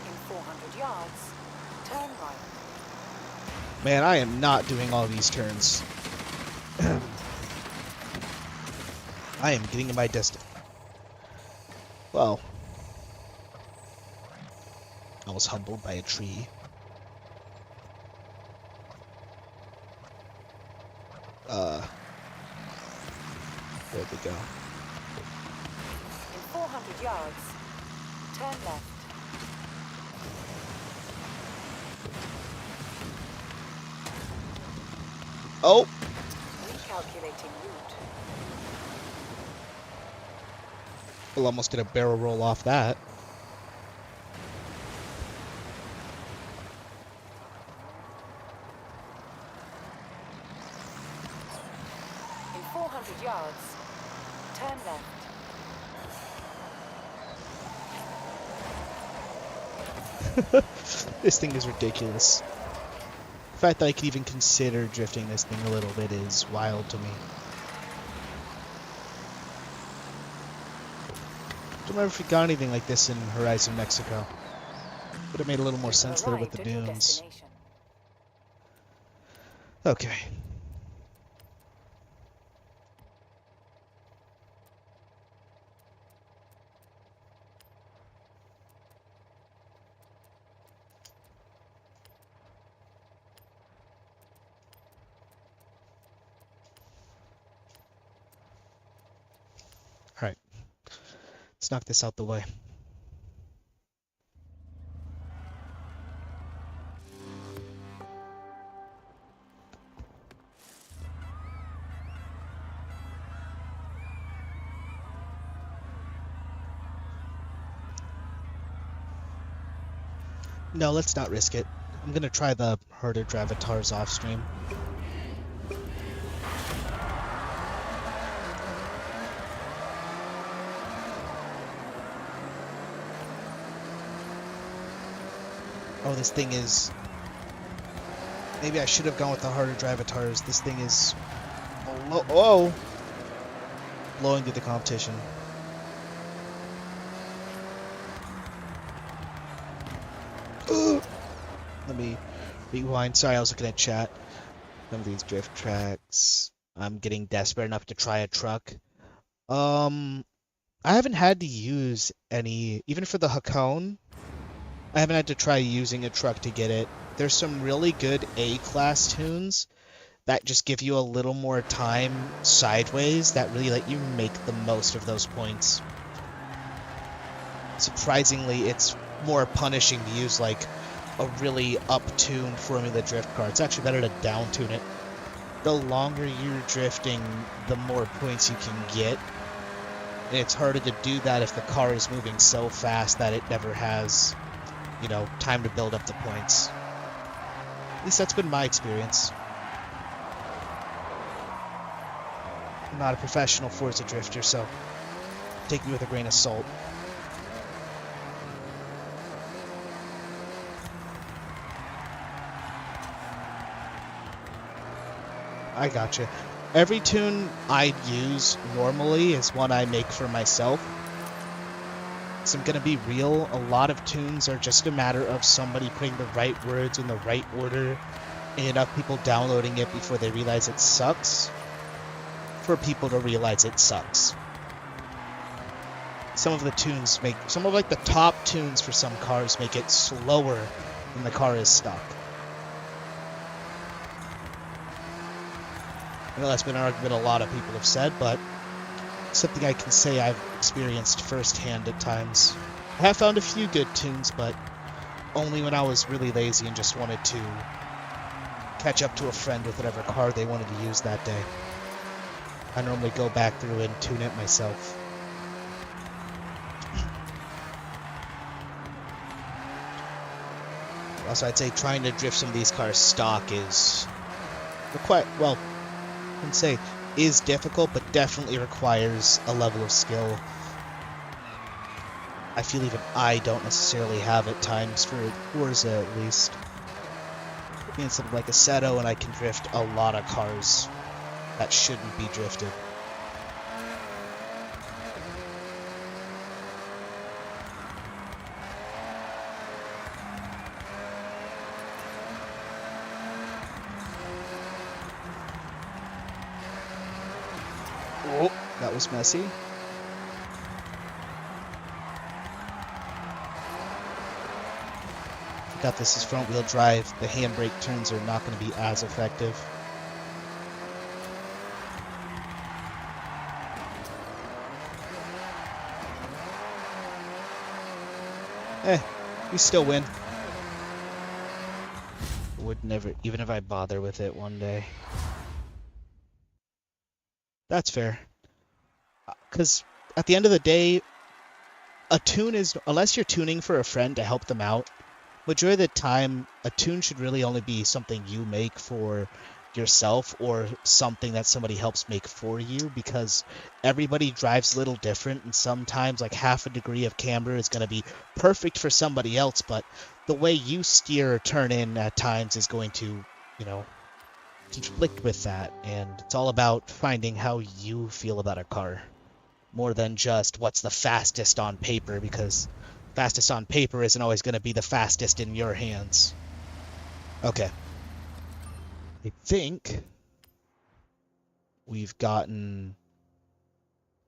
In 400 yards, turn right. Man, I am not doing all these turns. I am getting to my destiny. Well, I was humbled by a tree. Where'd they go? In 400 yards, turn left. Oh! Recalculating route. We'll almost get a barrel roll off that. In 400 yards, turn left. This thing is ridiculous. The fact that I could even consider drifting this thing a little bit is wild to me. Don't remember if we got anything like this in Horizon Mexico. Would have made a little more sense there with the Arrived at your dunes. destination. Okay. All right. Let's knock this out the way. No, let's not risk it. I'm gonna try the harder Dravatars off stream. Oh, this thing is... Maybe I should have gone with the harder Dravatars. This thing is... Oh! blowing through the competition. Let me rewind. Sorry, I was looking at chat. Some of these drift tracks. I'm getting desperate enough to try a truck. I haven't had to use any, even for the Hakone, I haven't had to try using a truck to get it. There's some really good A-class tunes that just give you a little more time sideways that really let you make the most of those points. Surprisingly, it's more punishing to use like a really up-tuned Formula Drift car. It's actually better to down-tune it. The longer you're drifting, the more points you can get. And it's harder to do that if the car is moving so fast that it never has, you know, time to build up the points. At least that's been my experience. I'm not a professional Forza drifter, so take me with a grain of salt. I gotcha. Every tune I use normally is one I make for myself. So I'm gonna be real, a lot of tunes are just a matter of somebody putting the right words in the right order and enough people downloading it before they realize it sucks for people to realize it sucks. Some of the tunes some of like the top tunes for some cars make it slower when the car is stuck. I know that's been an argument a lot of people have said, but something I can say I've experienced firsthand at times. I have found a few good tunes, but only when I was really lazy and just wanted to catch up to a friend with whatever car they wanted to use that day. I normally go back through and tune it myself. Also, I'd say trying to drift some of these cars stock is well, I wouldn't say is difficult, but definitely requires a level of skill I feel even I don't necessarily have at times for Forza at least. Being something like a Seto, and I can drift a lot of cars that shouldn't be drifted. Oh, that was messy. Forgot this is front wheel drive. The handbrake turns are not going to be as effective. We still win. Would never, even if I bother with it one day. That's fair. Because at the end of the day, a tune is, unless you're tuning for a friend to help them out, majority of the time, a tune should really only be something you make for yourself or something that somebody helps make for you, because everybody drives a little different, and sometimes like half a degree of camber is going to be perfect for somebody else, but the way you steer or turn in at times is going to, you know, conflict with that, and it's all about finding how you feel about a car more than just what's the fastest on paper, because fastest on paper isn't always going to be the fastest in your hands. Okay. I think we've gotten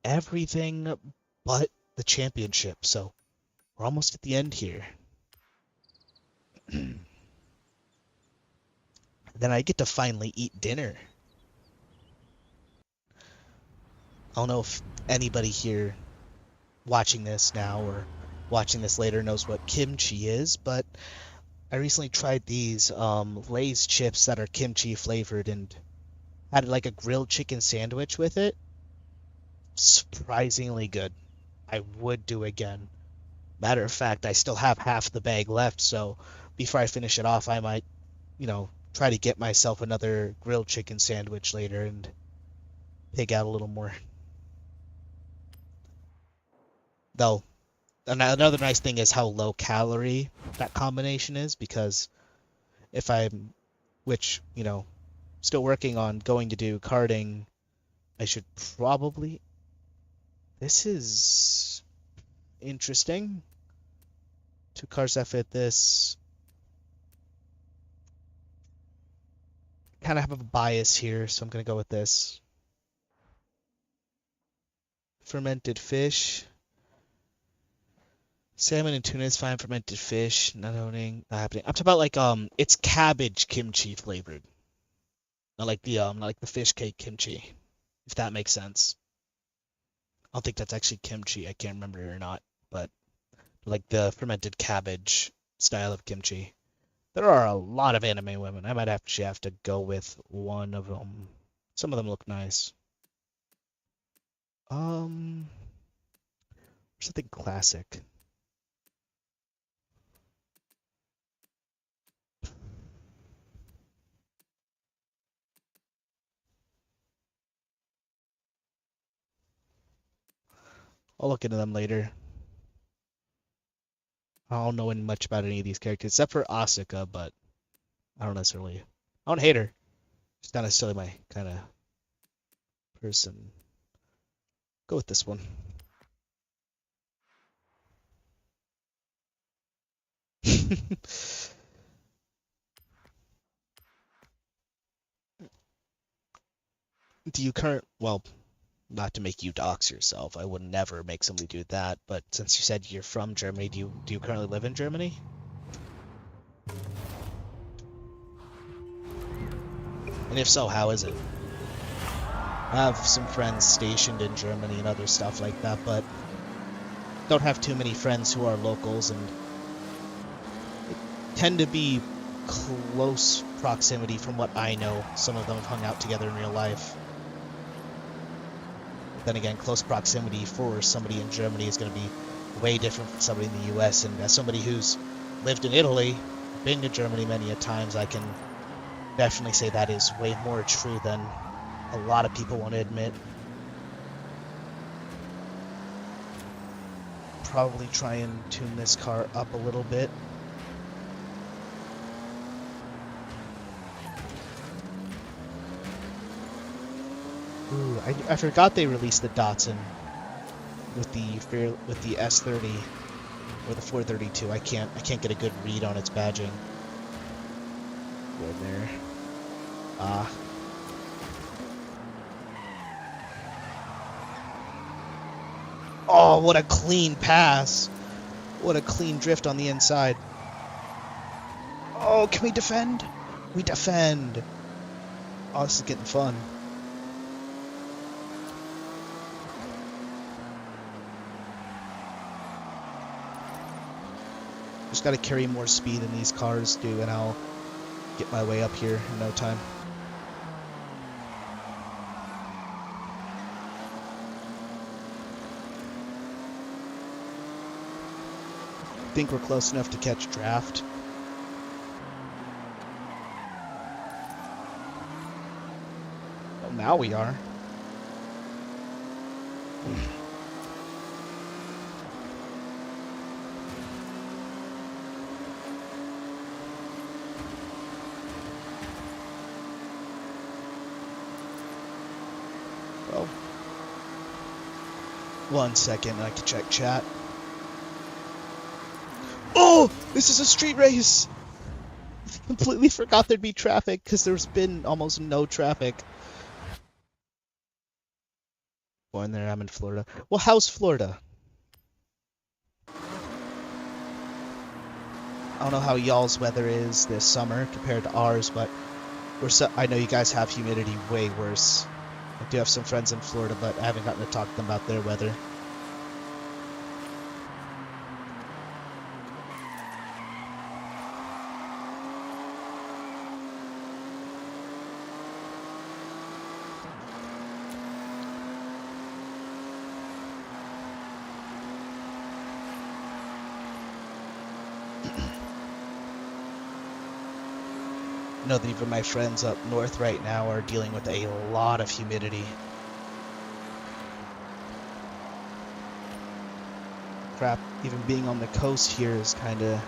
everything but the championship, so we're almost at the end here. Then I get to finally eat dinner. I don't know if anybody here watching this now or watching this later knows what kimchi is, but I recently tried these Lay's chips that are kimchi flavored and had like a grilled chicken sandwich with it. Surprisingly good. I would do again. Matter of fact, I still have half the bag left, so before I finish it off, I might, you know, try to get myself another grilled chicken sandwich later and pig out a little more. Though, another nice thing is how low calorie that combination is, because if I'm, which, you know, still working on going to do karting, I should probably, This is interesting. 2 cars that fit this. Kind of have a bias here, so I'm going to go with this. Fermented fish. Salmon and tuna is fine. Fermented fish, not happening. I'm talking about like it's cabbage kimchi flavored, not like the fish cake kimchi, if that makes sense. I don't think that's actually kimchi. I can't remember or not, but like the fermented cabbage style of kimchi. There are a lot of anime women. I might actually have to go with one of them. Some of them look nice. Something classic. I'll look into them later. I don't know much about any of these characters except for Asuka, but I don't hate her. She's not necessarily my kind of person. Go with this one. Well, not to make you dox yourself. I would never make somebody do that, but since you said you're from Germany, do you currently live in Germany? And if so, how is it? I have some friends stationed in Germany and other stuff like that, but don't have too many friends who are locals, and tend to be close proximity from what I know. Some of them have hung out together in real life. But then again, close proximity for somebody in Germany is going to be way different from somebody in the US, and as somebody who's lived in Italy, been to Germany many a times, I can definitely say that is way more true than a lot of people want to admit. Probably try and tune this car up a little bit. Ooh, I forgot they released the Datsun with the S30 or the 432. I can't get a good read on its badging. Go in there. Oh, what a clean pass. What a clean drift on the inside. Oh, can we defend? We defend. Oh, this is getting fun. Just got to carry more speed than these cars do, and I'll get my way up here in no time. I think we're close enough to catch draft. Well, now we are. Well, 1 second, I can check chat. Oh, this is a street race! I completely forgot there'd be traffic because there's been almost no traffic. Born there, I'm in Florida. Well, how's Florida? I don't know how y'all's weather is this summer compared to ours, but I know you guys have humidity way worse. I do have some friends in Florida, but I haven't gotten to talk to them about their weather. I know that even my friends up north right now are dealing with a lot of humidity. Crap, even being on the coast here is kind of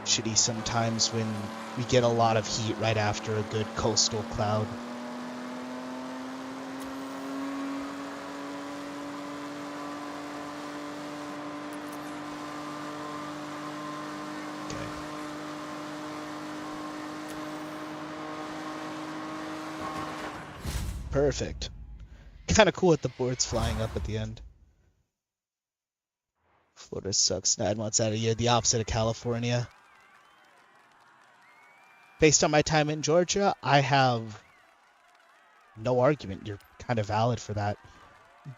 shitty sometimes when we get a lot of heat right after a good coastal cloud. Perfect. Kind of cool with the boards flying up at the end. Florida sucks 9 months out of the year, the opposite of California. Based on my time in Georgia, I have no argument. You're kind of valid for that.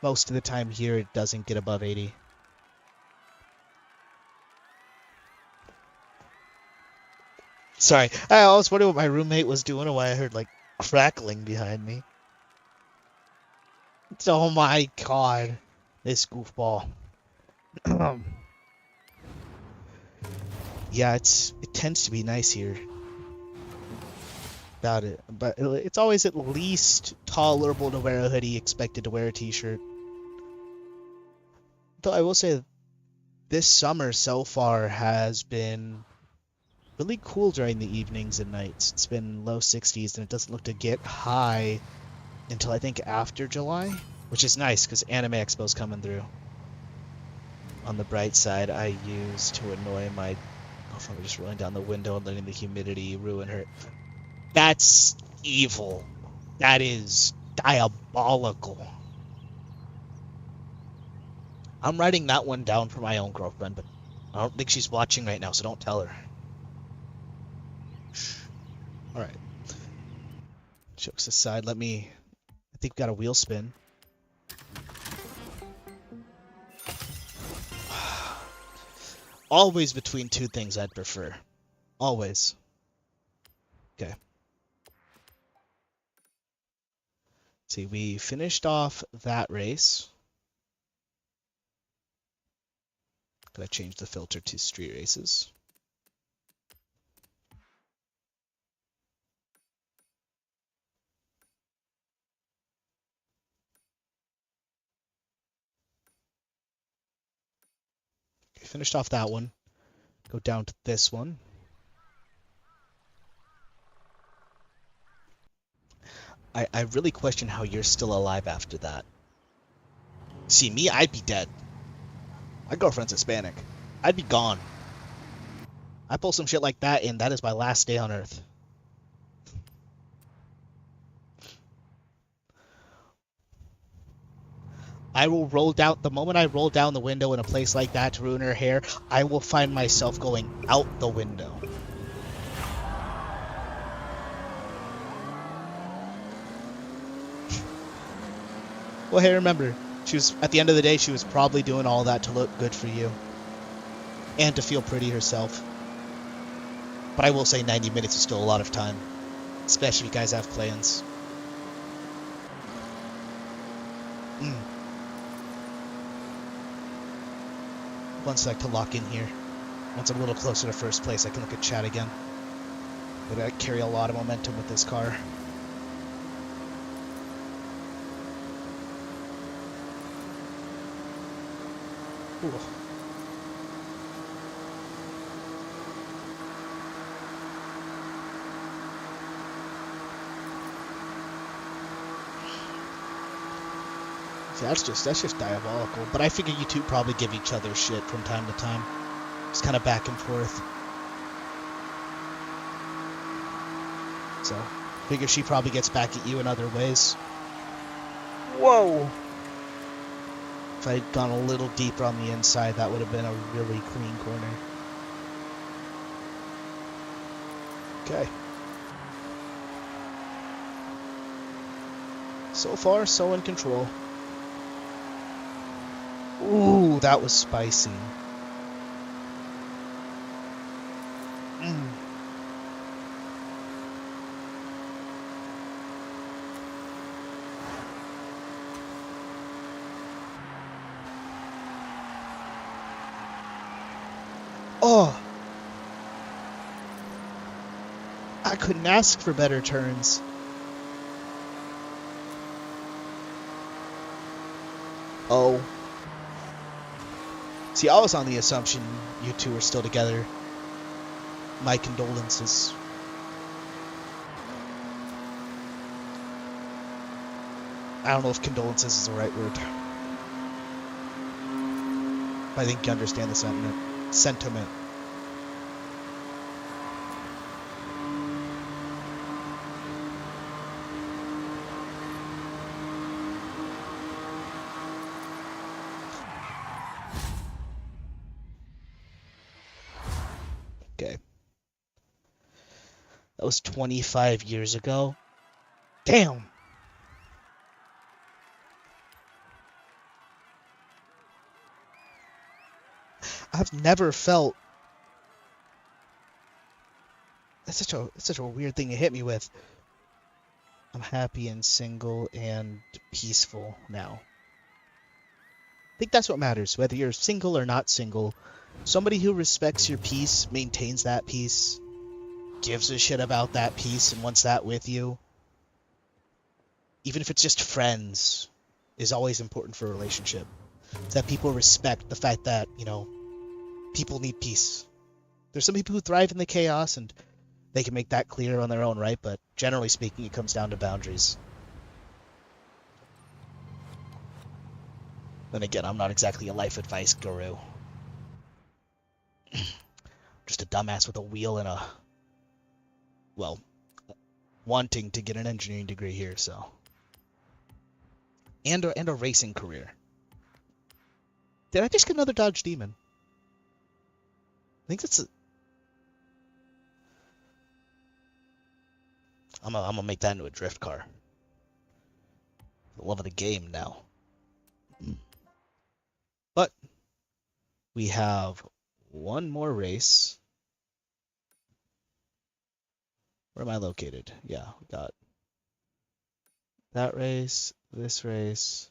Most of the time here, it doesn't get above 80. Sorry, I always wondered what my roommate was doing and why I heard, like, crackling behind me. Oh my god, this goofball. Yeah, it tends to be nice here. About it, but it's always at least tolerable to wear a hoodie, expected to wear a t-shirt. Though I will say, this summer so far has been really cool during the evenings and nights. It's been low 60s, and it doesn't look to get high until I think after July, which is nice because Anime Expo's coming through. On the bright side, I use to annoy my girlfriend just rolling down the window and letting the humidity ruin her. That's evil. That is diabolical. I'm writing that one down for my own girlfriend, but I don't think she's watching right now, so don't tell her. Alright. Jokes aside, I think we got a wheel spin. Always between two things I'd prefer. Always. Okay. See, we finished off that race. Gotta change the filter to street races. Okay, finished off that one. Go down to this one. I really question how you're still alive after that. See, me, I'd be dead. My girlfriend's Hispanic. I'd be gone. I pull some shit like that, and that is my last day on Earth. I will roll down, the moment I roll down the window in a place like that to ruin her hair, I will find myself going out the window. Well, hey, remember, she was, at the end of the day, she was probably doing all that to look good for you. And to feel pretty herself. But I will say 90 minutes is still a lot of time. Especially if you guys have plans. One sec to lock in here. Once I'm a little closer to first place, I can look at chat again. But I carry a lot of momentum with this car. Ooh. See, that's just diabolical. But I figure you two probably give each other shit from time to time. Just kind of back and forth. So, figure she probably gets back at you in other ways. Whoa! If I had gone a little deeper on the inside, that would have been a really clean corner. Okay. So far, so in control. Ooh, that was spicy. Oh! I couldn't ask for better turns. Oh. See, I was on the assumption you two were still together. My condolences. I don't know if condolences is the right word. I think you understand the sentiment. That was 25 years ago. Damn! I've never felt... That's such a weird thing to hit me with. I'm happy and single and peaceful now. I think that's what matters, whether you're single or not single. Somebody who respects your peace, maintains that peace, gives a shit about that peace and wants that with you, even if it's just friends, is always important for a relationship. That people respect the fact that, you know, people need peace. There's some people who thrive in the chaos, and they can make that clear on their own, right? But generally speaking, it comes down to boundaries. Then again, I'm not exactly a life advice guru. Just a dumbass with a wheel and a... well, wanting to get an engineering degree here, so... And a racing career. Did I just get another Dodge Demon? I think that's a... I'm gonna make that into a drift car. The love of the game now. But we have one more race. Where am I located? Yeah, we got that race, this race.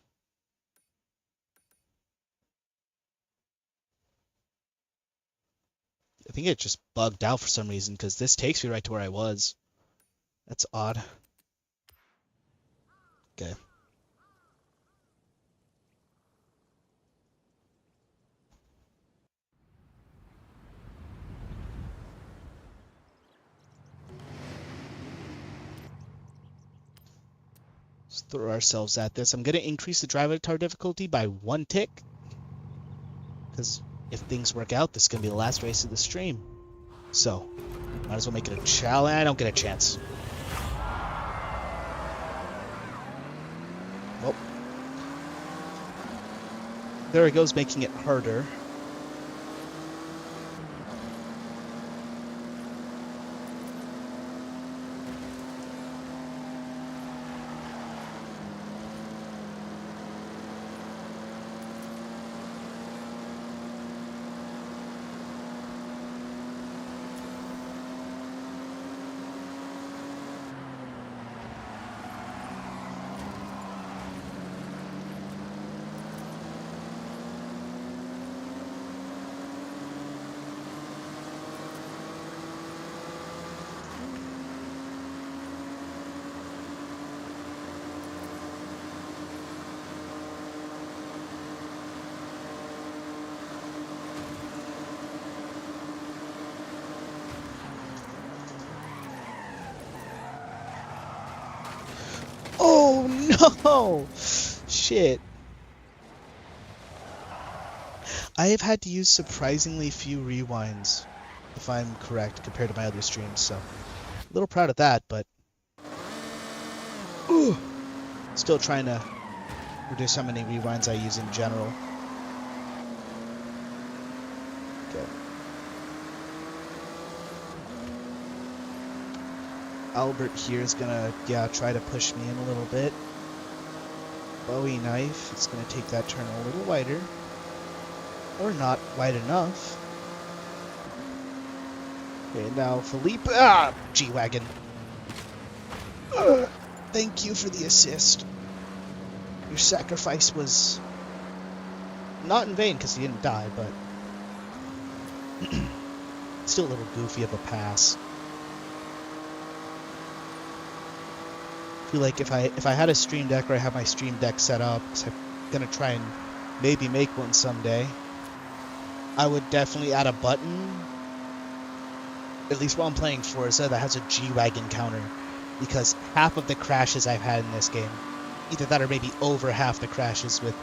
I think it just bugged out for some reason because this takes me right to where I was. That's odd. Okay. Let's throw ourselves at this. I'm going to increase the drive avatar difficulty by 1 tick. Because if things work out, this is going to be the last race of the stream. So, might as well make it a challenge. I don't get a chance. Well, there it goes, making it harder. Oh no! Shit. I have had to use surprisingly few rewinds, if I'm correct, compared to my other streams, so a little proud of that, but still trying to reduce how many rewinds I use in general. Okay. Albert here is gonna, try to push me in a little bit. Bowie knife is gonna take that turn a little wider. Or not wide enough. Okay, now Felipe. G-Wagon. Thank you for the assist. Your sacrifice was not in vain because he didn't die, but still a little goofy of a pass. I feel like if I had a stream deck, or I have my stream deck set up, because I'm gonna try and maybe make one someday, I would definitely add a button, at least while I'm playing Forza, that has a G-Wagon counter, because half of the crashes I've had in this game, either that or maybe over half the crashes with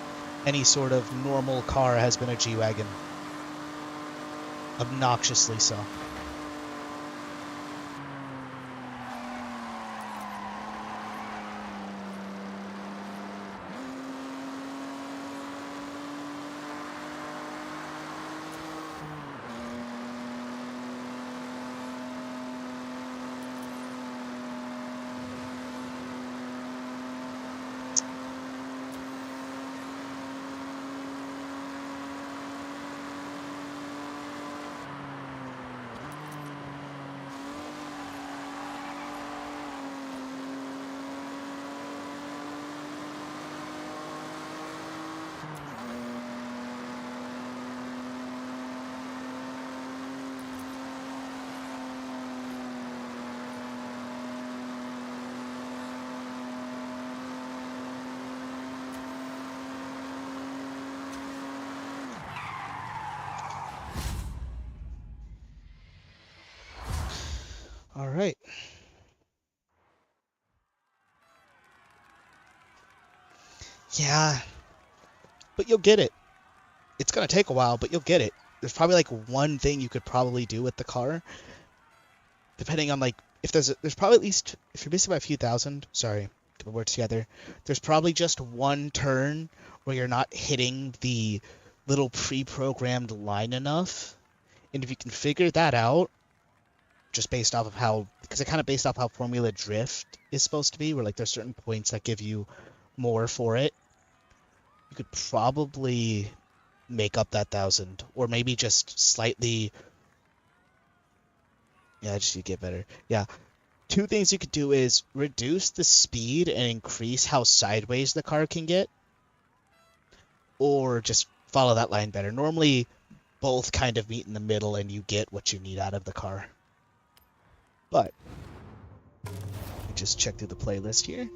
any sort of normal car has been a G-Wagon. Obnoxiously so. Yeah, but you'll get it. It's going to take a while, but you'll get it. There's probably like one thing you could probably do with the car, depending on like if there's probably at least if you're missing by a few thousand. Sorry, put words together. There's probably just one turn where you're not hitting the little pre-programmed line enough, and if you can figure that out, just based off of how, because it kind of based off how Formula Drift is supposed to be, where like there's certain points that give you more for it, you could probably make up that 1,000, or maybe just slightly. Yeah, just you get better. Yeah, two things you could do is reduce the speed and increase how sideways the car can get, or just follow that line better. Normally, both kind of meet in the middle, and you get what you need out of the car. But let me just check through the playlist here,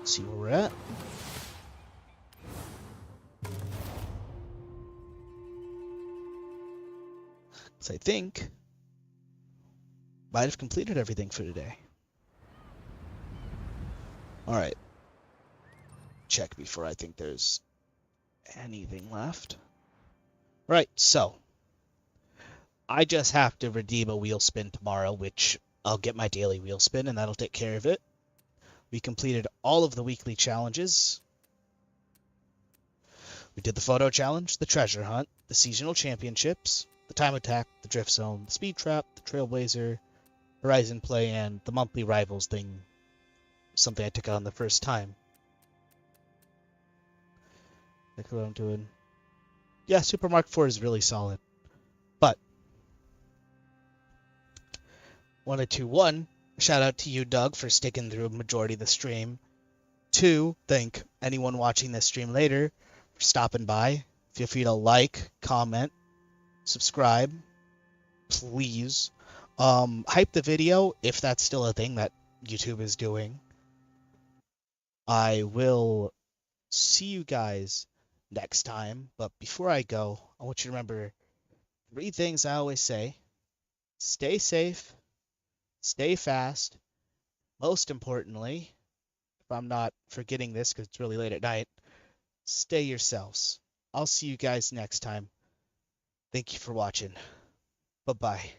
see where we're at. So I think might have completed everything for today. All right. Check before I think there's anything left. Right, so I just have to redeem a wheel spin tomorrow, which I'll get my daily wheel spin, and that'll take care of it. We completed all of the weekly challenges. We did the photo challenge, the treasure hunt, the seasonal championships, the time attack, the drift zone, the speed trap, the trailblazer, Horizon play, and the monthly rivals thing, something I took on the first time. Look what I'm doing. Yeah, Super Mark IV is really solid. But wanted to, one, shout out to you, Doug, for sticking through a majority of the stream. Two, thank anyone watching this stream later for stopping by. Feel free to like, comment, subscribe, please. Hype the video if that's still a thing that YouTube is doing. I will see you guys next time, but before I go, I want you to remember 3 things I always say. Stay safe, stay fast, most importantly, if I'm not forgetting this because it's really late at night, stay yourselves. I'll see you guys next time. Thank you for watching. Bye-bye.